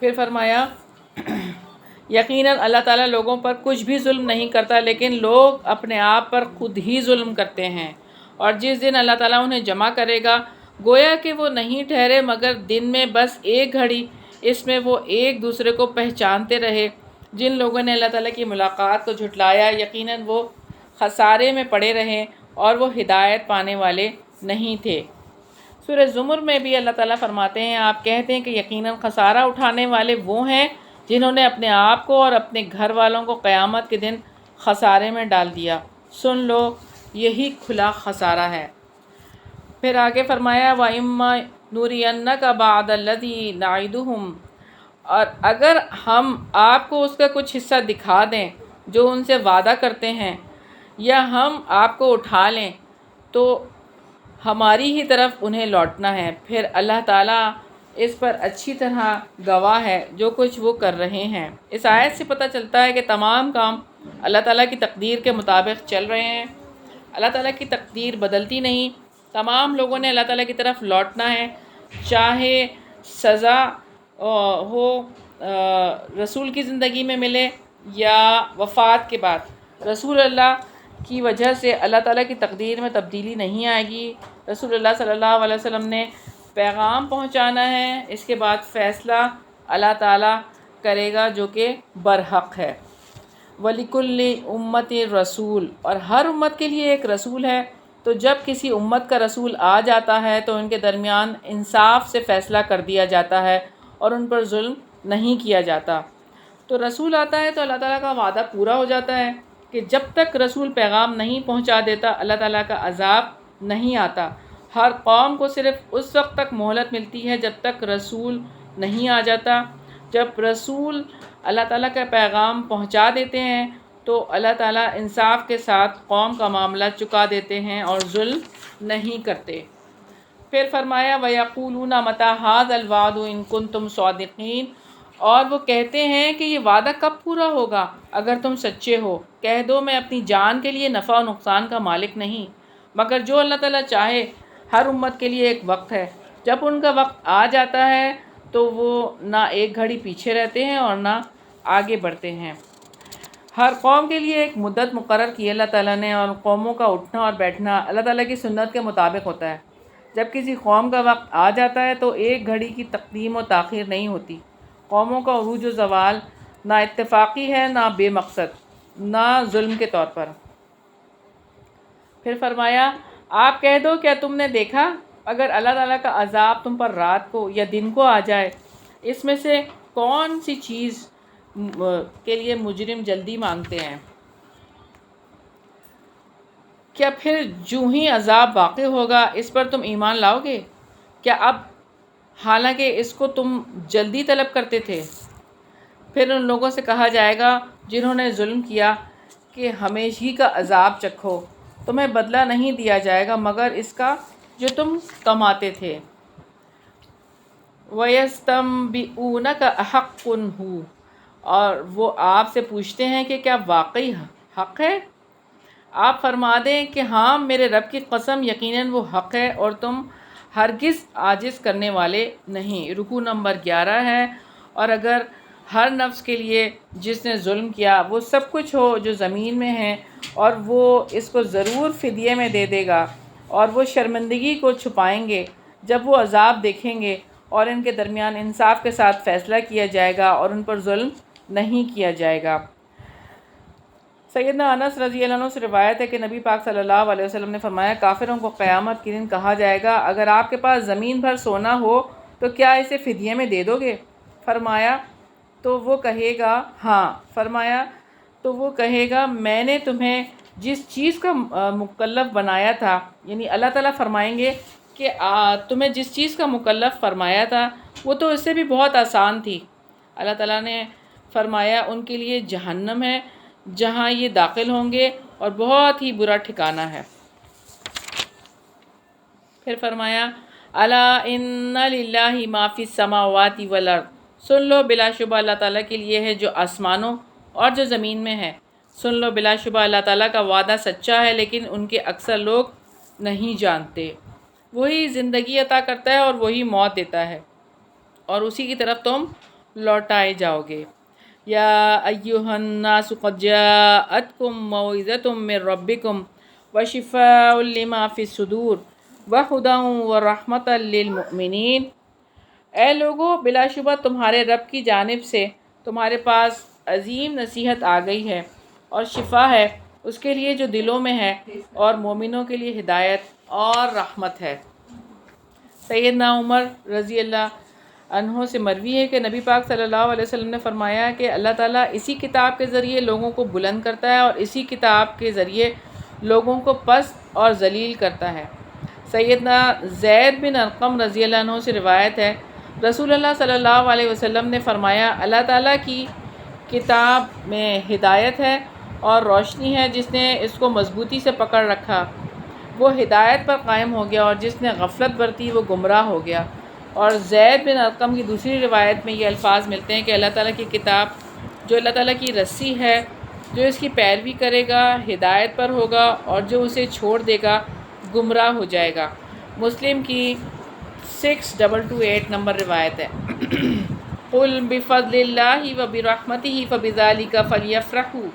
پھر فرمایا یقیناً اللہ تعالیٰ لوگوں پر کچھ بھی ظلم نہیں کرتا، لیکن لوگ اپنے آپ پر خود ہی ظلم کرتے ہیں۔ اور جس دن اللہ تعالیٰ انہیں جمع کرے گا، گویا کہ وہ نہیں ٹھہرے مگر دن میں بس ایک گھڑی، اس میں وہ ایک دوسرے کو پہچانتے رہے۔ جن لوگوں نے اللہ تعالیٰ کی ملاقات کو جھٹلایا، یقیناً وہ خسارے میں پڑے رہے اور وہ ہدایت پانے والے نہیں تھے۔ سورہ زمر میں بھی اللہ تعالیٰ فرماتے ہیں آپ کہتے ہیں کہ یقیناً خسارہ اٹھانے والے وہ ہیں جنہوں نے اپنے آپ کو اور اپنے گھر والوں کو قیامت کے دن خسارے میں ڈال دیا۔ سن لو یہی کھلا خسارہ ہے۔ پھر آگے فرمایا وَإِمَّا نُرِيَنَّكَ بَعْضَ الَّذِي نَعِدُهُمْ، اور اگر ہم آپ کو اس کا کچھ حصہ دکھا دیں جو ان سے وعدہ کرتے ہیں، یا ہم آپ کو اٹھا لیں تو ہماری ہی طرف انہیں لوٹنا ہے، پھر اللہ تعالیٰ اس پر اچھی طرح گواہ ہے جو کچھ وہ کر رہے ہیں۔ اس آیت سے پتہ چلتا ہے کہ تمام کام اللہ تعالیٰ کی تقدیر کے مطابق چل رہے ہیں۔ اللہ تعالیٰ کی تقدیر بدلتی نہیں، تمام لوگوں نے اللہ تعالیٰ کی طرف لوٹنا ہے، چاہے سزا ہو رسول کی زندگی میں ملے یا وفات کے بعد۔ رسول اللہ کی وجہ سے اللہ تعالیٰ کی تقدیر میں تبدیلی نہیں آئے گی۔ رسول اللہ صلی اللہ علیہ وسلم نے پیغام پہنچانا ہے، اس کے بعد فیصلہ اللہ تعالیٰ کرے گا جو کہ برحق ہے۔ وَلِكُلِّ أُمَّةٍ رسول، اور ہر امت کے لیے ایک رسول ہے، تو جب کسی امت کا رسول آ جاتا ہے تو ان کے درمیان انصاف سے فیصلہ کر دیا جاتا ہے اور ان پر ظلم نہیں کیا جاتا۔ تو رسول آتا ہے تو اللہ تعالیٰ کا وعدہ پورا ہو جاتا ہے کہ جب تک رسول پیغام نہیں پہنچا دیتا اللہ تعالیٰ کا عذاب نہیں آتا۔ ہر قوم کو صرف اس وقت تک مہلت ملتی ہے جب تک رسول نہیں آ جاتا۔ جب رسول اللہ تعالیٰ کا پیغام پہنچا دیتے ہیں تو اللہ تعالیٰ انصاف کے ساتھ قوم کا معاملہ چکا دیتے ہیں اور ظلم نہیں کرتے۔ پھر فرمایا وَيَقُولُونَ مَتَىٰ هَٰذَا الْوَعْدُ إِن كُنتُمْ صَادِقِينَ، اور وہ کہتے ہیں کہ یہ وعدہ کب پورا ہوگا اگر تم سچے ہو۔ کہہ دو میں اپنی جان کے لیے نفع و نقصان کا مالک نہیں، مگر جو اللہ تعالیٰ چاہے۔ ہر امت کے لیے ایک وقت ہے، جب ان کا وقت آ جاتا ہے تو وہ نہ ایک گھڑی پیچھے رہتے ہیں اور نہ آگے بڑھتے ہیں۔ ہر قوم کے لیے ایک مدت مقرر کی اللہ تعالیٰ نے، اور قوموں کا اٹھنا اور بیٹھنا اللہ تعالیٰ کی سنت کے مطابق ہوتا ہے۔ جب کسی قوم کا وقت آ جاتا ہے تو ایک گھڑی کی تقدیم و تاخیر نہیں ہوتی۔ قوموں کا عروج و زوال نہ اتفاقی ہے، نہ بے مقصد، نہ ظلم کے طور پر۔ پھر فرمایا آپ کہہ دو کیا تم نے دیکھا اگر اللہ تعالیٰ کا عذاب تم پر رات کو یا دن کو آ جائے، اس میں سے کون سی چیز کے لیے مجرم جلدی مانگتے ہیں۔ کیا پھر جو ہی عذاب واقع ہوگا اس پر تم ایمان لاؤ گے؟ کیا اب حالانکہ اس کو تم جلدی طلب کرتے تھے؟ پھر ان لوگوں سے کہا جائے گا جنہوں نے ظلم کیا کہ ہمیشگی کا عذاب چکھو، تمہیں بدلہ نہیں دیا جائے گا مگر اس کا جو تم کماتے تھے۔ وَيَسْتَنبِئُونَكَ أَحَقٌّ هُوَ، اور وہ آپ سے پوچھتے ہیں کہ کیا واقعی حق ہے؟ آپ فرما دیں کہ ہاں میرے رب کی قسم یقیناً وہ حق ہے اور تم ہرگز عاجز کرنے والے نہیں۔ رکوع نمبر 11 ہے۔ اور اگر ہر نفس کے لیے جس نے ظلم کیا وہ سب کچھ ہو جو زمین میں ہے، اور وہ اس کو ضرور فدیے میں دے دے گا، اور وہ شرمندگی کو چھپائیں گے جب وہ عذاب دیکھیں گے، اور ان کے درمیان انصاف کے ساتھ فیصلہ کیا جائے گا اور ان پر ظلم نہیں کیا جائے گا۔ سیدنا انس رضی اللہ عنہ سے روایت ہے کہ نبی پاک صلی اللہ علیہ وسلم نے فرمایا، کافروں کو قیامت کے دن کہا جائے گا اگر آپ کے پاس زمین بھر سونا ہو تو کیا اسے فدیے میں دے دو گے؟ فرمایا تو وہ کہے گا ہاں۔ فرمایا تو وہ کہے گا میں نے تمہیں جس چیز کا مکلف بنایا تھا، یعنی اللہ تعالیٰ فرمائیں گے کہ تمہیں جس چیز کا مکلف فرمایا تھا وہ تو اس سے بھی بہت آسان تھی۔ اللہ تعالیٰ نے فرمایا ان کے لیے جہنم ہے جہاں یہ داخل ہوں گے اور بہت ہی برا ٹھکانہ ہے۔ پھر فرمایا الا ان للہ ما فی السماوات والارض، سن لو بلا شبہ اللہ تعالیٰ کے لیے ہے جو آسمانوں اور جو زمین میں ہے۔ سن لو بلا شبہ اللہ تعالیٰ کا وعدہ سچا ہے لیکن ان کے اکثر لوگ نہیں جانتے۔ وہی زندگی عطا کرتا ہے اور وہی موت دیتا ہے اور اسی کی طرف تم لوٹائے جاؤ گے۔ یا ایہا الناس قد جاءتکم موعظۃ من ربکم وشفاء لما فی الصدور وہدی ورحمۃ للمؤمنین، اے لوگو بلا شبہ تمہارے رب کی جانب سے تمہارے پاس عظیم نصیحت آ گئی ہے اور شفا ہے اس کے لیے جو دلوں میں ہے، اور مومنوں کے لیے ہدایت اور رحمت ہے۔ سیدنا عمر رضی اللہ عنہ سے مروی ہے کہ نبی پاک صلی اللہ علیہ وسلم نے فرمایا کہ اللہ تعالیٰ اسی کتاب کے ذریعے لوگوں کو بلند کرتا ہے اور اسی کتاب کے ذریعے لوگوں کو پست اور ذلیل کرتا ہے۔ سیدنا زید بن ارقم رضی اللہ عنہ سے روایت ہے رسول اللہ صلی اللہ علیہ وسلم نے فرمایا اللہ تعالیٰ کی کتاب میں ہدایت ہے اور روشنی ہے، جس نے اس کو مضبوطی سے پکڑ رکھا وہ ہدایت پر قائم ہو گیا اور جس نے غفلت برتی وہ گمراہ ہو گیا۔ اور زید بن ارقم کی دوسری روایت میں یہ الفاظ ملتے ہیں کہ اللہ تعالیٰ کی کتاب جو اللہ تعالیٰ کی رسی ہے، جو اس کی پیروی کرے گا ہدایت پر ہوگا اور جو اسے چھوڑ دے گا گمراہ ہو جائے گا۔ مسلم کی 6228 نمبر روایت ہے۔ قل بفضل اللہ وبرحمتہ فبذلک فلیفرحوا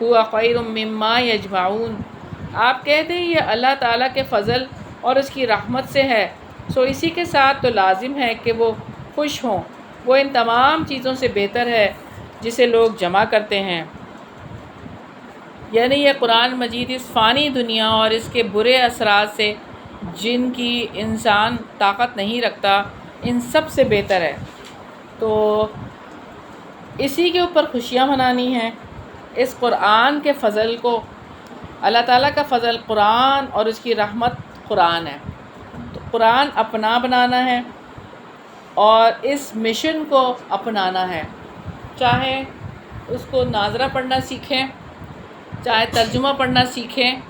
ھو خیر مما یجمعون، آپ کہہ دیں یہ اللہ تعالیٰ کے فضل اور اس کی رحمت سے ہے، سو اسی کے ساتھ تو لازم ہے کہ وہ خوش ہوں، وہ ان تمام چیزوں سے بہتر ہے جسے لوگ جمع کرتے ہیں۔ یعنی یہ قرآن مجید اس فانی دنیا اور اس کے برے اثرات سے جن کی انسان طاقت نہیں رکھتا ان سب سے بہتر ہے، تو اسی کے اوپر خوشیاں منانی ہیں۔ اس قرآن کے فضل کو، اللہ تعالیٰ کا فضل قرآن اور اس کی رحمت قرآن ہے، تو قرآن اپنا بنانا ہے اور اس مشن کو اپنانا ہے، چاہے اس کو ناظرہ پڑھنا سیکھیں، چاہے ترجمہ پڑھنا سیکھیں،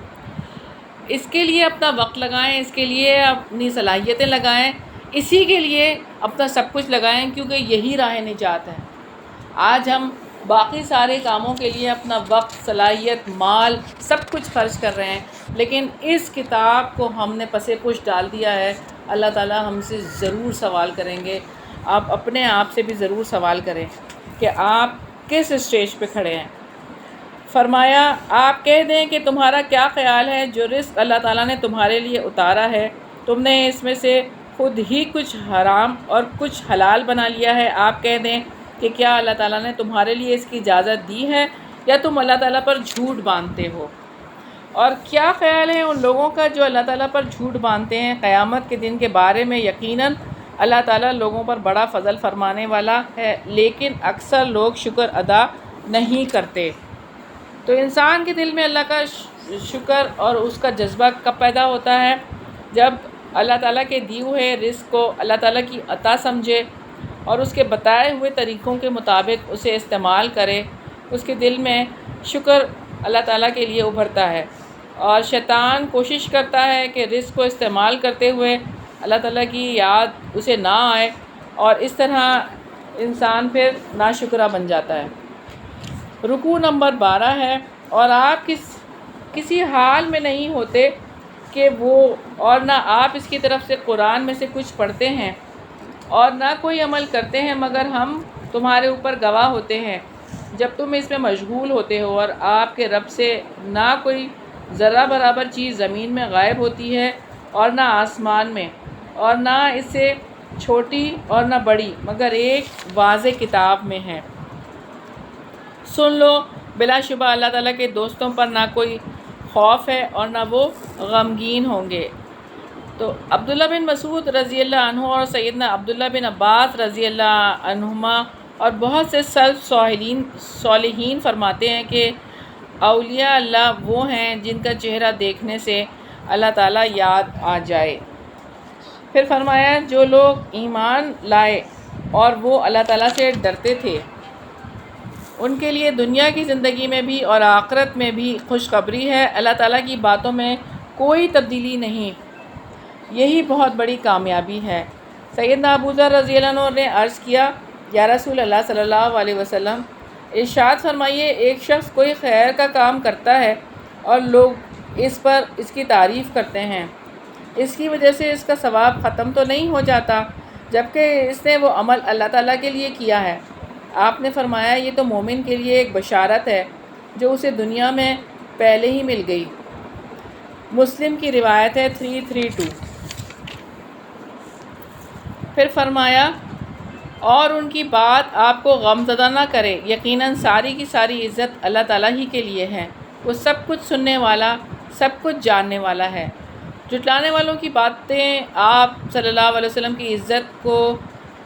اس کے لیے اپنا وقت لگائیں، اس کے لیے اپنی صلاحیتیں لگائیں، اسی کے لیے اپنا سب کچھ لگائیں، کیونکہ یہی راہ نجات ہے۔ آج ہم باقی سارے کاموں کے لیے اپنا وقت، صلاحیت، مال سب کچھ خرچ کر رہے ہیں، لیکن اس کتاب کو ہم نے پس پش ڈال دیا ہے۔ اللہ تعالیٰ ہم سے ضرور سوال کریں گے، آپ اپنے آپ سے بھی ضرور سوال کریں کہ آپ کس اسٹیج پہ کھڑے ہیں۔ فرمایا آپ کہہ دیں کہ تمہارا کیا خیال ہے جو رزق اللہ تعالیٰ نے تمہارے لیے اتارا ہے، تم نے اس میں سے خود ہی کچھ حرام اور کچھ حلال بنا لیا ہے؟ آپ کہہ دیں کہ کیا اللہ تعالیٰ نے تمہارے لیے اس کی اجازت دی ہے یا تم اللہ تعالیٰ پر جھوٹ باندھتے ہو؟ اور کیا خیال ہے ان لوگوں کا جو اللہ تعالیٰ پر جھوٹ باندھتے ہیں قیامت کے دن کے بارے میں؟ یقیناً اللہ تعالیٰ لوگوں پر بڑا فضل فرمانے والا ہے، لیکن اکثر لوگ شکر ادا نہیں کرتے۔ تو انسان کے دل میں اللہ کا شکر اور اس کا جذبہ کب پیدا ہوتا ہے؟ جب اللہ تعالیٰ کے دیے ہوئے رزق کو اللہ تعالیٰ کی عطا سمجھے اور اس کے بتائے ہوئے طریقوں کے مطابق اسے استعمال کرے، اس کے دل میں شکر اللہ تعالیٰ کے لیے ابھرتا ہے، اور شیطان کوشش کرتا ہے کہ رزق کو استعمال کرتے ہوئے اللہ تعالیٰ کی یاد اسے نہ آئے، اور اس طرح انسان پھر ناشکرہ بن جاتا ہے۔ رکوع نمبر 12 ہے، اور آپ کسی حال میں نہیں ہوتے کہ وہ، اور نہ آپ اس کی طرف سے قرآن میں سے کچھ پڑھتے ہیں اور نہ کوئی عمل کرتے ہیں، مگر ہم تمہارے اوپر گواہ ہوتے ہیں جب تم اس میں مشغول ہوتے ہو، اور آپ کے رب سے نہ کوئی ذرہ برابر چیز زمین میں غائب ہوتی ہے اور نہ آسمان میں، اور نہ اس سے چھوٹی اور نہ بڑی، مگر ایک واضح کتاب میں ہے۔ سن لو، بلا شبہ اللہ تعالیٰ کے دوستوں پر نہ کوئی خوف ہے اور نہ وہ غمگین ہوں گے۔ تو عبداللہ بن مسعود رضی اللہ عنہ اور سیدنا عبداللہ بن عباس رضی اللہ عنہما اور بہت سے سلف صالحین فرماتے ہیں کہ اولیاء اللہ وہ ہیں جن کا چہرہ دیکھنے سے اللہ تعالیٰ یاد آ جائے۔ پھر فرمایا، جو لوگ ایمان لائے اور وہ اللہ تعالیٰ سے ڈرتے تھے، ان کے لیے دنیا کی زندگی میں بھی اور آخرت میں بھی خوشخبری ہے، اللہ تعالیٰ کی باتوں میں کوئی تبدیلی نہیں، یہی بہت بڑی کامیابی ہے۔ سیدنا ابو ذر رضی اللہ عنہ نے عرض کیا، یا رسول اللہ صلی اللہ علیہ وسلم، ارشاد فرمائیے، ایک شخص کوئی خیر کا کام کرتا ہے اور لوگ اس کی تعریف کرتے ہیں، اس کی وجہ سے اس کا ثواب ختم تو نہیں ہو جاتا، جبکہ اس نے وہ عمل اللہ تعالیٰ کے لیے کیا ہے؟ آپ نے فرمایا، یہ تو مومن کے لیے ایک بشارت ہے جو اسے دنیا میں پہلے ہی مل گئی۔ مسلم کی روایت ہے 332۔ پھر فرمایا، اور ان کی بات آپ کو غم زدہ نہ کرے، یقیناً ساری کی ساری عزت اللہ تعالیٰ ہی کے لیے ہے، وہ سب کچھ سننے والا، سب کچھ جاننے والا ہے۔ جھٹلانے والوں کی باتیں آپ صلی اللہ علیہ وسلم کی عزت کو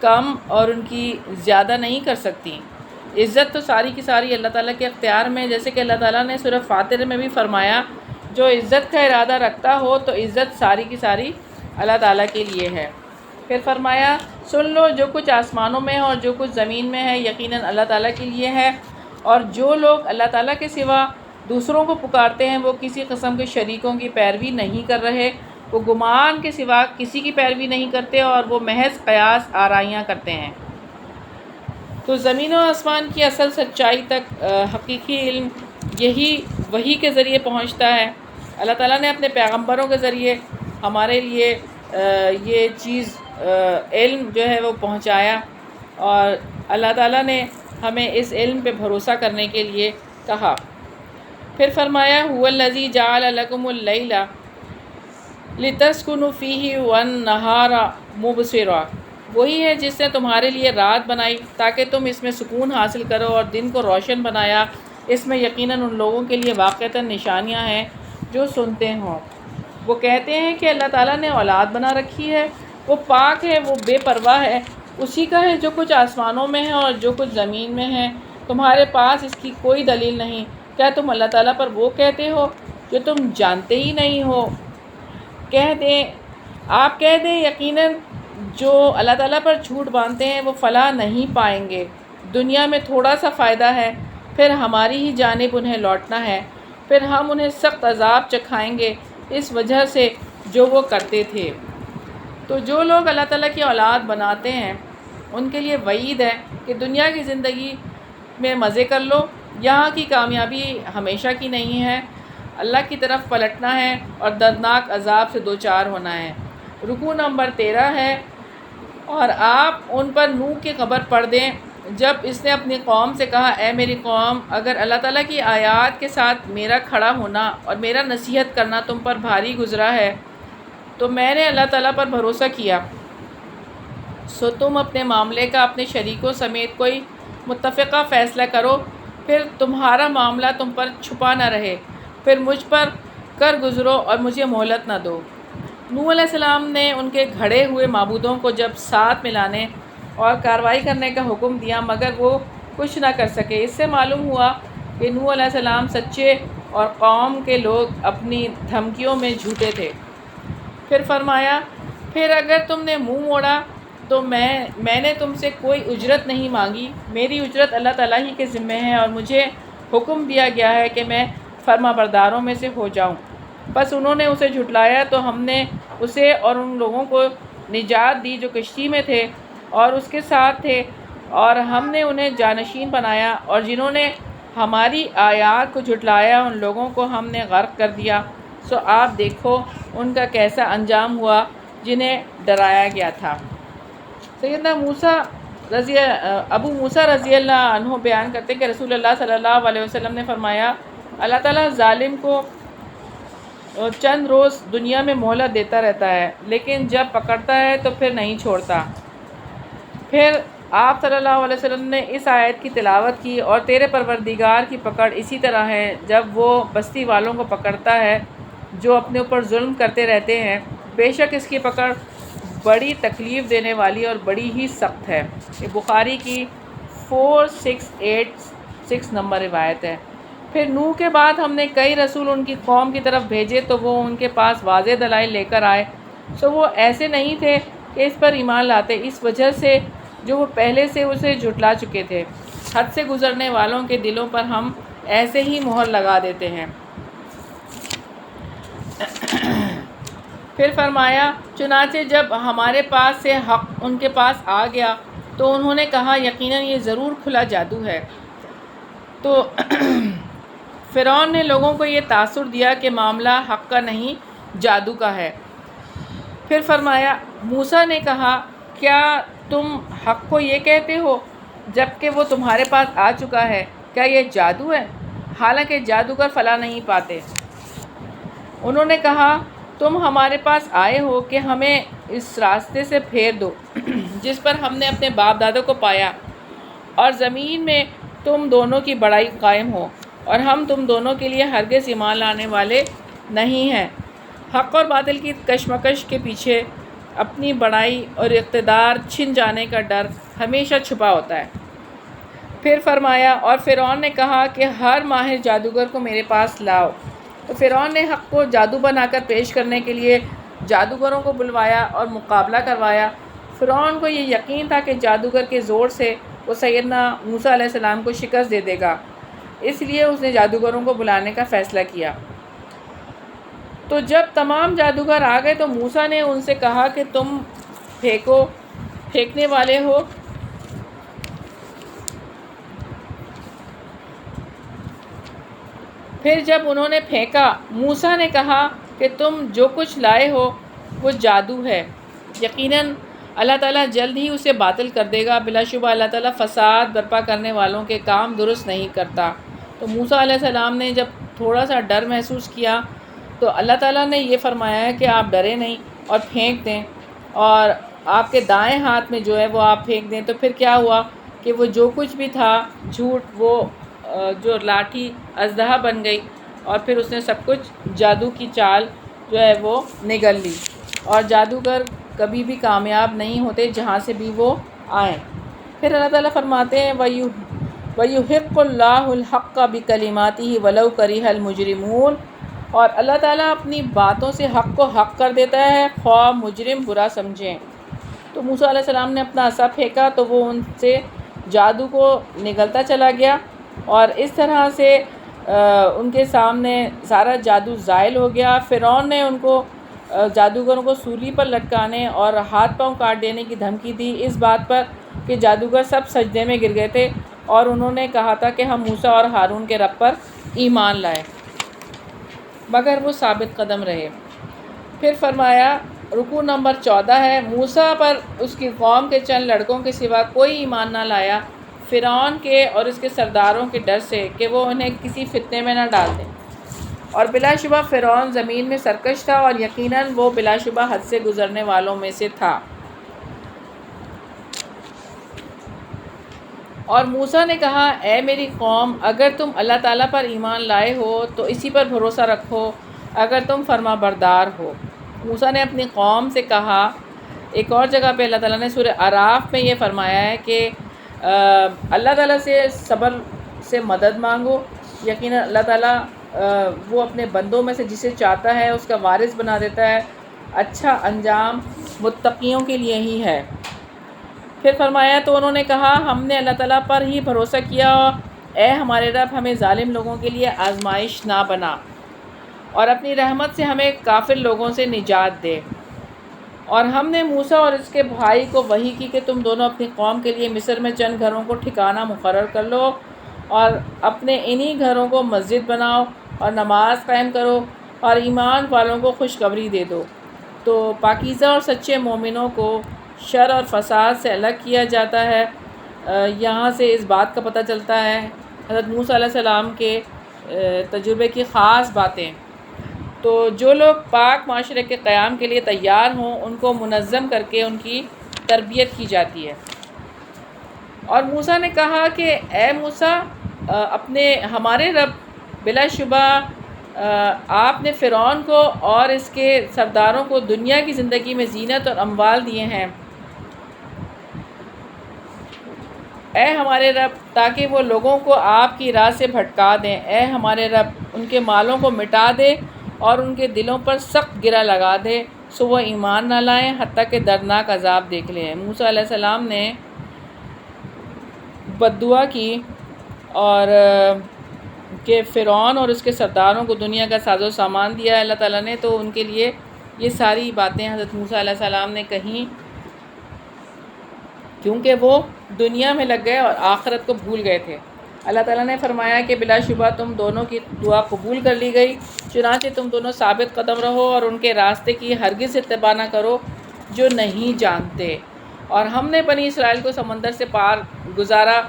کم اور ان کی زیادہ نہیں کر سکتی۔ عزت تو ساری کی ساری اللہ تعالیٰ کے اختیار میں، جیسے کہ اللہ تعالیٰ نے سورہ فاطر میں بھی فرمایا، جو عزت کا ارادہ رکھتا ہو تو عزت ساری کی ساری اللہ تعالیٰ کے لیے ہے۔ پھر فرمایا، سن لو، جو کچھ آسمانوں میں ہے اور جو کچھ زمین میں ہے یقیناً اللہ تعالیٰ کے لیے ہے، اور جو لوگ اللہ تعالیٰ کے سوا دوسروں کو پکارتے ہیں وہ کسی قسم کے شریکوں کی پیروی نہیں کر رہے، وہ گمان کے سوا کسی کی پیروی نہیں کرتے، اور وہ محض قیاس آرائیاں کرتے ہیں۔ تو زمین و آسمان کی اصل سچائی تک حقیقی علم وحی کے ذریعے پہنچتا ہے۔ اللہ تعالیٰ نے اپنے پیغمبروں کے ذریعے ہمارے لیے یہ چیز علم جو ہے وہ پہنچایا، اور اللہ تعالیٰ نے ہمیں اس علم پہ بھروسہ کرنے کے لیے کہا۔ پھر فرمایا، هو الذی جعل لکم اللیل لتسکنوا فیہ والنہار مبصرا، وہی ہے جس نے تمہارے لیے رات بنائی تاکہ تم اس میں سکون حاصل کرو، اور دن کو روشن بنایا، اس میں یقیناً ان لوگوں کے لیے واقعتاً نشانیاں ہیں جو سنتے ہوں۔ وہ کہتے ہیں کہ اللہ تعالیٰ نے اولاد بنا رکھی ہے، وہ پاک ہے، وہ بے پرواہ ہے، اسی کا ہے جو کچھ آسمانوں میں ہے اور جو کچھ زمین میں ہے، تمہارے پاس اس کی کوئی دلیل نہیں، کیا تم اللہ تعالیٰ پر وہ کہتے ہو جو تم جانتے ہی نہیں ہو؟ آپ کہہ دیں، یقیناً جو اللہ تعالیٰ پر جھوٹ باندھتے ہیں وہ فلاح نہیں پائیں گے، دنیا میں تھوڑا سا فائدہ ہے، پھر ہماری ہی جانب انہیں لوٹنا ہے، پھر ہم انہیں سخت عذاب چکھائیں گے اس وجہ سے جو وہ کرتے تھے۔ تو جو لوگ اللہ تعالیٰ کی اولاد بناتے ہیں ان کے لیے وعید ہے کہ دنیا کی زندگی میں مزے کر لو، یہاں کی کامیابی ہمیشہ کی نہیں ہے، اللہ کی طرف پلٹنا ہے اور دردناک عذاب سے دوچار ہونا ہے۔ رکوع نمبر 13 ہے، اور آپ ان پر نوح کی خبر پڑھ دیں جب اس نے اپنی قوم سے کہا، اے میری قوم، اگر اللہ تعالیٰ کی آیات کے ساتھ میرا کھڑا ہونا اور میرا نصیحت کرنا تم پر بھاری گزرا ہے تو میں نے اللہ تعالیٰ پر بھروسہ کیا، سو تم اپنے معاملے کا اپنے شریکوں سمیت کوئی متفقہ فیصلہ کرو، پھر تمہارا معاملہ تم پر چھپا نہ رہے، پھر مجھ پر کر گزرو اور مجھے مہلت نہ دو۔ نوح علیہ السلام نے ان کے گھڑے ہوئے معبودوں کو جب ساتھ ملانے اور کارروائی کرنے کا حکم دیا مگر وہ کچھ نہ کر سکے۔ اس سے معلوم ہوا کہ نوح علیہ السلام سچے اور قوم کے لوگ اپنی دھمکیوں میں جھوٹے تھے۔ پھر فرمایا، پھر اگر تم نے منہ موڑا تو میں نے تم سے کوئی اجرت نہیں مانگی، میری اجرت اللہ تعالیٰ ہی کے ذمہ ہے اور مجھے حکم دیا گیا ہے کہ میں فرما برداروں میں سے ہو جاؤں۔ بس انہوں نے اسے جھٹلایا تو ہم نے اسے اور ان لوگوں کو نجات دی جو کشتی میں تھے اور اس کے ساتھ تھے، اور ہم نے انہیں جانشین بنایا، اور جنہوں نے ہماری آیات کو جھٹلایا ان لوگوں کو ہم نے غرق کر دیا۔ سو آپ دیکھو ان کا کیسا انجام ہوا جنہیں ڈرایا گیا تھا۔ سیدنا ابو موسیٰ رضی اللہ عنہ بیان کرتے ہیں کہ رسول اللہ صلی اللہ علیہ وسلم نے فرمایا، اللہ تعالیٰ ظالم کو چند روز دنیا میں مہلت دیتا رہتا ہے، لیکن جب پکڑتا ہے تو پھر نہیں چھوڑتا۔ پھر آپ صلی اللہ علیہ وسلم نے اس آیت کی تلاوت کی، اور تیرے پروردگار کی پکڑ اسی طرح ہے جب وہ بستی والوں کو پکڑتا ہے جو اپنے اوپر ظلم کرتے رہتے ہیں، بے شک اس کی پکڑ بڑی تکلیف دینے والی اور بڑی ہی سخت ہے۔ یہ بخاری کی 4686 نمبر روایت ہے۔ پھر نوح کے بعد ہم نے کئی رسول ان کی قوم کی طرف بھیجے تو وہ ان کے پاس واضح دلائل لے کر آئے، سو وہ ایسے نہیں تھے کہ اس پر ایمان لاتے، اس وجہ سے جو وہ پہلے سے اسے جھٹلا چکے تھے۔ حد سے گزرنے والوں کے دلوں پر ہم ایسے ہی مہر لگا دیتے ہیں۔ پھر فرمایا، چنانچہ جب ہمارے پاس سے حق ان کے پاس آ گیا تو انہوں نے کہا یقیناً یہ ضرور کھلا جادو ہے۔ تو فرعون نے لوگوں کو یہ تاثر دیا کہ معاملہ حق کا نہیں جادو کا ہے۔ پھر فرمایا، موسیٰ نے کہا، کیا تم حق کو یہ کہتے ہو جب کہ وہ تمہارے پاس آ چکا ہے؟ کیا یہ جادو ہے؟ حالانکہ جادوگر فلاح نہیں پاتے۔ انہوں نے کہا، تم ہمارے پاس آئے ہو کہ ہمیں اس راستے سے پھیر دو جس پر ہم نے اپنے باپ دادوں کو پایا، اور زمین میں تم دونوں کی بڑائی قائم ہو، اور ہم تم دونوں کے لیے ہرگز ایمان لانے والے نہیں ہیں۔ حق اور باطل کی کشمکش کے پیچھے اپنی بڑائی اور اقتدار چھن جانے کا ڈر ہمیشہ چھپا ہوتا ہے۔ پھر فرمایا، اور فرعون نے کہا کہ ہر ماہر جادوگر کو میرے پاس لاؤ۔ تو فرعون نے حق کو جادو بنا کر پیش کرنے کے لیے جادوگروں کو بلوایا اور مقابلہ کروایا۔ فرعون کو یہ یقین تھا کہ جادوگر کے زور سے وہ سیدنا موسیٰ علیہ السلام کو شکست دے دے گا، اس لیے اس نے جادوگروں کو بلانے کا فیصلہ کیا۔ تو جب تمام جادوگر آ گئے تو موسیٰ نے ان سے کہا کہ تم پھینکنے والے ہو۔ پھر جب انہوں نے پھینکا، موسیٰ نے کہا کہ تم جو کچھ لائے ہو وہ جادو ہے، یقیناً اللہ تعالیٰ جلد ہی اسے باطل کر دے گا، بلا شبہ اللہ تعالیٰ فساد برپا کرنے والوں کے کام درست نہیں کرتا۔ تو موسیٰ علیہ السلام نے جب تھوڑا سا ڈر محسوس کیا تو اللہ تعالیٰ نے یہ فرمایا ہے کہ آپ ڈرے نہیں اور پھینک دیں، اور آپ کے دائیں ہاتھ میں جو ہے وہ آپ پھینک دیں۔ تو پھر کیا ہوا کہ وہ جو کچھ بھی تھا جھوٹ، وہ جو لاٹھی اژدہا بن گئی، اور پھر اس نے سب کچھ جادو کی چال جو ہے وہ نگل لی، اور جادوگر کبھی بھی کامیاب نہیں ہوتے جہاں سے بھی وہ آئیں۔ پھر اللہ تعالیٰ فرماتے ہیں، وَيُحِقُّ اللَّهُ الْحَقَّ بِكَلِمَاتِهِ وَلَوْ كَرِهَ الْمُجْرِمُونَ، اور اللہ تعالیٰ اپنی باتوں سے حق کو حق کر دیتا ہے خواہ مجرم برا سمجھیں۔ تو موسیٰ علیہ السلام نے اپنا عصا پھینکا تو وہ ان سے جادو کو نگلتا چلا گیا، اور اس طرح سے ان کے سامنے سارا جادو زائل ہو گیا۔ فرعون نے ان کو جادوگروں کو سولی پر لٹکانے اور ہاتھ پاؤں کاٹ دینے کی دھمکی دی، اس بات پر کہ جادوگر سب سجدے میں گر گئے تھے اور انہوں نے کہا تھا کہ ہم موسیٰ اور ہارون کے رب پر ایمان لائے، مگر وہ ثابت قدم رہے۔ پھر فرمایا، رکوع نمبر 14 ہے، موسیٰ پر اس کی قوم کے چند لڑکوں کے سوا کوئی ایمان نہ لایا، فرعون کے اور اس کے سرداروں کے ڈر سے کہ وہ انہیں کسی فتنے میں نہ ڈال دیں، اور بلا شبہ فرعون زمین میں سرکش تھا اور یقیناً وہ بلا شبہ حد سے گزرنے والوں میں سے تھا۔ اور موسیٰ نے کہا، اے میری قوم، اگر تم اللہ تعالیٰ پر ایمان لائے ہو تو اسی پر بھروسہ رکھو اگر تم فرما بردار ہو۔ موسیٰ نے اپنی قوم سے کہا، ایک اور جگہ پہ اللہ تعالیٰ نے سورہ اعراف میں یہ فرمایا ہے کہ اللہ تعالیٰ سے صبر سے مدد مانگو، یقیناً اللہ تعالیٰ وہ اپنے بندوں میں سے جسے چاہتا ہے اس کا وارث بنا دیتا ہے، اچھا انجام متقیوں کے لیے ہی ہے۔ پھر فرمایا تو انہوں نے کہا ہم نے اللہ تعالیٰ پر ہی بھروسہ کیا، اے ہمارے رب ہمیں ظالم لوگوں کے لیے آزمائش نہ بنا، اور اپنی رحمت سے ہمیں کافر لوگوں سے نجات دے۔ اور ہم نے موسیٰ اور اس کے بھائی کو وحی کی کہ تم دونوں اپنی قوم کے لیے مصر میں چند گھروں کو ٹھکانہ مقرر کر لو، اور اپنے انہی گھروں کو مسجد بناؤ اور نماز قائم کرو، اور ایمان والوں کو خوشخبری دے دو۔ تو پاکیزہ اور سچے مومنوں کو شر اور فساد سے الگ کیا جاتا ہے۔ یہاں سے اس بات کا پتہ چلتا ہے حضرت موسیٰ علیہ السلام کے تجربے کی خاص باتیں۔ تو جو لوگ پاک معاشرے کے قیام کے لیے تیار ہوں ان کو منظم کر کے ان کی تربیت کی جاتی ہے۔ اور موسیٰ نے کہا کہ اے موسیٰ ہمارے رب، بلا شبہ آپ نے فرعون کو اور اس کے سرداروں کو دنیا کی زندگی میں زینت اور اموال دیے ہیں، اے ہمارے رب، تاکہ وہ لوگوں کو آپ کی راہ سے بھٹکا دیں۔ اے ہمارے رب، ان کے مالوں کو مٹا دے اور ان کے دلوں پر سخت گرہ لگا دے، سو وہ ایمان نہ لائیں حتیٰ کہ دردناک عذاب دیکھ لیں۔ موسیٰ علیہ السلام نے بد دعا کی اور کہ فرعون اور اس کے سرداروں کو دنیا کا ساز و سامان دیا اللہ تعالیٰ نے، تو ان کے لیے یہ ساری باتیں حضرت موسیٰ علیہ السلام نے کہیں، کیونکہ وہ دنیا میں لگ گئے اور آخرت کو بھول گئے تھے۔ اللہ تعالیٰ نے فرمایا کہ بلا شبہ تم دونوں کی دعا قبول کر لی گئی، چنانچہ تم دونوں ثابت قدم رہو اور ان کے راستے کی ہرگز اتباع نہ کرو جو نہیں جانتے۔ اور ہم نے بنی اسرائیل کو سمندر سے پار گزارا،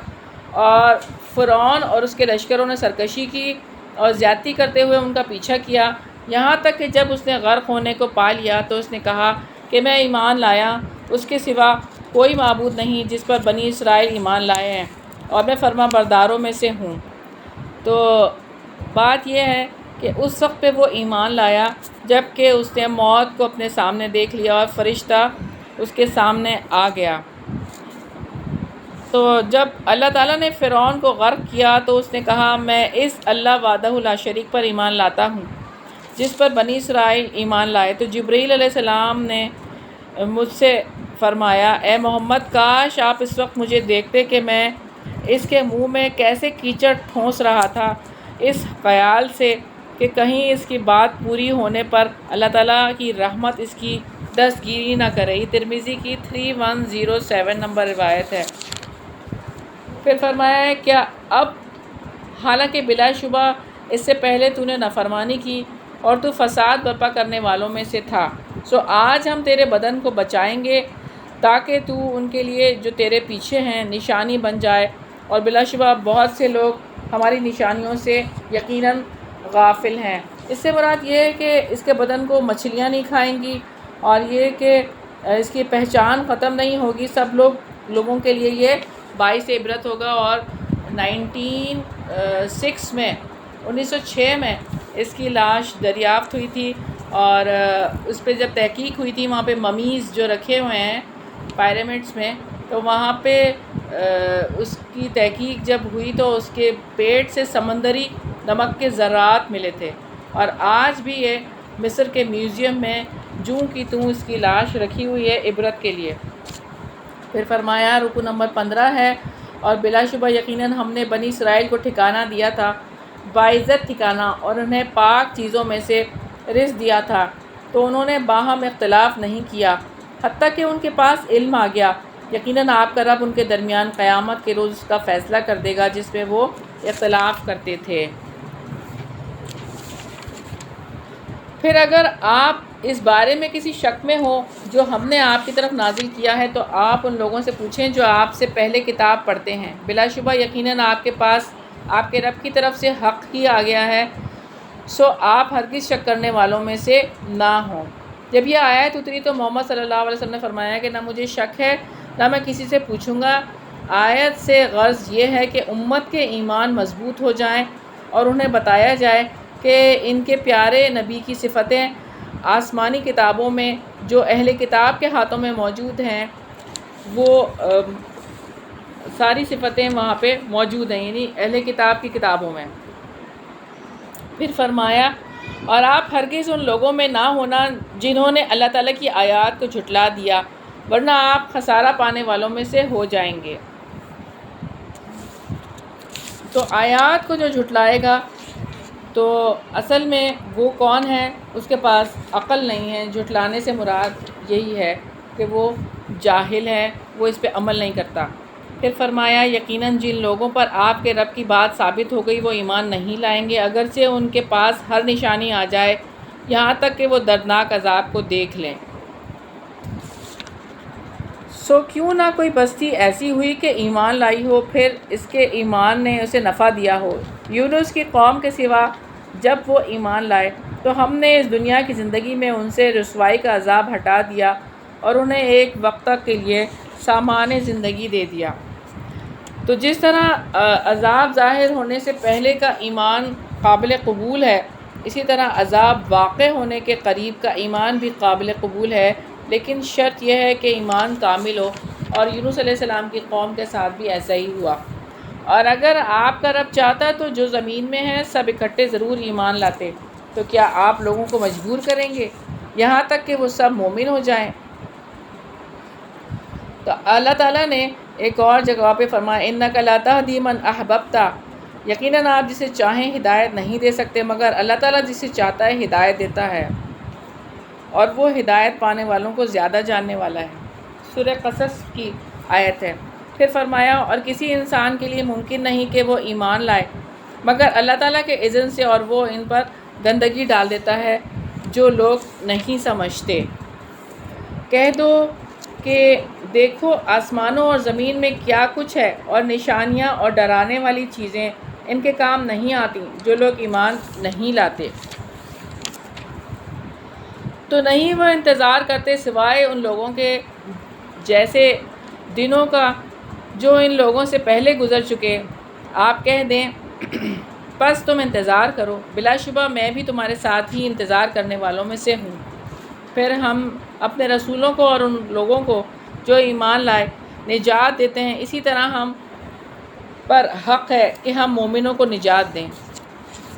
اور فرعون اور اس کے لشکروں نے سرکشی کی اور زیادتی کرتے ہوئے ان کا پیچھا کیا، یہاں تک کہ جب اس نے غرق ہونے کو پا لیا تو اس نے کہا کہ میں ایمان لایا، اس کے سوا کوئی معبود نہیں جس پر بنی اسرائیل ایمان لائے ہیں، اور میں فرما برداروں میں سے ہوں۔ تو بات یہ ہے کہ اس وقت پہ وہ ایمان لایا جب کہ اس نے موت کو اپنے سامنے دیکھ لیا اور فرشتہ اس کے سامنے آ گیا۔ تو جب اللہ تعالیٰ نے فرعون کو غرق کیا تو اس نے کہا میں اس اللہ وحدہ لا شریک پر ایمان لاتا ہوں جس پر بنی اسرائیل ایمان لائے۔ تو جبرائیل علیہ السلام نے مجھ سے فرمایا اے محمد، کاش آپ اس وقت مجھے دیکھتے کہ میں اس کے منہ میں کیسے کیچڑ ٹھونس رہا تھا، اس خیال سے کہ کہیں اس کی بات پوری ہونے پر اللہ تعالیٰ کی رحمت اس کی دستگیری نہ کرے۔ یہ ترمذی کی 3107 نمبر روایت ہے۔ پھر فرمایا ہے کیا اب حالانکہ بلا شبہ اس سے پہلے تو نے نافرمانی کی اور تو فساد برپا کرنے والوں میں سے تھا، سو آج ہم تیرے بدن کو بچائیں گے تاکہ تو ان کے لیے جو تیرے پیچھے ہیں نشانی بن جائے، اور بلا شبہ بہت سے لوگ ہماری نشانیوں سے یقیناً غافل ہیں۔ اس سے مراد یہ ہے کہ اس کے بدن کو مچھلیاں نہیں کھائیں گی، اور یہ کہ اس کی پہچان ختم نہیں ہوگی، سب لوگوں کے لیے یہ باعث عبرت ہوگا۔ اور 1906 میں اس کی لاش دریافت ہوئی تھی، اور اس پہ جب تحقیق ہوئی تھی وہاں پہ ممیز جو رکھے ہوئے ہیں پیرامڈس میں، تو وہاں پہ اس کی تحقیق جب ہوئی تو اس کے پیٹ سے سمندری نمک کے ذرات ملے تھے، اور آج بھی یہ مصر کے میوزیم میں جوں کی توں اس کی لاش رکھی ہوئی ہے عبرت کے لیے۔ پھر فرمایا رکو نمبر 15 ہے، اور بلا شبہ یقیناً ہم نے بنی اسرائیل کو ٹھکانہ دیا تھا، باعزت ٹھکانہ، اور انہیں پاک چیزوں میں سے رزق دیا تھا، تو انہوں نے باہم اختلاف نہیں کیا حتیٰ کہ ان کے پاس علم آ گیا۔ یقیناً آپ کا رب ان کے درمیان قیامت کے روز اس کا فیصلہ کر دے گا جس میں وہ اختلاف کرتے تھے۔ پھر اگر آپ اس بارے میں کسی شک میں ہو جو ہم نے آپ کی طرف نازل کیا ہے تو آپ ان لوگوں سے پوچھیں جو آپ سے پہلے کتاب پڑھتے ہیں، بلا شبہ یقیناً آپ کے پاس آپ کے رب کی طرف سے حق ہی آ گیا ہے، سو آپ ہرگز شک کرنے والوں میں سے نہ ہوں۔ جب یہ آیت اتری تو محمد صلی اللہ علیہ وسلم نے فرمایا کہ نہ مجھے شک ہے نہ میں کسی سے پوچھوں گا۔ آیت سے غرض یہ ہے کہ امت کے ایمان مضبوط ہو جائیں اور انہیں بتایا جائے کہ ان کے پیارے نبی کی صفتیں آسمانی کتابوں میں جو اہل کتاب کے ہاتھوں میں موجود ہیں وہ ساری صفتیں وہاں پہ موجود ہیں، یعنی اہل کتاب کی کتابوں میں۔ پھر فرمایا اور آپ ہرگز ان لوگوں میں نہ ہونا جنہوں نے اللہ تعالیٰ کی آیات کو جھٹلا دیا، ورنہ آپ خسارہ پانے والوں میں سے ہو جائیں گے۔ تو آیات کو جو جھٹلائے گا تو اصل میں وہ کون ہے؟ اس کے پاس عقل نہیں ہے۔ جھٹلانے سے مراد یہی ہے کہ وہ جاہل ہے، وہ اس پہ عمل نہیں کرتا۔ پھر فرمایا یقیناً جن لوگوں پر آپ کے رب کی بات ثابت ہو گئی وہ ایمان نہیں لائیں گے، اگرچہ ان کے پاس ہر نشانی آ جائے، یہاں تک کہ وہ دردناک عذاب کو دیکھ لیں۔ سو کیوں نہ کوئی بستی ایسی ہوئی کہ ایمان لائی ہو، پھر اس کے ایمان نے اسے نفع دیا ہو۔ یونس کی قوم کے سوا جب وہ ایمان لائے تو ہم نے اس دنیا کی زندگی میں ان سے رسوائی کا عذاب ہٹا دیا اور انہیں ایک وقت تک کے لیے سامان زندگی دے دیا۔ تو جس طرح عذاب ظاہر ہونے سے پہلے کا ایمان قابل قبول ہے، اسی طرح عذاب واقع ہونے کے قریب کا ایمان بھی قابل قبول ہے، لیکن شرط یہ ہے کہ ایمان کامل ہو، اور یونس علیہ السلام کی قوم کے ساتھ بھی ایسا ہی ہوا۔ اور اگر آپ کا رب چاہتا تو جو زمین میں ہے سب اکٹھے ضرور ایمان لاتے، تو کیا آپ لوگوں کو مجبور کریں گے یہاں تک کہ وہ سب مومن ہو جائیں؟ تو اللہ تعالیٰ نے ایک اور جگہ پہ فرمایا اِنَّکَ لَا تَهْدِی مَنْ أَحْبَبْتَ، یقیناً آپ جسے چاہیں ہدایت نہیں دے سکتے، مگر اللہ تعالیٰ جسے چاہتا ہے ہدایت دیتا ہے، اور وہ ہدایت پانے والوں کو زیادہ جاننے والا ہے۔ سورہ قصص کی آیت ہے۔ پھر فرمایا اور کسی انسان کے لیے ممکن نہیں کہ وہ ایمان لائے مگر اللہ تعالیٰ کے اذن سے، اور وہ ان پر گندگی ڈال دیتا ہے جو لوگ نہیں سمجھتے۔ کہہ دو کہ دیکھو آسمانوں اور زمین میں کیا کچھ ہے، اور نشانیاں اور ڈرانے والی چیزیں ان کے کام نہیں آتی جو لوگ ایمان نہیں لاتے۔ تو نہیں وہ انتظار کرتے سوائے ان لوگوں کے جیسے دنوں کا جو ان لوگوں سے پہلے گزر چکے۔ آپ کہہ دیں پس تم انتظار کرو، بلا شبہ میں بھی تمہارے ساتھ ہی انتظار کرنے والوں میں سے ہوں۔ پھر ہم اپنے رسولوں کو اور ان لوگوں کو جو ایمان لائے نجات دیتے ہیں، اسی طرح ہم پر حق ہے کہ ہم مومنوں کو نجات دیں۔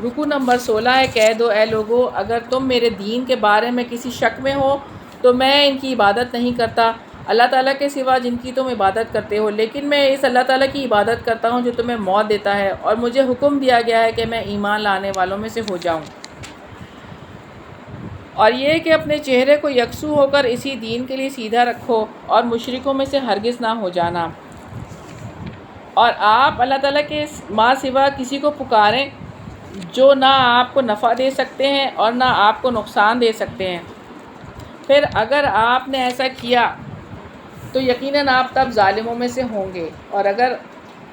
رکوع نمبر 16 ہے کہہ دو اے لوگو اگر تم میرے دین کے بارے میں کسی شک میں ہو تو میں ان کی عبادت نہیں کرتا اللہ تعالیٰ کے سوا جن کی تم عبادت کرتے ہو، لیکن میں اس اللہ تعالیٰ کی عبادت کرتا ہوں جو تمہیں موت دیتا ہے، اور مجھے حکم دیا گیا ہے کہ میں ایمان لانے والوں میں سے ہو جاؤں، اور یہ کہ اپنے چہرے کو یکسو ہو کر اسی دین کے لیے سیدھا رکھو اور مشرکوں میں سے ہرگز نہ ہو جانا، اور آپ اللہ تعالیٰ کے ماں سوا کسی کو پکاریں جو نہ آپ کو نفع دے سکتے ہیں اور نہ آپ کو نقصان دے سکتے ہیں۔ پھر اگر آپ نے ایسا کیا تو یقیناً آپ تب ظالموں میں سے ہوں گے، اور اگر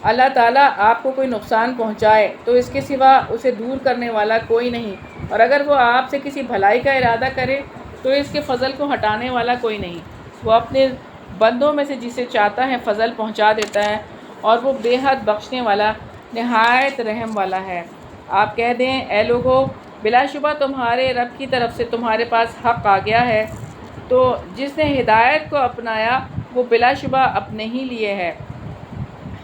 اللہ تعالیٰ آپ کو کوئی نقصان پہنچائے تو اس کے سوا اسے دور کرنے والا کوئی نہیں، اور اگر وہ آپ سے کسی بھلائی کا ارادہ کرے تو اس کے فضل کو ہٹانے والا کوئی نہیں۔ وہ اپنے بندوں میں سے جسے چاہتا ہے فضل پہنچا دیتا ہے، اور وہ بے حد بخشنے والا نہایت رحم والا ہے۔ آپ کہہ دیں اے لوگو بلا شبہ تمہارے رب کی طرف سے تمہارے پاس حق آ گیا ہے، تو جس نے ہدایت کو اپنایا وہ بلا شبہ اپنے ہی لیے ہے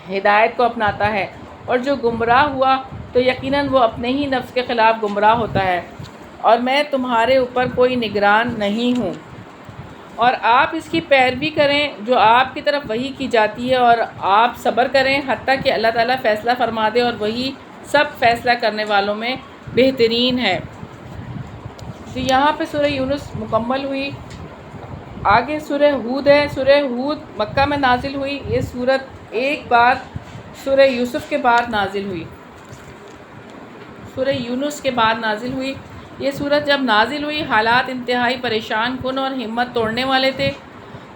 ہدایت کو اپناتا ہے، اور جو گمراہ ہوا تو یقیناً وہ اپنے ہی نفس کے خلاف گمراہ ہوتا ہے، اور میں تمہارے اوپر کوئی نگران نہیں ہوں۔ اور آپ اس کی پیروی کریں جو آپ کی طرف وحی کی جاتی ہے، اور آپ صبر کریں حتیٰ کہ اللہ تعالیٰ فیصلہ فرما دے، اور وہی سب فیصلہ کرنے والوں میں بہترین ہے۔ تو یہاں پہ سورہ یونس مکمل ہوئی۔ آگے سورہ ہود ہے۔ سورہ ہود مکہ میں نازل ہوئی۔ یہ سورت ایک بار سورہ یوسف کے بعد نازل ہوئی، سورہ یونس کے بعد نازل ہوئی۔ یہ سورت جب نازل ہوئی حالات انتہائی پریشان کن اور ہمت توڑنے والے تھے۔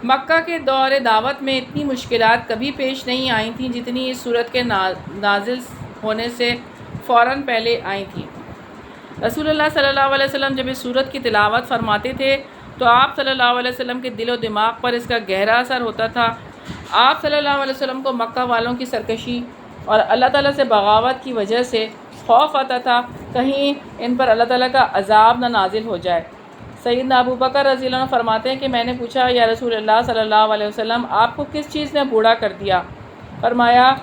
مکہ کے دور دعوت میں اتنی مشکلات کبھی پیش نہیں آئی تھیں جتنی اس سورت کے نازل ہونے سے فوراً پہلے آئی تھیں۔ رسول اللہ صلی اللہ علیہ وسلم جب اس سورت کی تلاوت فرماتے تھے تو آپ صلی اللہ علیہ وسلم کے دل و دماغ پر اس کا گہرا اثر ہوتا تھا۔ آپ صلی اللہ علیہ وسلم کو مکہ والوں کی سرکشی اور اللہ تعالیٰ سے بغاوت کی وجہ سے خوف آتا تھا کہیں ان پر اللہ تعالیٰ کا عذاب نہ نازل ہو جائے۔ سیدنا ابو بکر رضی اللہ عنہ فرماتے ہیں کہ میں نے پوچھا یا رسول اللہ صلی اللہ علیہ وسلم آپ کو کس چیز نے بوڑھا کر دیا؟ فرمایا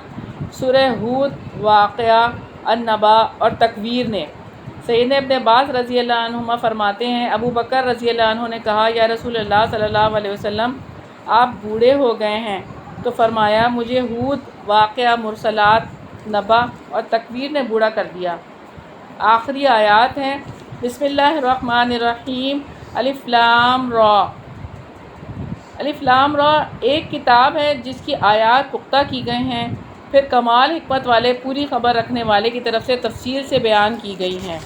سورہ ہود، واقعہ، النبا اور تکویر نے۔ سیدنا ابن عباس رضی اللہ عنہما فرماتے ہیں ابو بکر رضی اللہ عنہ نے کہا یا رسول اللہ صلی اللہ علیہ وسلم آپ بوڑھے ہو گئے ہیں، تو فرمایا مجھے ہود، واقعہ، مرسلات، نبا اور تکویر نے بوڑھا کر دیا۔ آخری آیات ہیں بسم اللہ الرحمن الرحیم، الف لام را۔ الف لام را ایک کتاب ہے جس کی آیات پختہ کی گئے ہیں، پھر کمال حکمت والے، پوری خبر رکھنے والے کی طرف سے تفصیل سے بیان کی گئی ہیں۔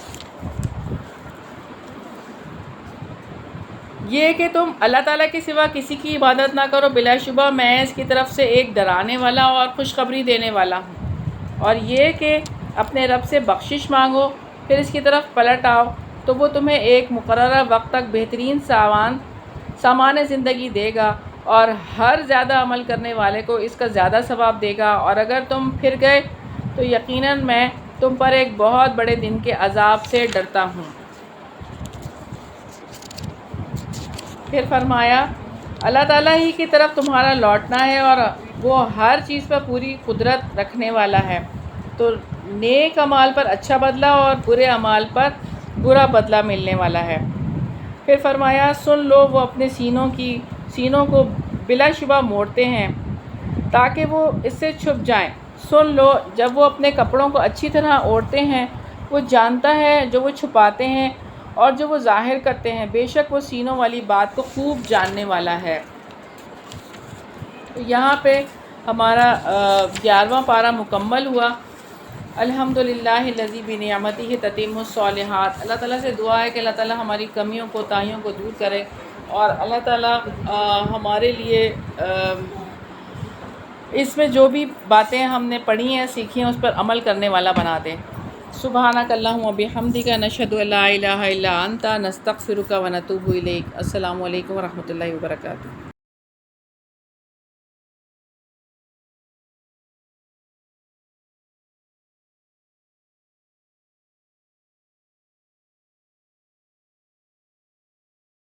یہ کہ تم اللہ تعالیٰ کے سوا کسی کی عبادت نہ کرو، بلا شبہ میں اس کی طرف سے ایک ڈرانے والا اور خوشخبری دینے والا ہوں، اور یہ کہ اپنے رب سے بخشش مانگو، پھر اس کی طرف پلٹ آؤ تو وہ تمہیں ایک مقررہ وقت تک بہترین سامان زندگی دے گا، اور ہر زیادہ عمل کرنے والے کو اس کا زیادہ ثواب دے گا، اور اگر تم پھر گئے تو یقیناً میں تم پر ایک بہت بڑے دن کے عذاب سے ڈرتا ہوں۔ پھر فرمایا اللہ تعالیٰ ہی کی طرف تمہارا لوٹنا ہے، اور وہ ہر چیز پر پوری قدرت رکھنے والا ہے، تو نیک اعمال پر اچھا بدلہ اور برے اعمال پر برا بدلہ ملنے والا ہے۔ پھر فرمایا سن لو وہ اپنے سینوں کو بلا شبہ موڑتے ہیں تاکہ وہ اس سے چھپ جائیں، سن لو جب وہ اپنے کپڑوں کو اچھی طرح اوڑھتے ہیں وہ جانتا ہے جو وہ چھپاتے ہیں اور جو وہ ظاہر کرتے ہیں، بے شک وہ سینوں والی بات کو خوب جاننے والا ہے۔ تو یہاں پہ ہمارا 11واں پارہ مکمل ہوا۔ الحمدللہ الذی بنعمتہ تتم الصالحات۔ اللہ تعالیٰ سے دعا ہے کہ اللہ تعالیٰ ہماری کمیوں کوتاہیوں کو دور کرے، اور اللہ تعالیٰ ہمارے لیے اس میں جو بھی باتیں ہم نے پڑھی ہیں، سیکھی ہیں، اس پر عمل کرنے والا بنا دے۔ سبحانک اللہم و بحمدک، نشہد ان لا الہ الا انت، نستغفرک و نتوب الیک۔ السلام علیکم و رحمۃ اللہ وبرکاتہ۔